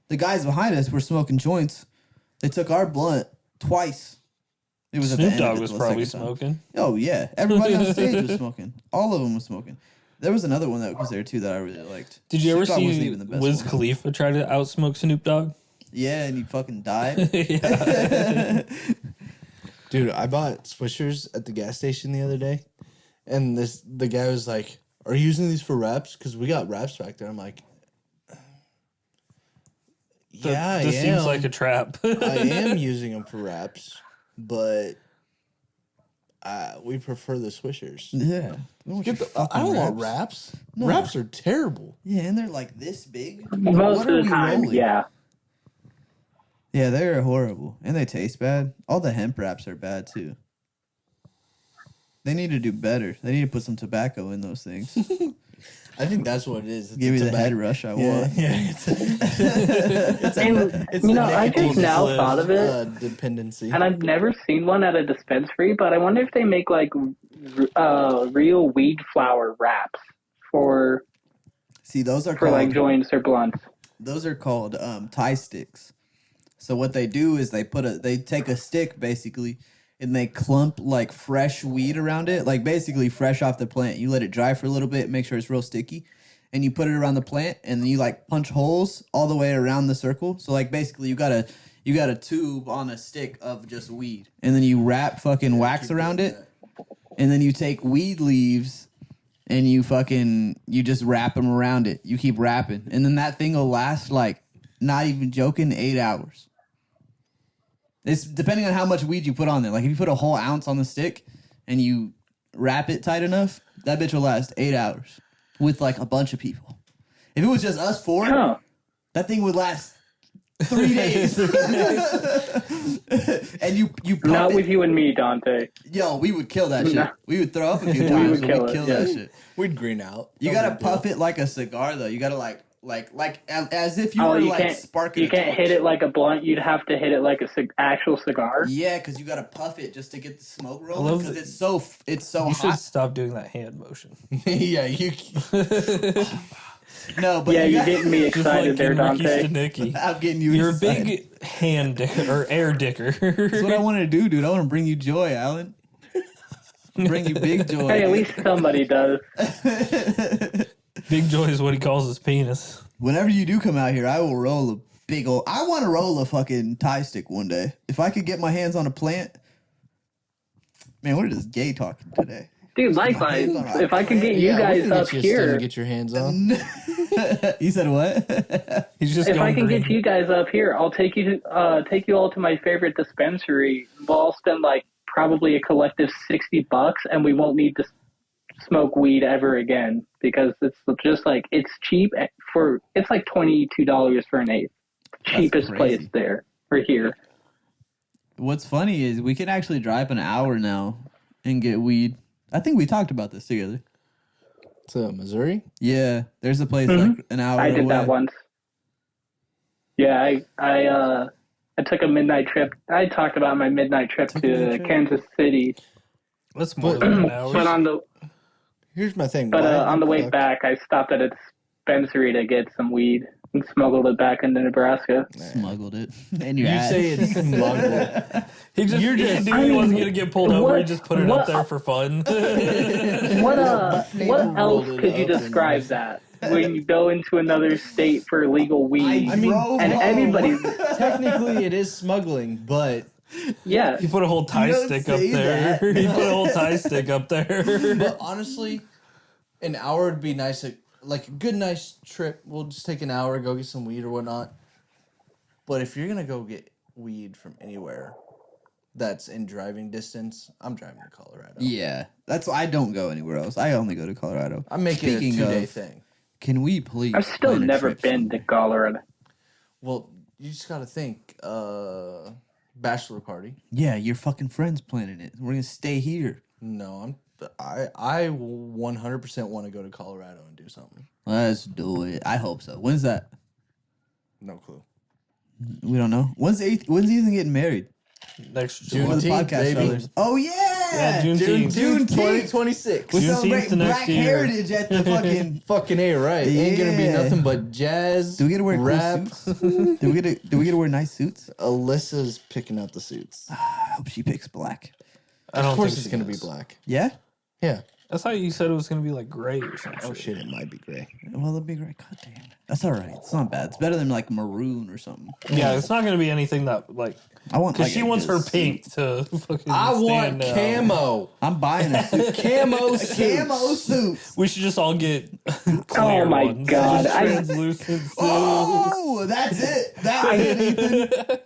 The guys behind us were smoking joints. They took our blunt twice. It was at the Snoop end of Dogg it was the probably second time. smoking. Oh yeah, everybody on stage was smoking. All of them was smoking. There was another one that was there too that I really liked. Did you ever Snoop Dogg wasn't see even the best Wiz one. Khalifa try to outsmoke Snoop Dogg? Yeah, and he fucking died. Yeah. Dude, I bought Swishers at the gas station the other day, and the guy was like, "Are you using these for wraps? Because we got wraps back there." I'm like, "Yeah, this I am. seems like a trap. I am using them for wraps, but we prefer the Swishers." Yeah. I don't want wraps. No. Wraps are terrible. Yeah, and they're like this big. Most What of are the we time, rolling? yeah. Yeah, they're horrible. And they taste bad. All the hemp wraps are bad too. They need to do better. They need to put some tobacco in those things. I think that's what it is. It's Give me a the head rush I Yeah, want. yeah. And, you know, I just now thought of it, Dependency. and I've never seen one at a dispensary, but I wonder if they make like real weed flower wraps for See, those are like called joints or blunts. those are called tie sticks. So what they do is they take a stick basically and they clump like fresh weed around it, like basically fresh off the plant. You let it dry for a little bit, make sure it's real sticky, and you put it around the plant, and then you like punch holes all the way around the circle. So like basically you got a tube on a stick of just weed, and then you wrap fucking wax around it, and then you take weed leaves and you just wrap them around it. You keep wrapping, and then that thing will last like, not even joking, 8 hours. It's depending on how much weed you put on there. Like if you put a whole ounce on the stick and you wrap it tight enough, that bitch will last 8 hours with like a bunch of people. If it was just us four, Huh. that thing would last 3 days. And you pump Not it. with you and me, Dante. Yo, we would kill that shit. No. We would throw up a few We times, would but kill we'd it, kill yeah. that shit. We'd green out. You No gotta big deal. puff it like a cigar, though. You gotta like as if you Oh, were you like can't. sparking. You a can't torch. hit it like a blunt. You'd have to hit it like a actual cigar. Yeah, because you gotta puff it just to get the smoke rolling. love Because that- it's so You should hot. stop doing that hand motion. Yeah, you. No, but Yeah, you you're got- getting me Just excited like there, in Ricky Dante. Stenicki. I'm getting you. You're a excited. big hand dicker or air dicker. That's what I want to do, dude. I want to bring you joy, Alan. Bring you big joy. Hey, at least somebody does. Big Joy is what he calls his penis. Whenever you do come out here, I will roll a big old. I want to roll a fucking tie stick one day. If I could get my hands on a plant. Man, we're just gay talking today. Dude, likewise. If I can get you Yeah, we guys can up get you a stem here, to get your hands on. You said what? He's just if I going can green. get you guys up here, I'll take you all to my favorite dispensary. We'll all spend like probably a collective $60, and we won't need to smoke weed ever again because it's just like it's cheap it's like $22 for an eighth. Cheapest crazy. place there or here. What's funny is we can actually drive an hour now and get weed. I think we talked about this together. To Missouri? Yeah, there's a place like an hour I did away. that once. Yeah, I took a midnight trip. I talked about my midnight trip to Kansas City, That's more than an hour. but on the Here's my thing. on the way back, I stopped at a dispensary to get some weed and smuggled it back into Nebraska. Smuggled it. And your You ass. say it's smuggled. He just, he knew he wasn't going to get pulled over. He just put it up there for fun. What else rolled it could you up and- describe that when you go into another state for illegal weed? I mean, and everybody, Technically, it is smuggling, but yeah, He put a whole tie don't stick up say there. that. He put a whole tie stick up there. but honestly, an hour would be nice. Like a good, nice trip. We'll just take an hour, go get some weed or whatnot. But if you're gonna go get weed from anywhere that's in driving distance, I'm driving to Colorado. Yeah, that's why I don't go anywhere else. I only go to Colorado. I'm making Speaking it a 2-day of- thing. Can we please? I've still plan a never trip been to somewhere? Colorado. Well, you just gotta think. Bachelor party. Yeah, your fucking friends planning it. We're gonna stay here. No, I 100% want to go to Colorado and do something. Let's do it. I hope so. When's that? No clue. We don't know. When's Ethan getting married? Next June. For the Juneteenth, podcast baby. fellas. Oh yeah, Yeah, Juneteenth. Juneteenth. 2026. We're Juneteenth celebrating the next Black year. Heritage at the fucking. Fucking A, right? Ain't gonna be Yeah. nothing but jazz. Do we get to wear cool rap? suits? Do we get to wear nice suits? Alyssa's picking out the suits. I hope she picks black. I don't Of course, think it's she gonna be is. black. Yeah. Yeah. I thought you said it was going to be like gray or something. Oh shit, it might be gray. Well, it'll be great. God damn. That's all right. It's not bad. It's better than like maroon or something. Yeah, it's not going to be anything that like I want because like she a wants good her suit. pink to fucking. I want stand out. camo. I'm buying a suit. Camo Camo suits. suit. We should just all get Oh clear my ones. God, Just I- translucent. suits. Oh, that's it. That's it, Ethan.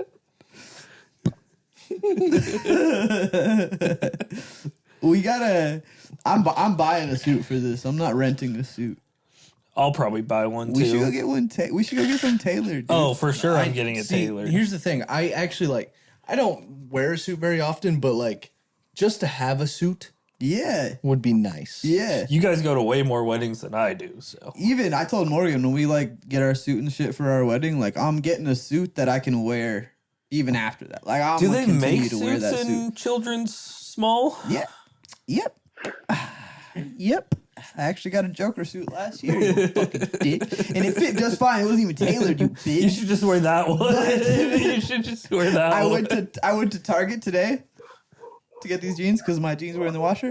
We gotta. I'm buying a suit for this. I'm not renting a suit. I'll probably buy one We should go too. get one. We should go get some tailored. Dude. Oh, for sure, I'm getting it See, tailored. here's the thing. I actually like. I don't wear a suit very often, but like, just to have a suit yeah, would be nice. yeah. You guys go to way more weddings than I do, so Even I told Morgan when we like get our suit and shit for our wedding, like I'm getting a suit that I can wear even after that. Like I'm do gonna they continue make to wear that suits in suit. children's small? Yeah. Yep. Yep. I actually got a Joker suit last year, you fucking dick. And it fit just fine. It wasn't even tailored, you You bitch. should just wear that one. You should just wear that I one. went to Target today to get these jeans because my jeans were in the washer.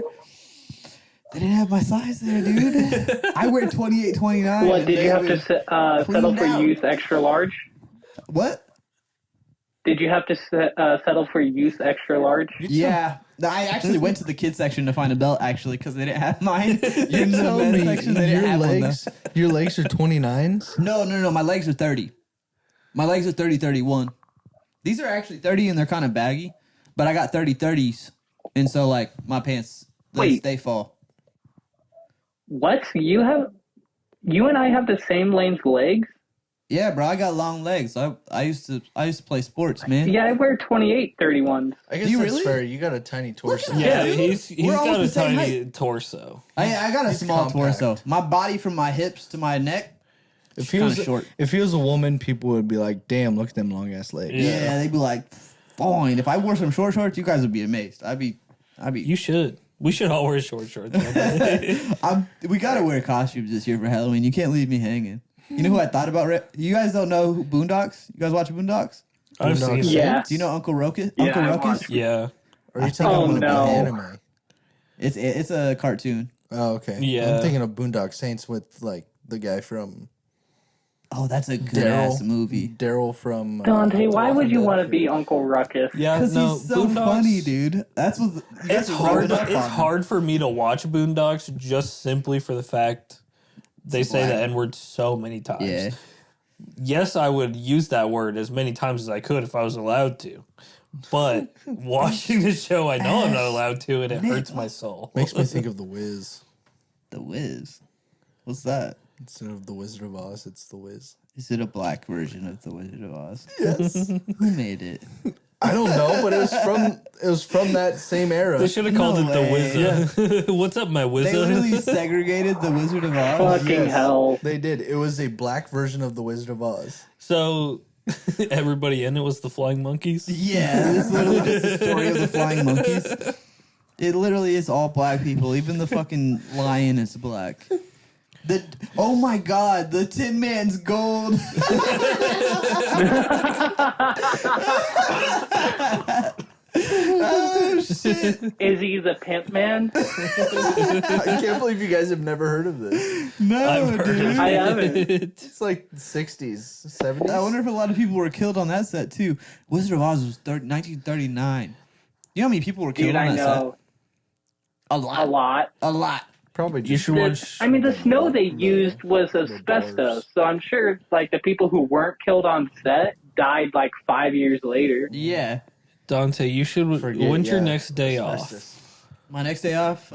They didn't have my size there, dude. I wear 28, 29. What and did they you have to was settle cleaned for out. youth extra large? What? Did you have to settle for youth extra large? Yeah. I actually went to the kids section to find a belt actually because they didn't have mine. In the Tell men's me section, they didn't your have one, though. your legs are 29s. No. My legs are 30. My legs are 30, 31. These are actually 30 and they're kind of baggy, but I got 30 30s. And so, like, my pants, Wait. they fall. What? You and I have the same length legs? Yeah, bro, I got long legs. I used to play sports, man. Yeah, I wear 28 31s. I guess Do you that's really? fair. You got a tiny torso. Yeah, Yeah. he's We're got almost a the same tiny torso. I got a It's small compact. torso. My body from my hips to my neck, If he kinda was short. if he was a woman, people would be like, "Damn, look at them long ass legs." yeah. They'd be like, fine. If I wore some short shorts, you guys would be amazed. I'd be. You should. We should all wear short shorts. We gotta wear costumes this year for Halloween. You can't leave me hanging. You know who I thought about? You guys don't know who Boondocks? You guys watch Boondocks? I've seen it. Yeah. Do you know Uncle Ruckus? Yeah, Uncle I Ruckus? watched Yeah. Are you talking Oh, about no. the anime? It's a cartoon. Oh, okay. Yeah. I'm thinking of Boondock Saints with like the guy from Oh, that's a good ass movie. Daryl from Dante, why would you Walking want to Dead. be Uncle Ruckus? Yeah, Because no, he's so Boondocks- funny, dude. That's what It's hard. It's hard for me to watch Boondocks just simply for the fact they say the N word so many times. Yeah. Yes, I would use that word as many times as I could if I was allowed to. But watching the show, I know I'm not allowed to, and it hurts my soul. Makes me think of The Wiz. The Wiz. What's that? Instead of The Wizard of Oz, it's The Wiz. Is it a black version of The Wizard of Oz? Yes. Who made it? I don't know, but it was from that same era. They should have called No it the way. Wizza. What's up, my They literally Wizza? segregated The Wizard of Oz. Fucking hell. They did. It was a black version of The Wizard of Oz. So everybody in it was the Flying Monkeys. Yeah, it's literally just the story of the flying monkeys. It literally is all black people. Even the fucking lion is black. Oh my god, the Tin Man's gold. Oh shit. Is he the pimp man? I can't believe you guys have never heard of this. No, I've heard dude. of I haven't. it. It's like 60s, 70s. I wonder if a lot of people were killed on that set too. Wizard of Oz was 1939. You know how many people were killed Dude, on I that know. set? A lot. A lot. A lot. Probably You should watch. I mean, the snow they used was asbestos, so I'm sure like the people who weren't killed on set died like 5 years later. Yeah. Dante, you should. When's your next day off? Asbestos. My next day off,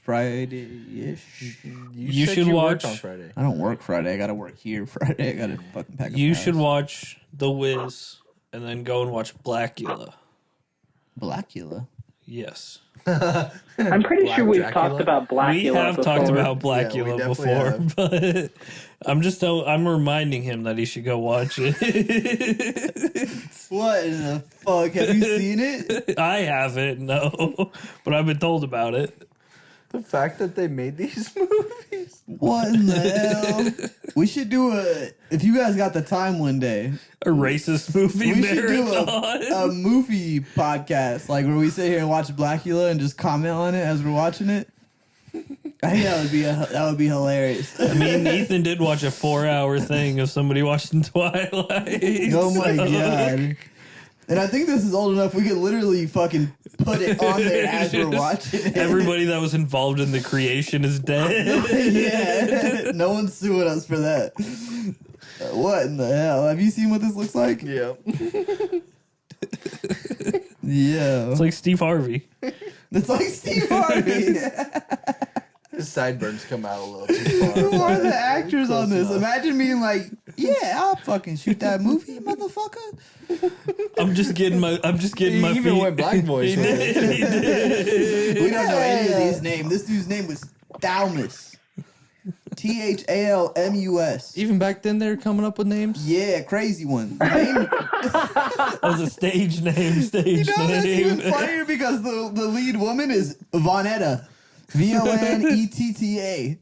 Friday-ish. You said should worked watch- on Friday. I don't work Friday. I gotta work here Friday. I gotta fucking pack up You my should house. watch The Wiz and then go and watch Blackula. Blackula. Yes. I'm pretty Black sure we've Dracula? talked about Blackula We have before. talked about Yeah, we Blackula definitely before, but I'm reminding him that he should go watch it. What in the fuck? Have you seen it? I haven't, no, but I've been told about it. The fact that they made these movies. What in the hell? We should do if you guys got the time one day, A racist movie we should do marathon. a movie podcast, like where we sit here and watch Blackula and just comment on it as we're watching it. I think that would be hilarious. I mean, Ethan did watch a 4-hour thing of somebody watching Twilight. Oh my so- god. And I think this is old enough we could literally fucking put it on there as we're watching it. Everybody that was involved in the creation is dead. Yeah. No one's suing us for that. What in the hell? Have you seen what this looks like? Yeah. Yeah. It's like Steve Harvey. It's like Steve Harvey. His sideburns come out a little too far. Who are the actors on this? enough. Imagine being like, yeah, I'll fucking shoot that movie, motherfucker. I'm just getting my He even feet. went black voice He on it. did. He did. We don't know any of these names. This dude's name was Thalmus. Thalmus. Even back then, they were coming up with names. Yeah, crazy one. Name, That was a stage name. you Stage know, that's even name. funnier because the lead woman is Vonetta. Vonetta.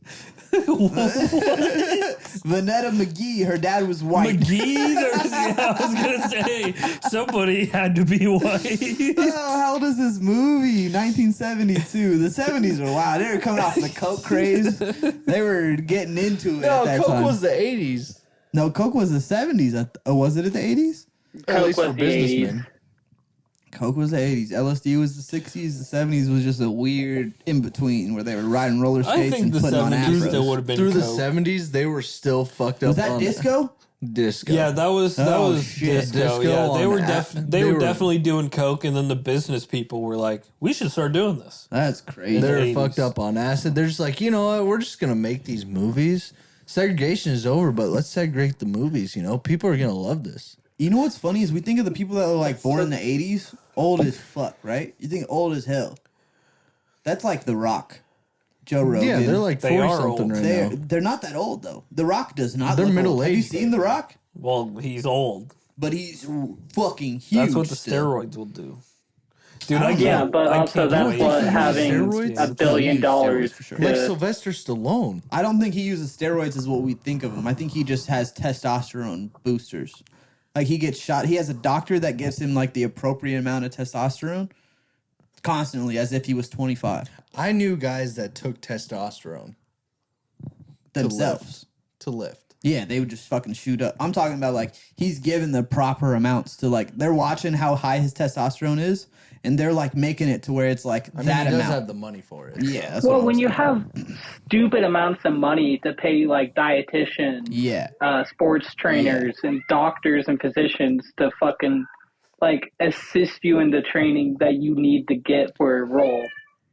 Vanetta McGee. Her dad was white. McGee. I was gonna say somebody had to be white. Oh, how old is this movie? 1972. The 70s were wild. They were coming off the coke craze. They were getting into it No, at that Coke time. was the 80s. No, coke was the 70s. Was it at the 80s? At least was for the 80s. businessmen. Coke was the 80s. LSD was the 60s. The 70s was just a weird in between where they were riding roller I skates think and the putting on 70s afros. still would have been Through the Coke. 70s, they were still fucked up. Was that on disco? Disco. Yeah, that was Oh, disco. shit. Disco Yeah, they on were app- they they were were- definitely doing coke, and then the business people were like, "We should start doing this." That's crazy. They're 80s. fucked up on acid. They're just like, you know what? We're just gonna make these movies. Segregation is over, but let's segregate the movies. You know, people are gonna love this. You know what's funny is we think of the people that were like born in the 80s, old as fuck, right? You think old as hell. That's like The Rock, Joe Rogan. Yeah, they're like They 40 are something old. right they're, now. they're not that old though. The Rock does not. They're look old. middle-aged, Have you seen The Rock? Well, he's old. But he's fucking huge. That's what the still. steroids will do. Dude, I can't. Yeah, but I also can't that's wait what for having steroids? $1 billion Steroids for sure. Like to- Sylvester Stallone. I don't think he uses steroids as what we think of him. I think he just has testosterone boosters. Like he gets shot. He has a doctor that gives him like the appropriate amount of testosterone constantly, as if he was 25 I knew guys that took testosterone. themselves. to lift. Yeah, they would just fucking shoot up. I'm talking about like he's given the proper amounts to like they're watching how high his testosterone is, and they're like making it to where it's like I mean, that he does amount. have the money for it. Yeah. That's Well, what I'm when you saying. have stupid amounts of money to pay like dietitians, Yeah. sports trainers, and doctors and physicians to fucking like assist you in the training that you need to get for a role.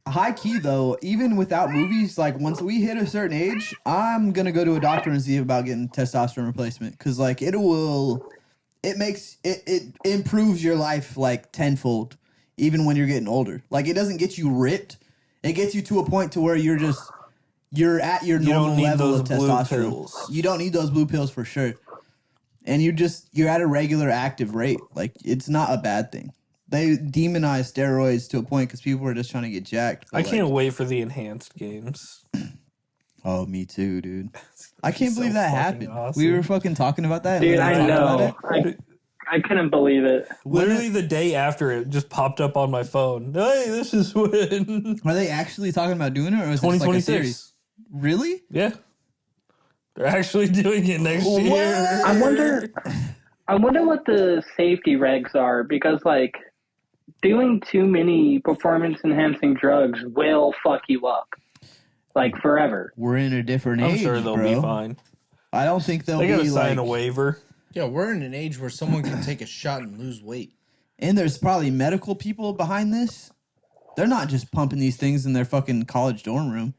High key though, even without movies, like once we hit a certain age, I'm gonna go to a doctor and see about getting testosterone replacement because like it improves your life like tenfold, even when you're getting older. Like it doesn't get you ripped, it gets you to a point to where you're at your You don't normal need level those of blue testosterone. pills. You don't need those blue pills for sure, and you're at a regular active rate. Like it's not a bad thing. They demonize steroids to a point because people are just trying to get jacked. I but, can't like, wait for the enhanced games. Oh, me too, dude. I can't so believe that fucking happened. awesome. We were fucking talking about that. Dude, and I then talking know. about it. I couldn't believe it. Literally the day after it just popped up on my phone. Hey, this is when Are they actually talking about doing it, or is it just like a theory? 2026. Really? Yeah. They're actually doing it next year. I wonder what the safety regs are because like doing too many performance enhancing drugs will fuck you up like forever. We're in a different I'm age, sure they'll bro. be fine. I don't think they'll They gotta be sign like. a waiver. Yeah, we're in an age where someone can take a shot and lose weight. And there's probably medical people behind this. They're not just pumping these things in their fucking college dorm room.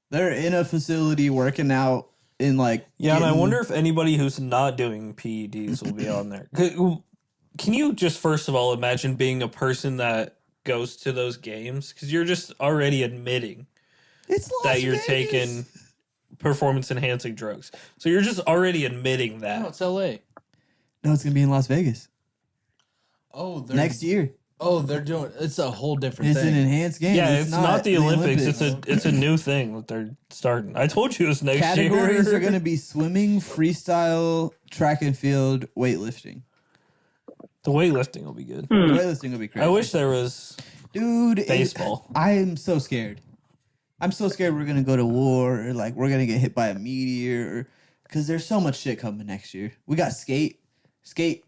They're in a facility working out in like. Yeah, and I getting- wonder if anybody who's not doing PEDs will be on there. Can you just first of all imagine being a person that goes to those games? Because you're just already admitting it's Las that you're Vegas. taking performance enhancing drugs. So you're just already admitting No, that. it's L.A. No, it's gonna be in Las Vegas Oh, they're next year. Oh, they're doing. It's a whole different It's thing. an enhanced game. Yeah, it's not the Olympics. It's a new thing that they're starting. I told you it was next Categories year. are going to be swimming, freestyle, track and field, weightlifting. The weightlifting will be good. Weightlifting will be crazy. I wish there was. Dude, Baseball. I am so scared. I'm so scared we're going to go to war or like we're going to get hit by a meteor because there's so much shit coming next year. We got Skate.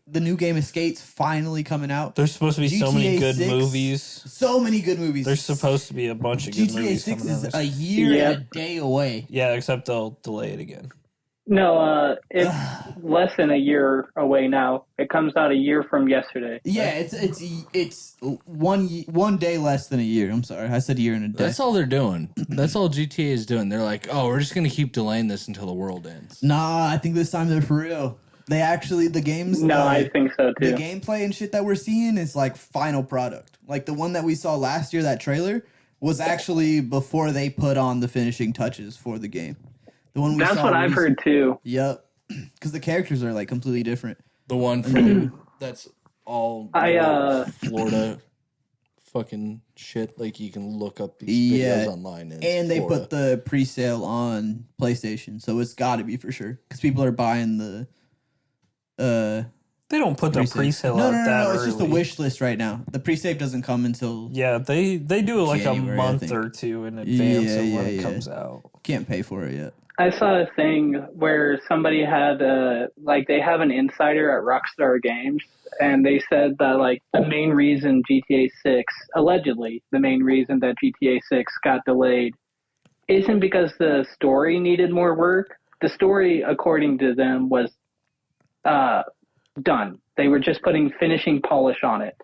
The new game of Skate's finally coming out. There's supposed to be so many GTA good 6. movies. So many good movies. There's supposed to be a bunch of good GTA movies 6 coming is out. a year Yeah. and a day away. Yeah, except they'll delay it again. No, it's less than a year away now. It comes out a year from yesterday. Yeah, it's 1 day less than a year. I'm sorry, I said a year and a day. That's all they're doing. That's all GTA is doing. They're like, oh, we're just gonna keep delaying this until the world ends. Nah, I think this time they're for real. They actually the games. No, I think so the too. gameplay and shit that we're seeing is like final product. Like the one that we saw last year, that trailer was actually before they put on the finishing touches for the game. The one we That's saw what I've heard too. Yep, because the characters are like completely different. The one from that's all Florida fucking shit. Like you can look up these Yeah, videos online. And they put the pre-sale on PlayStation, so it's got to be for sure because people are buying the. They don't put the pre-sale No, out no, no, that no. It's just the early. wish list right now. The pre-save doesn't come until Yeah, they do it like January, a I month think. or two in advance Yeah, of when yeah, it yeah. comes out. can't pay for it yet. I saw a thing where somebody had like they have an insider at Rockstar Games, and they said that like the main reason GTA 6, allegedly the main reason that GTA 6 got delayed, isn't because the story needed more work. The story, according to them, was done. They were just putting finishing polish on it.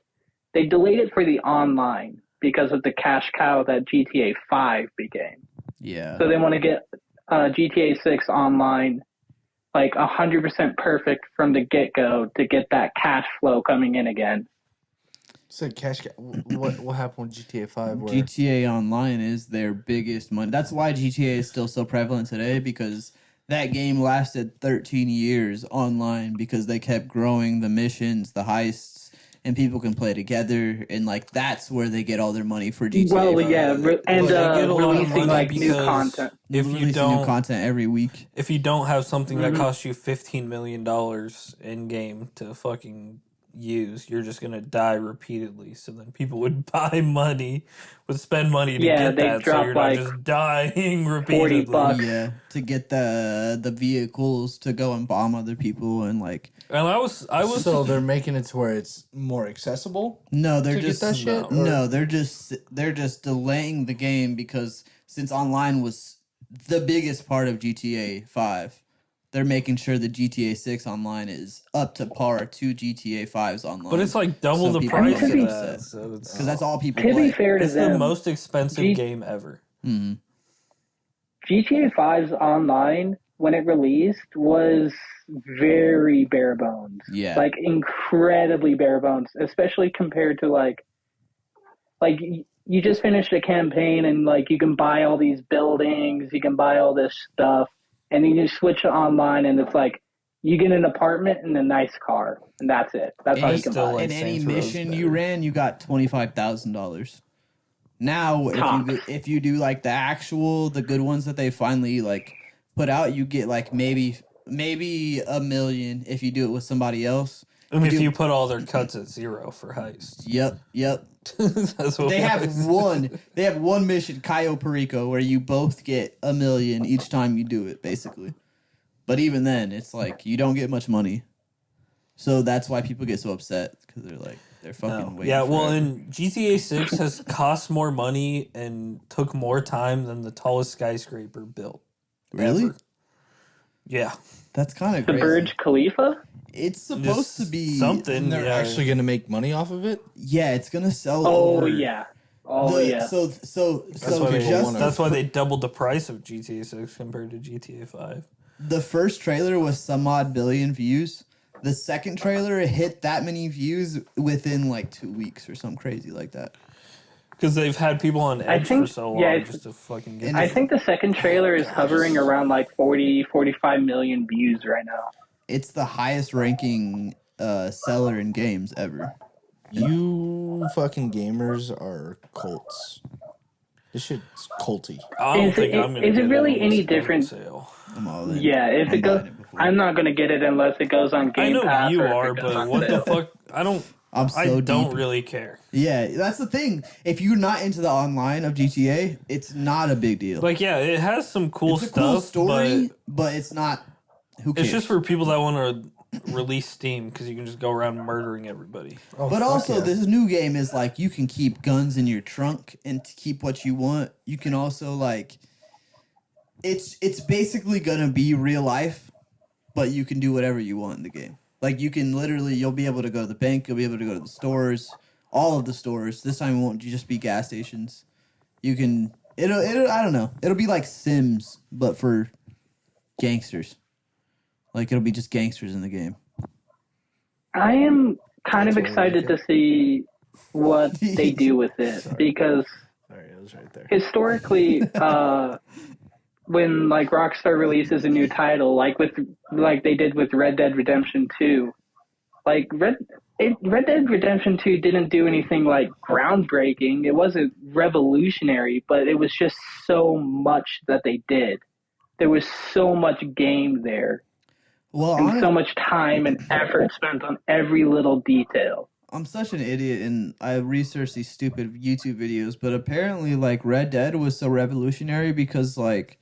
They delayed it for the online because of the cash cow that GTA 5 became. Yeah. So they want to get GTA 6 online like 100% perfect from the get-go to get that cash flow coming in again. Said cash. What happened with GTA 5? Where GTA Online is their biggest money. That's why GTA is still so prevalent today because that game lasted 13 years online because they kept growing the missions, the heists, and people can play together. And like that's where they get all their money for GTA. Well, 5. yeah, and they get a lot of releasing money like new because content. If you Releasing new don't, content every week. if you don't have something that costs you $15 million in game to fucking use. You're just gonna die repeatedly. So then people would spend money to Yeah, get they that, so drop, you're not like, just dying 40 repeatedly. bucks. Yeah, to get the vehicles to go and bomb other people and like. And I was So they're making it to where it's more accessible. No, they're To get just that shit, no, or- they're just delaying the game because since online was the biggest part of GTA 5, they're making sure that GTA 6 online is up to par to GTA 5's online. but it's like double So the people price don't of get that. upset. So it's because that's all people To play. be fair to it's the them, most expensive G- game ever. Mhm. GTA 5's online, when it released, was very bare bones. Yeah. Like, incredibly bare bones, especially compared to, like you just finished a campaign and, like, you can buy all these buildings, you can buy all this stuff, and then you switch to online and it's like, you get an apartment and a nice car, and that's it. That's all And you can still buy. like in any Saints Row's mission you better. ran, you got $25,000. Now, Tops. if you do like the good ones that they finally like put out, you get like maybe $1 million if you do it with somebody else. And if do- you put all their cuts at 0 for heist. Yep. That's what They have heist- They have one mission, Cayo Perico, where you both get $1 million each time you do it, basically. But even then, it's like you don't get much money. So that's why people get so upset because they're fucking waiting. Yeah, well, forever. and GTA 6 has cost more money and took more time than the tallest skyscraper built. Really, ever. Yeah. that's kind of The crazy. Burj Khalifa? It's supposed to be something. And they're yeah. actually going to make money off of it. Yeah, it's gonna sell. Oh, over yeah. Oh, the- yeah. So That's why, people wanna- that's why they doubled the price of GTA 6 compared to GTA 5. the first trailer was some odd billion views. The second trailer hit that many views within like 2 weeks or something crazy like that. Because they've had people on edge think- for so long yeah, it's- just to fucking get And I think the second trailer is hovering around like 45 million views right now. It's the highest ranking seller in games ever. You fucking gamers are cults. This shit's culty. I don't Is think it- I'm going to is it get really it any unless it goes on different- sale. I'm all in. Yeah, if I'm it goes, buying it before. I'm not gonna get it unless it goes on Game I know Pass. you or if are, it goes but on what the sale. fuck? I don't deep. really care. Yeah, that's the thing. If you're not into the online of GTA, it's not a big deal. Like, yeah, it has some cool it's a stuff, cool story, but but it's not. Who cares? it's just for people that want to release Steam because you can just go around murdering everybody. Oh, But fuck also, yeah. this new game is like you can keep guns in your trunk and to keep what you want. You can also like, it's basically gonna be real life, but you can do whatever you want in the game. Like you can literally, you'll be able to go to the bank, you'll be able to go to the stores, all of the stores. This time it won't just be gas stations. You can, it'll I don't know. It'll be like Sims, but for gangsters. Like it'll be just gangsters in the game. I am kind That's of what we excited make to see what they do with it because Sorry, it was right there. historically, when like Rockstar releases a new title, like they did with Red Dead Redemption 2, like Red Dead Redemption 2 didn't do anything like groundbreaking. It wasn't revolutionary, but it was just so much that they did. There was so much game there Well, and so much time and effort spent on every little detail. I'm such an idiot and I researched these stupid YouTube videos, but apparently like Red Dead was so revolutionary because like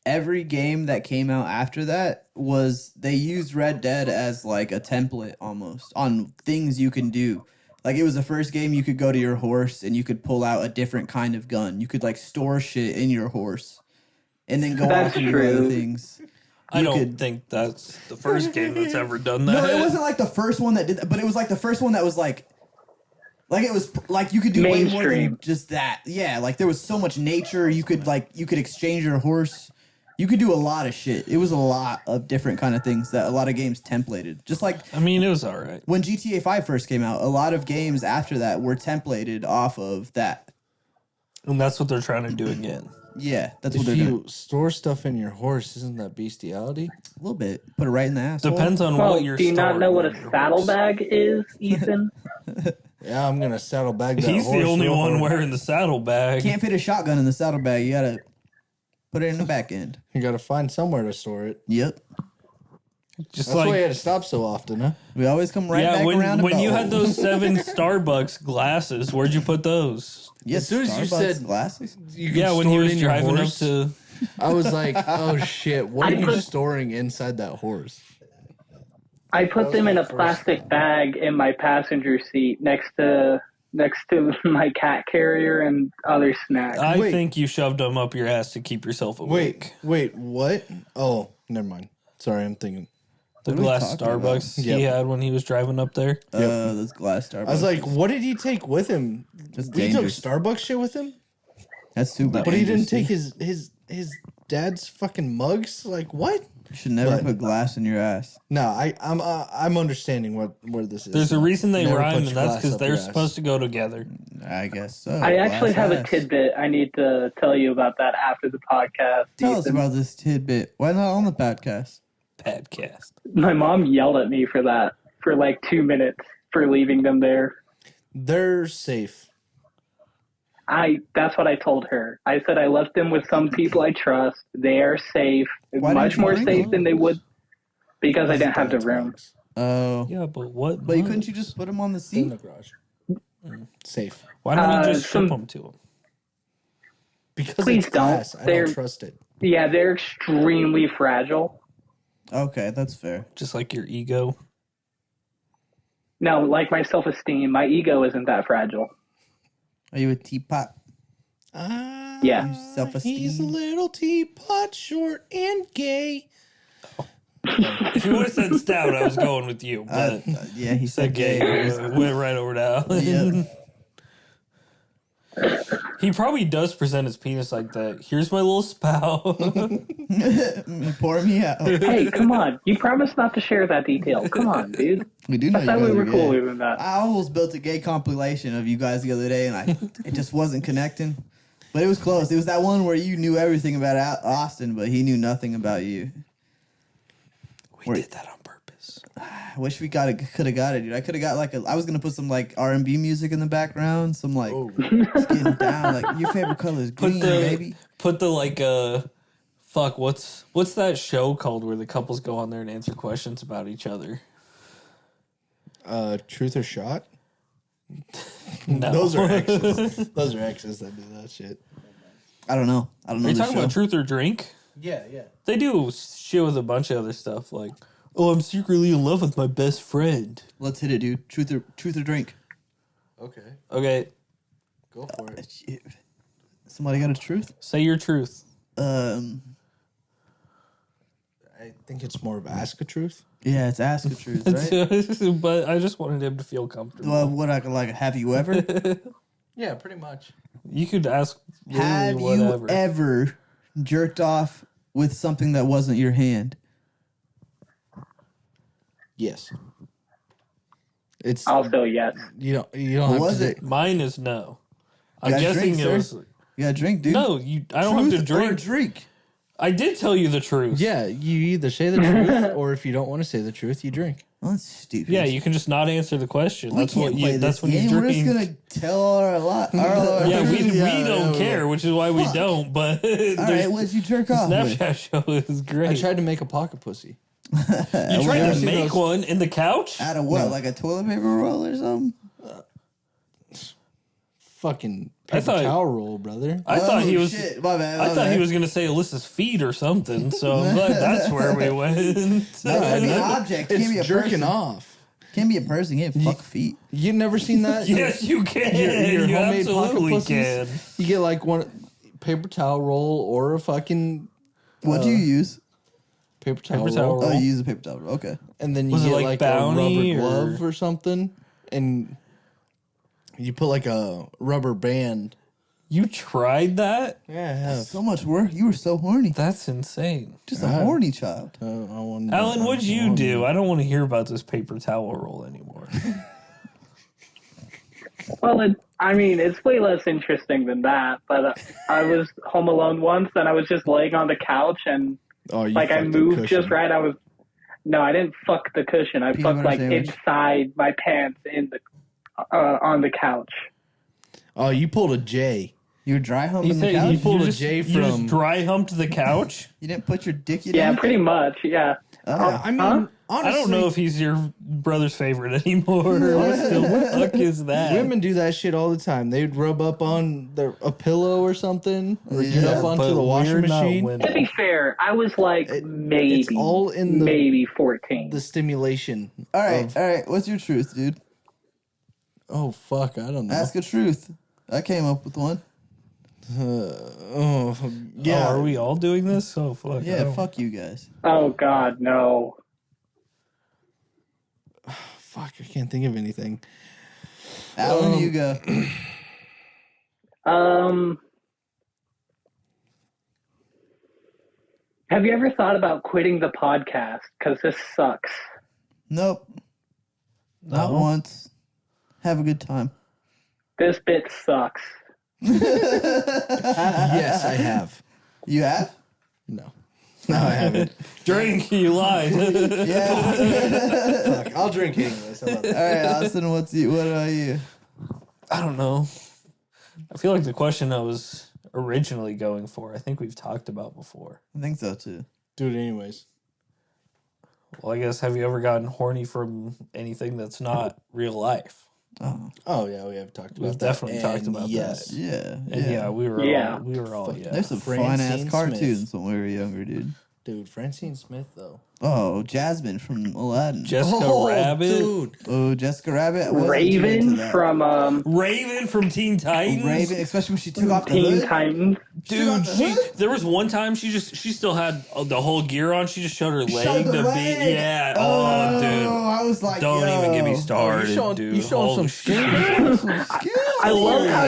every game that came out after that was they used Red Dead as like a template almost on things you can do. Like it was the first game you could go to your horse and you could pull out a different kind of gun. You could like store shit in your horse and then go That's off and do other true. things. I You don't could- think that's the first game that's ever done that. No, it wasn't like the first one that did that, but it was like the first one that was like it was like you could do way more than Mainstream. just that. Yeah, like there was so much nature. You could exchange your horse. You could do a lot of shit. It was a lot of different kind of things that a lot of games templated. Just like I mean, it was all right. when GTA 5 first came out, a lot of games after that were templated off of that. And that's what they're trying to do again. Yeah, that's what If they're doing. you store stuff in your horse, isn't that bestiality? A little bit. Put it right in the asshole. Depends on Well, what you're do you not storing know what a in your horse. saddlebag is, Ethan? Yeah, I'm gonna saddlebag that He's horse. the only real one hard. wearing the saddlebag. Can't fit a shotgun in the saddlebag. You gotta put it in the back end. You gotta find somewhere to store it. Yep. Just That's why you like had to stop so often, huh? We always come right yeah, back around. when you about- had those 7 Starbucks glasses, where'd you put those? yes, As soon as you Starbucks said- glasses. You Yeah, when he store it was in your driving up horse. to. I was like, oh shit, what I are you put- storing inside that horse? I put them in a plastic bag in my passenger seat next to my cat carrier and other snacks. I Wait. think you shoved them up your ass to keep yourself awake. Wait, what? Oh, never mind. Sorry, I'm thinking. The What are we glass talking about? Starbucks he Yep. had when he was driving up there. Those glass Starbucks. I was like, what did he take with him? That's He took dangerous. Starbucks shit with him, that's super. but he didn't dangerous, take his dad's fucking mugs. Like what? You should never but- put glass in your ass. No, I'm understanding where this is. There's a reason they Never rhyme, put and your that's glass because up they're your ass. supposed to go together. I guess so. I actually Glass have a ass. tidbit I need to tell you about that after the podcast. Tell us Ethan. about this tidbit. Why not on the podcast? Podcast. My mom yelled at me for that for like 2 minutes for leaving them there. They're safe. That's what I told her. I said I left them with some people I trust. They are safe, Why much didn't you more bring safe them? than they would because I His didn't have the dad's room. mugs. Oh, Yeah, but what? but you couldn't you just put them on the They're in seat? the garage. Safe. Why don't you just some- ship them to him? Because Please it's glass. don't. I They're- don't trust it. Yeah, they're extremely fragile. Okay, that's fair. Just like your ego. No, like my self-esteem, my ego isn't that fragile. Are you a teapot? Yeah. Self-esteem. He's a little teapot, short and gay. If you would have said stout, I was going with you. But Yeah, he said said gay. Went right over to Alan. Yep. He probably does present his penis like that. Here's my little spout. Pour me out. Hey, come on. You promised not to share that detail. Come on, dude. We do know I you thought guys we were are cooler gay. than that. I almost built a gay compilation of you guys the other day, and it just wasn't connecting. But it was close. It was that one where you knew everything about Austin, but he knew nothing about you. We did that on purpose. I wish we could have got it, dude. I could have got I was gonna put some like R&B music in the background, some like just getting down, like your favorite color is green, baby. Put the like fuck, what's that show called where the couples go on there and answer questions about each other? Truth or shot? No. Those are exes. Those are exes that do that shit. I don't know. I don't know. Are you the talking show. about Truth or Drink? Yeah, yeah. They do shit with a bunch of other stuff like, oh, I'm secretly in love with my best friend. Let's hit it, dude. Truth or drink. Okay, Okay, go for it. Shit. Somebody got a truth? say your truth. Um, I think it's more of ask a truth. yeah, it's ask a truth, right? But I just wanted him to feel comfortable. Well, what I could like? Have you ever? Yeah, pretty much. You could ask literally Have whatever. you ever jerked off with something that wasn't your hand? Yes. It's Also, yes. you don't What have was to it? Mine is no. I'm gotta guessing drink, it sir. was You gotta drink, dude. no. I don't have to Truth or drink. drink. I did tell you the truth. Yeah, you either say the truth or if you don't want to say the truth, you drink. Well, that's stupid. Yeah, you can just not answer the question. We That's can't what play you. this That's when you game. We're just drink. gonna tell our lot. Yeah, we Yeah, don't yeah, care, which is why we Fuck. don't. But All right, there's- what'd you jerk off with? Snapchat show is great. I tried to make a pocket pussy. you tried ever to seen make those- one in the couch. Out of what? No. Like a toilet paper roll or something? Fucking I paper thought- towel roll, brother. I thought he was. Shit. My bad. I thought he was gonna say Alyssa's feet or something. So I'm glad that's where we went. That's gotta be an object. Can't be a It's jerking person. off. Can't be a person. Can't fuck feet. You never seen that? Yes, you can. Your you homemade pocket absolutely pussies? can. You get like one paper towel roll or a fucking What'd you use? paper towel Paper towel roll, roll. Oh, you use a paper towel. roll. Okay. and then you Was it get like like Bounty a rubber or- glove or something, and you put like a rubber band. You tried that? Yeah, I have. So much work. You were so horny. That's insane. Just a horny child. I wanted Alan, what'd you do? I don't want to hear about this paper towel roll anymore. Well, it's way less interesting than that. But I was home alone once, and I was just laying on the couch, and Oh, you like I fucked the moved cushion. just right. No, I didn't fuck the cushion. I Peanut fucked butter like sandwich. inside my pants in the on the couch. Oh, you pulled a J. You were dry humping You the said couch? you pulled a just, J you from- just dry humped the couch. You didn't put your dick in Yeah, it? pretty much. Yeah, I mean, Huh? honestly, I don't know if he's your brother's favorite anymore. What the fuck is that? women do that shit all the time. They'd rub up on a pillow or something, or get Yeah, up onto but the washing we're not machine. women. To be fair, I was like maybe, it's all in maybe 14. the stimulation. All right, of- all right. What's your truth, dude? oh fuck, I don't know. Ask a truth. I came up with one. Oh Yeah, are we all doing this? Oh fuck. I Yeah, don't- fuck you guys. Oh God, no. fuck, I can't think of anything. Alan, you go. Have you ever thought about quitting the podcast? Because this sucks. Nope. Not No? once. Have a good time. This bit sucks. Yes, I have. You have? No, no, I haven't. Drink, you lied. Yeah. Fuck, I'll drink anyways. How about that? All right, Austin. What about you? I don't know. I feel like the question I was originally going for, I think we've talked about before. I think so too. Do it anyways. Well, I guess have you ever gotten horny from anything that's not real life? Oh, Oh yeah, we have talked about We've that. definitely talked And about yes. that. yeah. And yeah, we were Yeah. all yeah. There's some Francine fun ass Smith. cartoons when we were younger, dude. Dude, Francine Smith though. Oh, Jasmine from Aladdin. Jessica Rabbit. dude. Oh, Jessica Rabbit. I wasn't too into Raven that. from Raven from Teen Titans. Raven, especially when she took off the Teen hood. Titans. Dude, there was one time she still had the whole gear on. She just showed her leg Showed the to leg. be yeah. Oh, dude. I was like, Don't even get me yo. started, showing- dude. you showing Holy some shit. I love how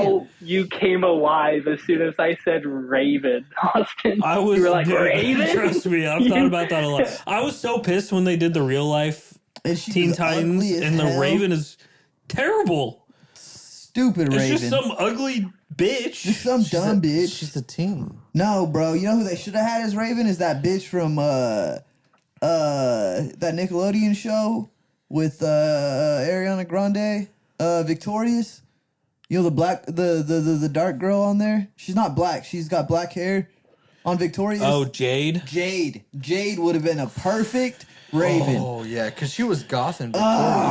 Holy you shit. came alive as soon as I said Raven, Austin. I was you were like dude, Raven. Trust me, I've thought about that a lot. I was so pissed when they did the real life And she Teen was Titans, ugly as and the hell. Raven is terrible. Stupid It's Raven. just some ugly bitch. Just some dumb bitch. She's a teen. No, bro. You know who they should have had as Raven is that bitch from that Nickelodeon show with Ariana Grande, Victorious. You know the dark girl on there. She's not black. She's got black hair. On Victorious. Oh, Jade. Jade. Jade would have been a perfect Raven. Oh yeah, because she was goth and Oh,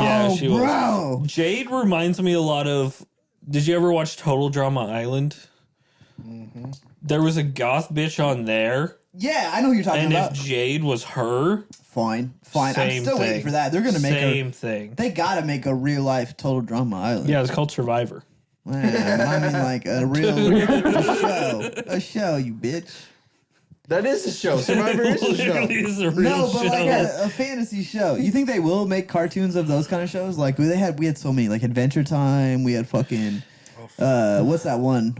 Yeah, she was. bro. Jade reminds me a lot of. Did you ever watch Total Drama Island? Mm-hmm. There was a goth bitch on there, Yeah, I know who you're talking and about. if Jade was her, Fine. I'm same still waiting thing. for that. They're gonna make same thing. They gotta make a real life Total Drama Island. Yeah, it's called Survivor. Man, I mean, like a show, you bitch. that is a show. Survivor is a show. Literally is a real No, but show. like a fantasy show. You think they will make cartoons of those kind of shows? Like we had so many, like Adventure Time. We had fucking, what's that one?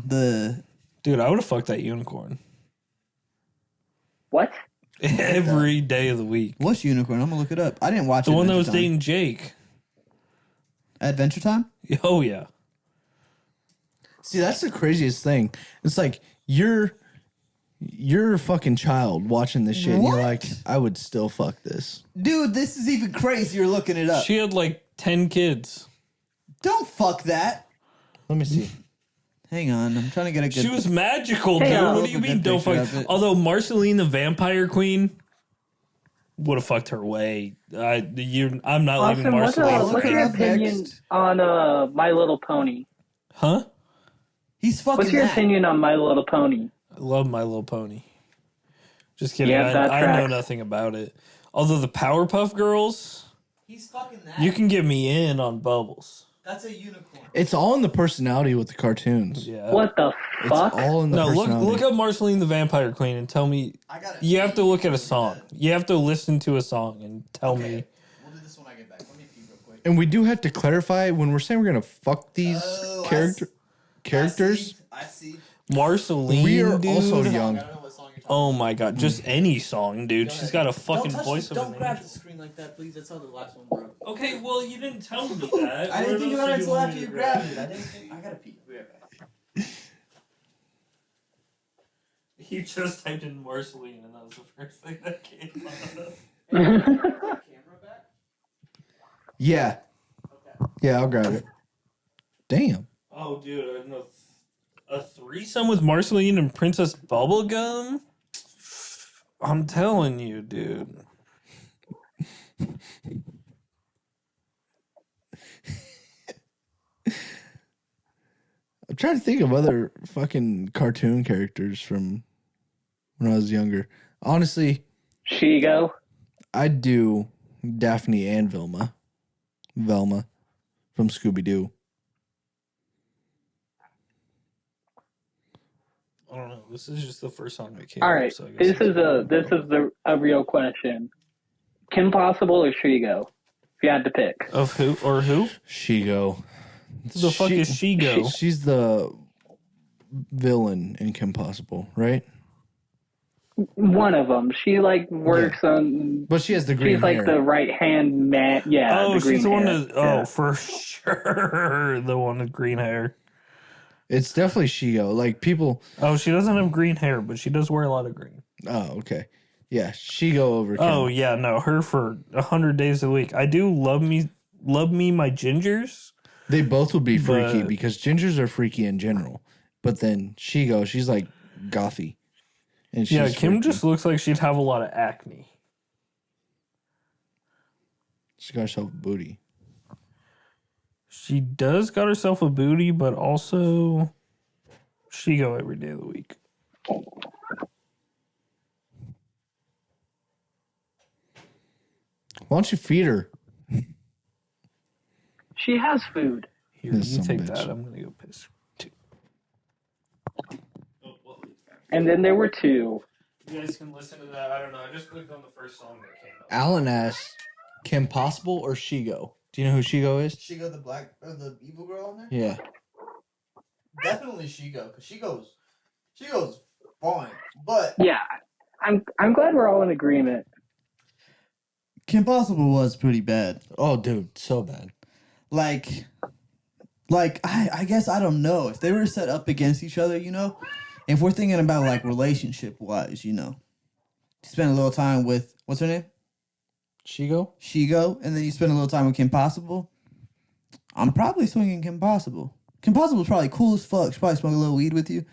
The Dude, I would have fucked that unicorn What? every day of the week. what's Unicorn? I'm gonna look it up. I didn't watch The one that was Adventure Time. dating Jake. Adventure Time. Oh yeah. See, that's the craziest thing. It's like you're a fucking child watching this shit, and you're What? like, I would still fuck this. Dude, this is even crazier looking it up. She had like 10 kids. Don't fuck that. Let me see. Hang on, I'm trying to get a good. She was magical, dude. Hey, What do you a good mean don't picture fuck? of it. Although Marceline the Vampire Queen would have fucked her way. I'm not leaving Austin, what's, Marceline. look what's her your up opinion next. on My Little Pony? Huh? He's fucking What's your that. opinion on My Little Pony? I love My Little Pony. Just kidding. Yeah, that I know tracks. nothing about it. Although the Powerpuff Girls, He's fucking that. you can get me in on Bubbles. That's a unicorn. It's all in the personality with the cartoons. Yeah. What the It's fuck? all in the No, personality. look up Marceline the Vampire Queen and tell me. I got it. You have to look at a song. You have to listen to a song and tell me. We'll do this when I get back. Let me pee real quick. And we do have to clarify when we're saying we're gonna fuck these Oh, characters. I see. Marceline, We are dude. also young. I don't know what song you're talking Oh my god, just any song, dude. She's got a fucking voice of an angel. the screen like that, please. That's how the last one broke. Okay, well, you didn't tell me that. I didn't Where think else about did it until want after me you to grabbed grab it. I didn't think. I gotta pee. Be right back. You just typed in Marceline, and that was the first thing that came up. Camera back. Yeah. Yeah, I'll grab it. Damn. Oh, dude, I don't know. A threesome with Marceline and Princess Bubblegum? I'm telling you, dude. I'm trying to think of other fucking cartoon characters from when I was younger. Honestly, Shigo. I'd do Daphne and Velma. Velma from Scooby Doo. I don't know. This is just the first song that came All up. right, So I guess this is a real question. Kim Possible or Shigo? If you had to pick. Of who or who? Shigo. Who the fuck is Shigo? She's the villain in Kim Possible, right? One of them. She like works on. But she has the green She's hair. like the right hand man. Yeah. Oh, the green she's the one hair. that. Oh, for sure, the one with green hair. It's definitely Shigo. Like people. Oh, she doesn't have green hair, but she does wear a lot of green. Oh, okay. Yeah, Shigo over Kim. Oh yeah, no, her for 100 days a week. I do love me my gingers. They both would be freaky But- because gingers are freaky in general. But then Shigo, she's like gothy. And she's Yeah, Kim freaky. just looks like she'd have a lot of acne. She got herself a booty. She does got herself a booty, but also she go every day of the week. Why don't you feed her? She has food. Here, This you son of a take bitch. that. I'm gonna go piss. Too. And then there were two. You guys can listen to that. I don't know. I just clicked on the first song that came up. Alan asked, Kim Possible or Shigo? Do you know who Shigo is? Shigo, the black or the evil girl on there? Yeah. Definitely Shigo, because Shigo's fine. But Yeah. I'm glad we're all in agreement. Kim Possible was pretty bad. Oh, dude, so bad. Like I guess I don't know if they were set up against each other, you know. If we're thinking about like relationship wise, you know, spend a little time with what's her name, Shigo? Shigo, and then you spend a little time with Kim Possible. I'm probably swinging Kim Possible. Kim Possible's probably cool as fuck. She probably smoke a little weed with you.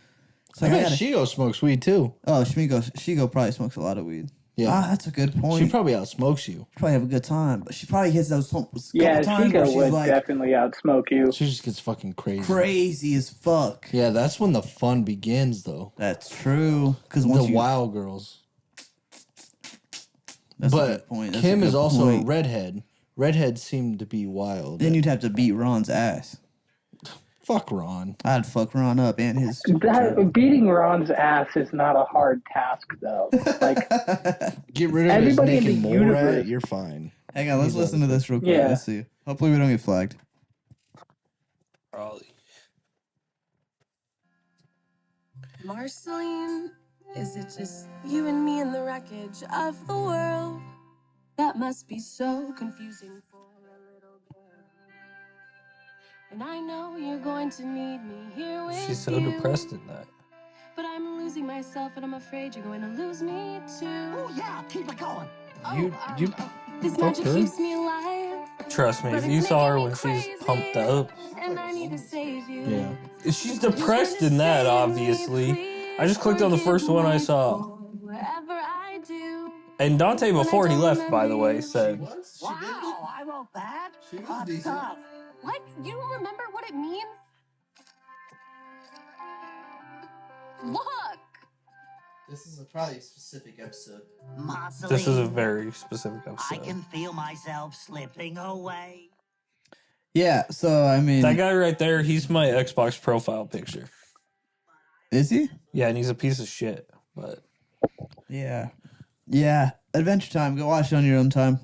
It's I like, bet Shigo smokes weed too. oh, Shigo probably smokes a lot of weed. Yeah. Ah, that's a good point. She probably outsmokes you. probably have a good time, but she probably hits those couple Yeah, times where Shigo she's would like definitely outsmoke you. She just gets fucking crazy. crazy as fuck. Yeah, that's when the fun begins, though. That's true. Because The once you, wild girls. that's a But good point. That's a Kim is good also a point. redhead. Redheads seem to be wild. Then you'd have to beat Ron's ass. Fuck Ron. I'd fuck Ron up and his. Beating Ron's ass is not a hard task, though. Like, Get rid of his Everybody in naked the mole universe- rat, you're fine. Hang on, let's listen to this real quick. Yeah. Let's see. Hopefully we don't get flagged. Probably. Marceline, is it just you and me in the wreckage of the world? That must be so confusing for a little girl. And I know you're going to need me here with She's so you. depressed in that. But I'm losing myself and I'm afraid you're going to lose me too. Oh yeah, keep it going. This fuck magic her. keeps me alive. Trust me, But if it's you saw her making when me she's crazy, pumped up, and I need to save you. Yeah. she's depressed in that, obviously. I just clicked on the first one I saw. Wherever I do. And Dante, before he left, by the way, said, Wow, I wrote that. She was Hot decent. stuff. What? You don't remember what it means? Look! This is probably a specific episode. Marceline, this is a very specific I episode. can feel myself slipping away. Yeah, so I mean, That guy right there, he's my Xbox profile picture. is he? Yeah, and he's a piece of shit. But Yeah. Yeah. Adventure Time. Go watch it on your own time.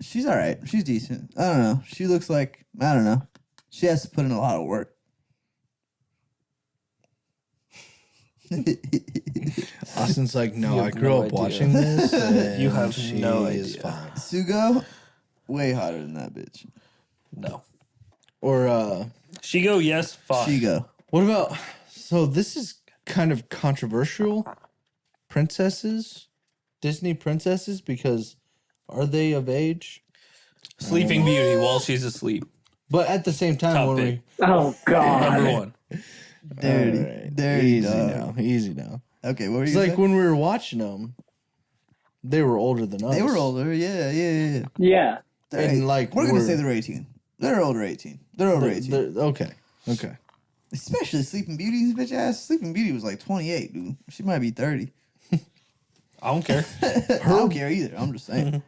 She's all right. She's decent. I don't know. She looks like, I don't know. She has to put in a lot of work. Austin's like, no, You I have grew no up idea. watching this. And You have she no is idea. fine. Sugo, way hotter than that bitch. no. Or Shigo, yes, fine. Shigo. what about? So this is kind of controversial. Princesses, Disney princesses, because are they of age? Sleeping Beauty while she's asleep. But at the same time, Top when pick. Oh, God. Number one. we Dirty. All right. Dirty easy dog. now, easy now. Okay, what were you It's gonna like say? when we were watching them, they were older than us. They were older. Yeah. Yeah. They're And, eight- like, we're gonna we're- say they're 18. They're older 18. They're over 18. Okay. Especially Sleeping Beauty's bitch ass. Sleeping Beauty was like 28, dude. She might be 30. I don't care. I don't care either. I'm just saying.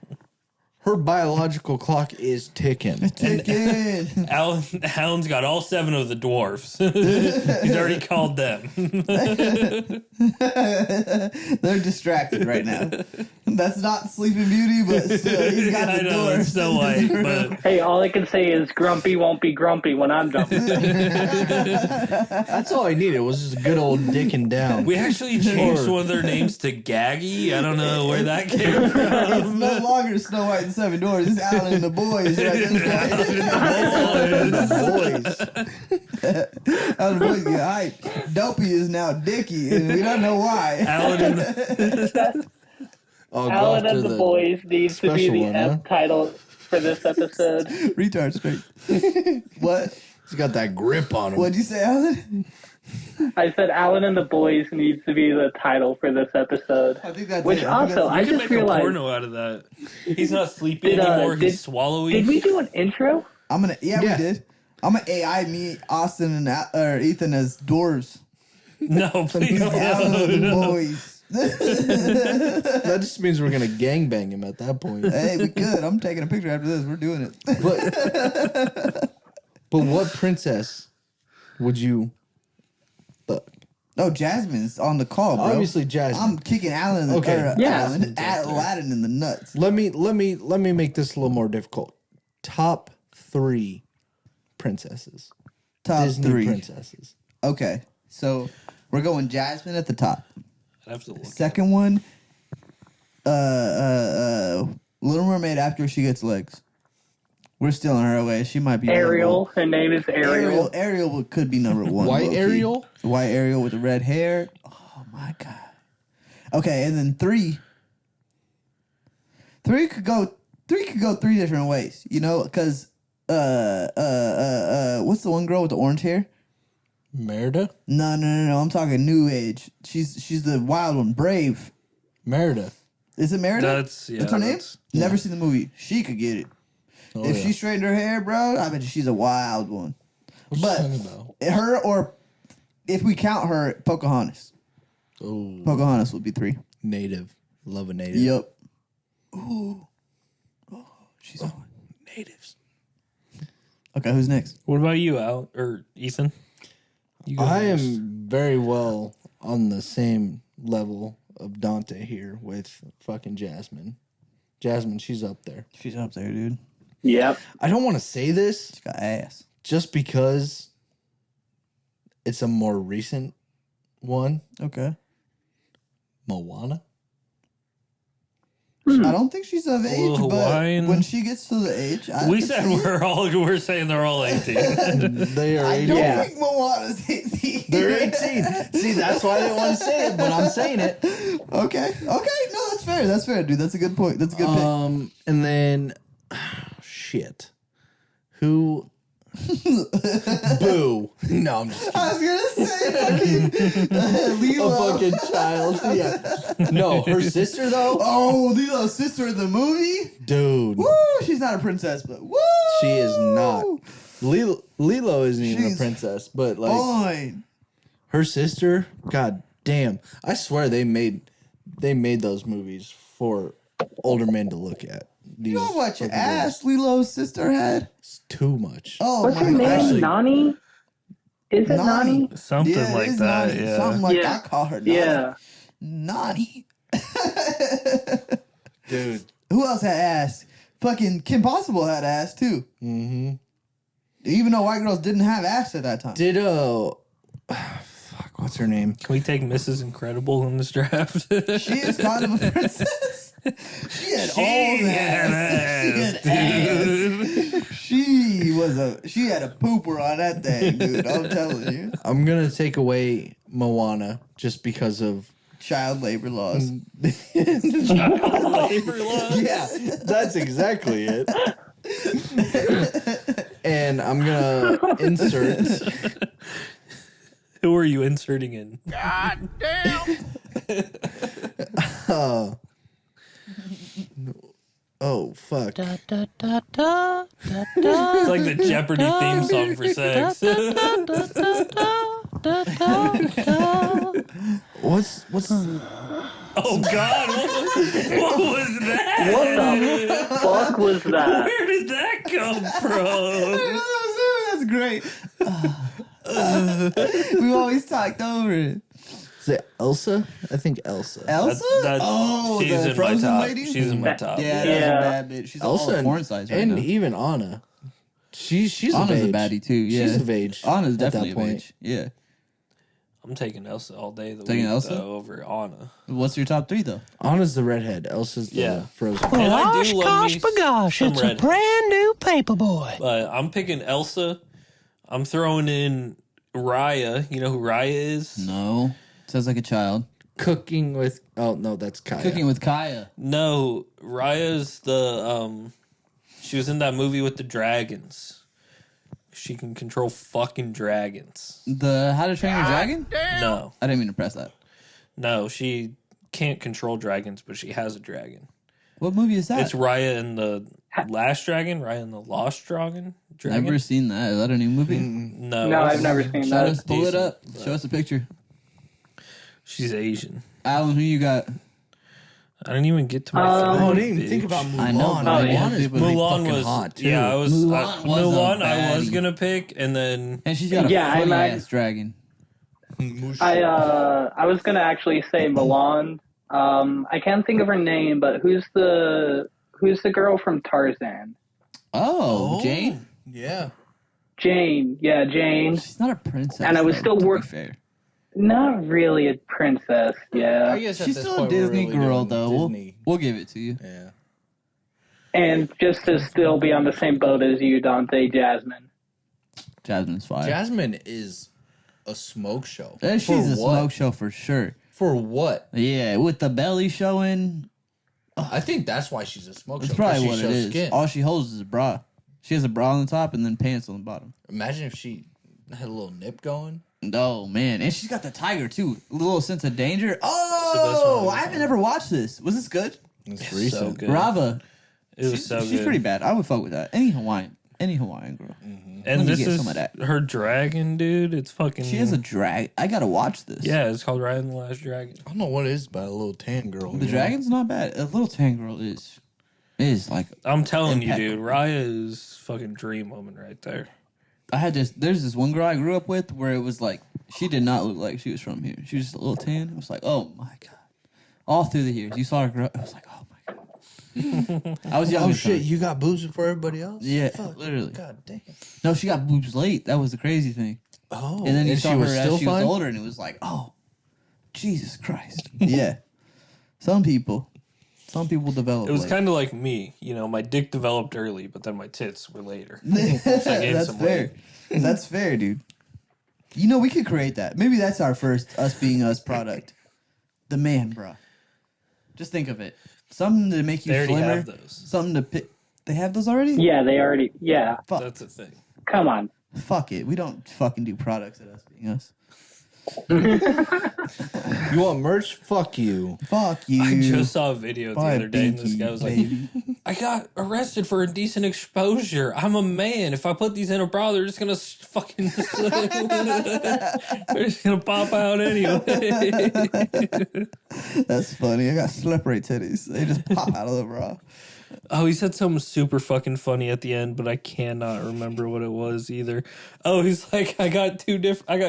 Her biological clock is ticking. Ticking. Alan's got all 7 of the dwarfs. He's already called them. They're distracted right now. That's not Sleeping Beauty, but still, he's got I the know, door. it's Snow White, but Hey, all I can say is Grumpy won't be grumpy when I'm done. That's all I needed was just a good old dicking down. we actually changed one of their names to Gaggy. I don't know where that came from. It's no longer Snow White and Seven Dwarfs. It's Alan and the Boys. Right Alan and the Boys get hyped. Dopey is now Dicky, and we don't know why. Alan and I'll go Alan after and the Boys needs to be special the one, huh? title for this episode. Retard straight. What? He's got that grip on him. What'd you say, Alan? I said Alan and the Boys needs to be the title for this episode. I think that's Which it. also, I you can just make a realized, porno out of that. He's not sleeping Did, anymore. did- He's swallowing. did we do an intro? I'm gonna. Yeah, Yeah. we did. I'm gonna AI me, Austin, and or Ethan as dwarves. No, please. Alan and the Boys. That just means we're gonna gangbang him at that point. Hey, we could. I'm taking a picture after this. We're doing it. But what princess would you fuck? No, Jasmine's on the call, bro. Obviously, Jasmine. I'm kicking Alan. Okay. Yeah. Aladdin in the nuts. Let me make this a little more difficult. Top 3 princesses. Top Disney 3. princesses. Okay, so we're going Jasmine at the top. I have to look. Second one, Little Mermaid after she gets legs. We're stealing her away. She might be Ariel. Her name is Ariel. Ariel could be number 1. White low-key. Ariel? White Ariel with the red hair. Oh my god. Okay, and then 3. 3 could go 3 different ways, you know, because what's the one girl with the orange hair? Merida? No. I'm talking new age. She's the wild one, Brave. Merida. Is it Merida? That's her name. that's- Never seen the movie. She could get it. Oh, If yeah. she straightened her hair, bro, I bet you she's a wild one. What but- you talking about? Her or if we count her, Pocahontas. Oh, Pocahontas would be 3. native. Love a native. Yep. Ooh. Oh, she's on. Natives. Okay, who's next? What about you, Al or Ethan? You go I next. am very well on the same level of Dante here with fucking Jasmine. Jasmine, she's up there. She's up there, dude. Yep. I don't want to say this She got ass. just because it's a more recent one. Okay. Moana. I don't think she's of age, Little but Hawaiian. when she gets to the age, I We can said see it. we're saying they're all 18. They are I 18. don't think Moana's 18. They're 18. See, that's why I didn't want to say it, but I'm saying it. Okay. No, that's fair. That's fair, dude. That's a good point. That's a good pick. And then, shit. Who? Boo. No, I'm just kidding. I was gonna say fucking Lilo. A fucking child. Yeah. No, her sister though. Oh, Lilo's sister in the movie. Dude, Woo! She's not a princess, but woo! she is not. Lilo isn't even a She's princess, but like Fine. her sister. God damn! I swear they made those movies for older men to look at. You know how much ass Lilo's sister had? It's too much. Oh What's my her name? Actually- Nani? Is it Nani? Something Yeah, like it's that. Nani. Yeah. Something like Yeah. I call her Nani. Yeah. Nani. Dude. Who else had ass? Fucking Kim Possible had ass too. Mm-hmm. Even though white girls didn't have ass at that time. Did fuck, what's her name? Can we take Mrs. Incredible in this draft? She is kind of a princess. She had all the ass. She had ass. She had a pooper on that thing, dude. I'm telling you. I'm gonna take away Moana just because of Child labor laws. Labor law? yeah, that's exactly it. And I'm gonna insert Who are you inserting in? Oh fuck. Da, da, da, da, da, da, It's like the Jeopardy theme song for sex. da, da, da, da. What's Oh God! What was that? What the fuck was that? Where did that come from? That's great. We always talked over it. is it Elsa? I think Elsa. Elsa? That's she's the in my Frozen top. lady? She's in my top. Yeah, Yeah. that's a bad bitch. She's Elsa all and, porn size right and now. even Anna. She's Anna's of a age. baddie too. Yeah, She's of age. Anna's at that definitely of point. age. Yeah. I'm taking Elsa all day. The Taking week, Elsa? though, over Anna. What's your top three though? Anna's the redhead. Elsa's the Yeah. Frozen. And I Gosh, do love gosh, me bagosh, some it's a redheads. brand new Paperboy. But I'm picking Elsa. I'm throwing in Raya. You know who Raya is? No. Sounds like a child. Cooking with no, that's Kaya. Cooking with Kaya. No, Raya's the she was in that movie with the dragons. She can control fucking dragons. The How to Train Your Dragon? No, I didn't mean to press that. no, she can't control dragons, but she has a dragon. What movie is that? It's Raya and the Last Dragon, Raya and the Lost Dragon. Never seen that. Is that a new movie? No, No, I've it's- never seen Show that. us, pull it decent, up. but- Show us a picture. She's Asian. Alan, who you got? I didn't even get to my. Oh, I third, didn't even bitch. think about Mulan. I know, but Oh, yeah. Mulan is pretty Mulan fucking was hot too. yeah. I was Mulan was a Mulan. I was baddie. gonna pick, and then And she's got a Yeah, funny I ass dragon. I was gonna actually say Milan. I can't think of her name, but who's the girl from Tarzan? Oh, Jane? Yeah. Jane. Yeah, Jane. She's not a princess. And I was though, still to be work- fair. Not really a princess. Yeah, I guess at She's this still a point we're Disney really girl, doing though. Disney. We'll give it to you. Yeah. and just to still be on the same boat as you, Dante, Jasmine. Jasmine's fire. Jasmine is a smoke show. She's For a what? smoke show for sure. For what? Yeah, with the belly showing. I think that's why she's a smoke That's show. 'cause probably she what it shows is. skin. All she holds is a bra. She has a bra on the top and then pants on the bottom. Imagine if she had a little nip going. Oh man, and she's got the tiger too. A little sense of danger. this Oh, one I haven't ever watched this. Was this good? It's so recent. good. Rava. It was so She's good. pretty bad. I would fuck with that. Any Hawaiian girl. And Let me this get is some of that. her dragon, dude. It's fucking. She has a drag. I gotta watch this. Yeah, it's called Raya and the Last Dragon. I don't know what it is about a little tan girl. The dragon's not bad. A little tan girl is like. I'm telling you, Impeccable. dude. Raya is fucking dream woman right there. I had this. There's this one girl I grew up with where it was like she did not look like she was from here. She was just a little tan. It was like, oh my god. All through the years, you saw her grow up. I was like, oh my god. I was young. Oh at the shit! time. You got boobs before everybody else? Yeah, Fuck, literally. God damn. No, she got boobs late. That was the crazy thing. Oh, And then you saw she her was as still she was fine. older, and it was like, oh, Jesus Christ. Yeah. Some people develop. It was late. kind of like me. You know, my dick developed early, but then my tits were later. That's some fair. That's fair, dude. You know, we could create that. Maybe that's our first us being us product. The man, bro. Just think of it. Something to make you They already slimmer. have those. Something to pick. They have those already? Yeah, they already. Yeah, Fuck. That's a thing. come on. Fuck it. We don't fucking do products at us being us. You want merch? Fuck you. Fuck you. I just saw a video the Buy a other day, and this binky, guy was like, baby. I got arrested for indecent exposure. I'm a man. If I put these in a bra, they're just gonna fucking they're just gonna pop out anyway. That's funny. I got slippery titties. They just pop out of the bra. Oh, he said something super fucking funny at the end, but I cannot remember what it was either. Oh, he's like, I got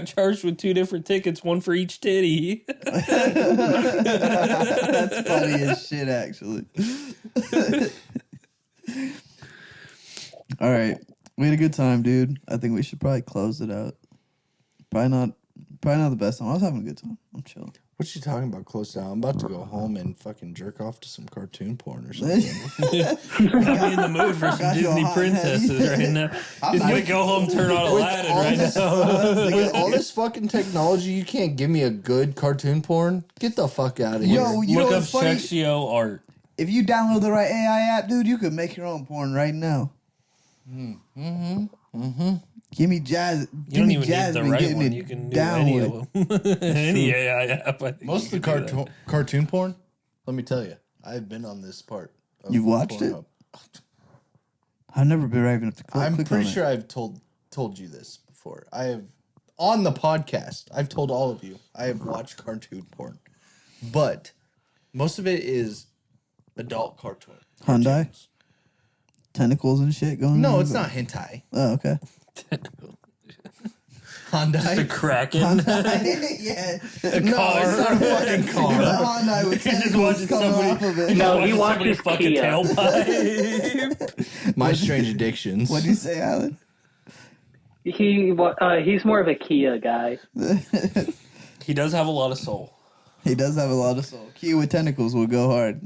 charged with 2 different tickets, one for each titty. That's funny as shit, actually. All right, we had a good time, dude. I think we should probably close it out. Probably not the best time. I was having a good time. I'm chilling. What you talking about? Close down. I'm about to go home and fucking jerk off to some cartoon porn or something. I'm in the mood for some Got you Disney hot and heavy. princesses right now. He's gonna go home, turn on Aladdin all right this- now. With all this fucking technology, you can't give me a good cartoon porn. Get the fuck out of here. Yo, you know Look up what's funny? Sexio art. If you download the right AI app, dude, you could make your own porn right now. Give me jazz. You Give don't me even need the Jasmine right getting one. it You can do down any with. of them. Any AI app. I think Most of you the can do that. cartoon porn, let me tell you, I've been on this part. Of You've watched it? Pornhub. I've never been brave enough to click I'm on pretty it. sure I've told you this before. I have on the podcast. I've told all of you. I have watched cartoon porn, but most of it is adult cartoon. Hyundai? cartoons. Tentacles and shit going on. No, it's not hentai. Oh, okay. Hyundai. Just a Kraken. yeah. No, car. it's not a fucking The car. Hyundai with tentacles watching coming somebody- off of it. No, he Somebody watches fucking Kia. tailpipe. My Strange Addictions. What'd you say, Alan? He's more of a Kia guy. He does have a lot of soul. He does have a lot of soul. Kia with tentacles will go hard.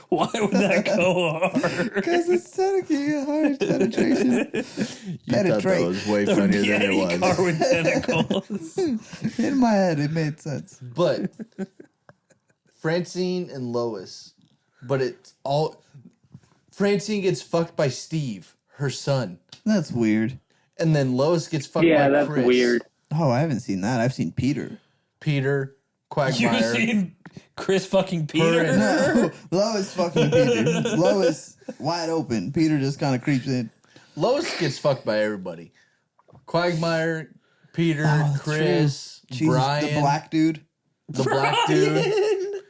Why would that go hard? Because it's technically a hard penetration. You thought Penetrate. that was way There would funnier be than any it car was. with tentacles. In my head, it made sense. But Francine and Lois, but it's all Francine gets fucked by Steve, her son, That's weird. and then Lois gets fucked Yeah, by that's Chris, weird. Oh, I haven't seen that. I've seen Peter. Peter, You've Quagmire. seen Chris fucking Peter? No, Lois fucking Peter. Lois wide open. Peter just kind of creeps in. Lois gets fucked by everybody. Quagmire, Peter, Oh, that's Chris, Jesus, Brian, the black dude. the black dude.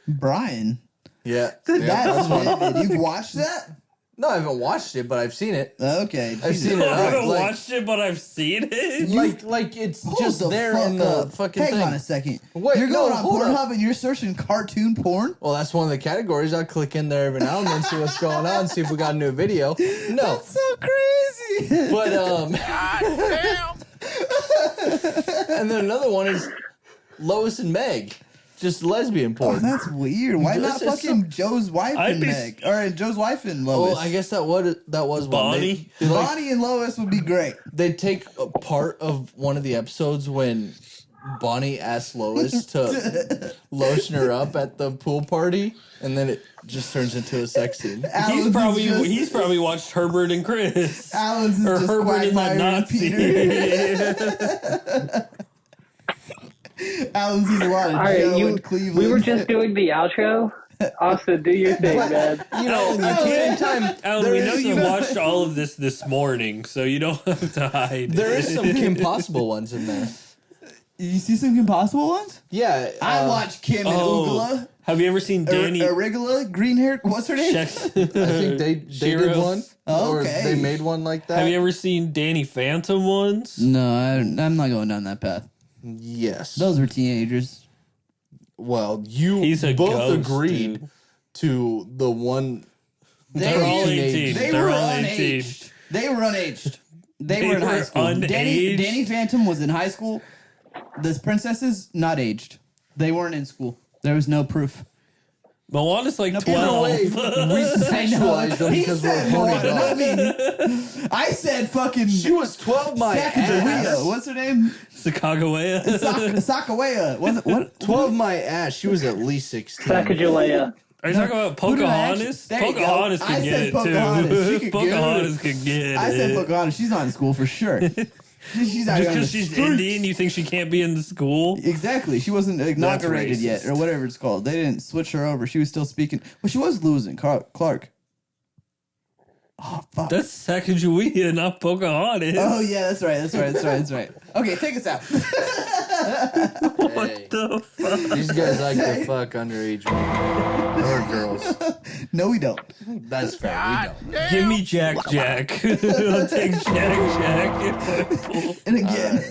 Brian. Yeah, That's vivid. You've watched that? No, I haven't watched it, but I've seen it. Okay. I've Jesus. seen it. I haven't Like- watched it, but I've seen it. Like it's Hold just the there fuck in the up. fucking Hang thing. on a second. Wait, You're going no, on hold up. Pornhub and you're searching cartoon porn? Well, that's one of the categories. I'll click in there every now and then, see what's going on, see if we got a new video. No, That's so crazy. but and then another one is Lois and Meg, just lesbian Oh, porn. that's weird. Why not This is fucking Joe's wife I'd and be- Meg? Or Joe's wife and Lois? Well, I guess that was one. Bonnie? They, like, Bonnie and Lois would be great. they take a part of one of the episodes when Bonnie asks Lois to lotion her up at the pool party, and then it just turns into a sex scene. Alan's is He's probably watched Herbert and Chris. Alan's is Or just Herbert and Quagmire that and Nazi. Peter. Alan sees a lot of All right, Joe in Cleveland. we were just doing the outro. Austin, do your thing, man. You know, Alan, at the you same can't- time, Alan, there we is know you some- watched all of this morning, so you don't have to hide. There is some Kim Possible ones in there. You see some Impossible ones? Yeah, I watched Kim and Ugla. Have you ever seen Danny? Arugula, green hair. What's her name? I think they did Shiro? one, Oh, or okay. they made one like that. Have you ever seen Danny Phantom ones? No, I'm not going down that path. Yes. Those were teenagers. Well, you He's a both ghost, agreed dude. to the one. They're all teenage- 18. They They're were all 18. unaged. They were unaged. They They were in high were school. Danny unaged? Phantom was in high school. The princesses not aged. They weren't in school. There was no proof. Moana's like No, 12. We sexualized them He because we're said horny Moana, not dogs. me. I said fucking She was 12, my Sacagawea. ass. What's her name? Sakagawea. Sakawea. What? 12, my ass. She was at least 16. Sacagawea. Are you talking about Who did I Pocahontas? actually- there you go. Pocahontas I can said get it Pocahontas. She too. could get Pocahontas it. can get I said it. Pocahontas. She's not in school for sure. She's out Just here on the because she's streets. Indian, you think she can't be in the school? Exactly. She wasn't inaugurated yet, racist. or whatever it's called. They didn't switch her over. She was still speaking. Well, she was losing. Clark. Oh, fuck. That's Sacagawea, not Pocahontas. Oh, yeah, that's right. Okay, take us out. Hey, The fuck? these guys like to fuck underage women or girls. No, we don't. That's fair. We don't. Give me Jack Jack. I'll take Jack. And again,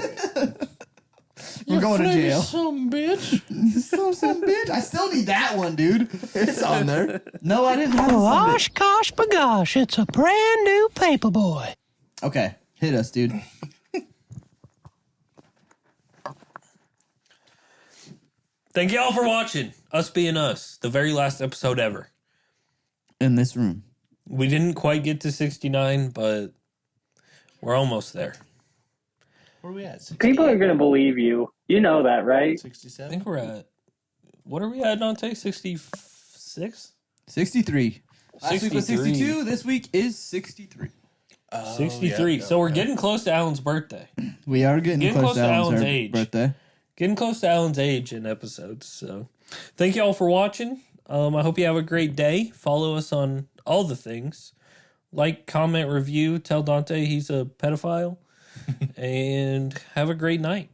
we're going to jail. Some bitch. Some bitch. I still need that one, dude. It's on there. No, I didn't have some bitch. Osh gosh bagosh, it's a brand new Paperboy. Okay, hit us, dude. Thank y'all for watching. Us being us. The very last episode ever. In this room. We didn't quite get to 69, but we're almost there. Where are we at? People are gonna believe you. You know that, right? I 67? think we're at. What are we at, Dante? 66? 63. Last week was 63. 62. This week is 63. Oh, 63. yeah, So we're yeah. getting close to Alan's birthday. We are getting close to Alan's age. birthday. Getting close to Alan's age in episodes. So thank you all for watching. I hope you have a great day. Follow us on all the things. Like, comment, review. Tell Dante he's a pedophile. And have a great night.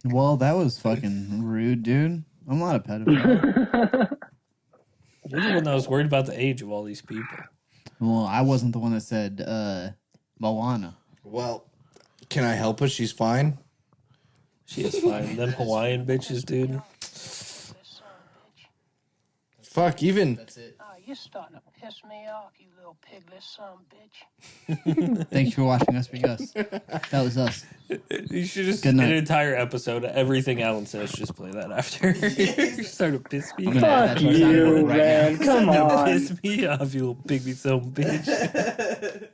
Well, that was fucking rude, dude. I'm not a pedophile. You're the one that was worried about the age of all these people. Well, I wasn't the one that said Moana. Well, can I help her? She's fine. She is fine. Them Hawaiian bitches, dude. Fuck, even Oh, you're starting to piss me off, you little piglet son of a bitch. Thanks for watching us be us. That was us. You should just Good night. an entire episode of everything Alan says. Just play that after. You start to piss me I'm off. gonna add that Fuck to our soundboard you, right man. now. Come on. Piss me off, you little pygmy son of a bitch.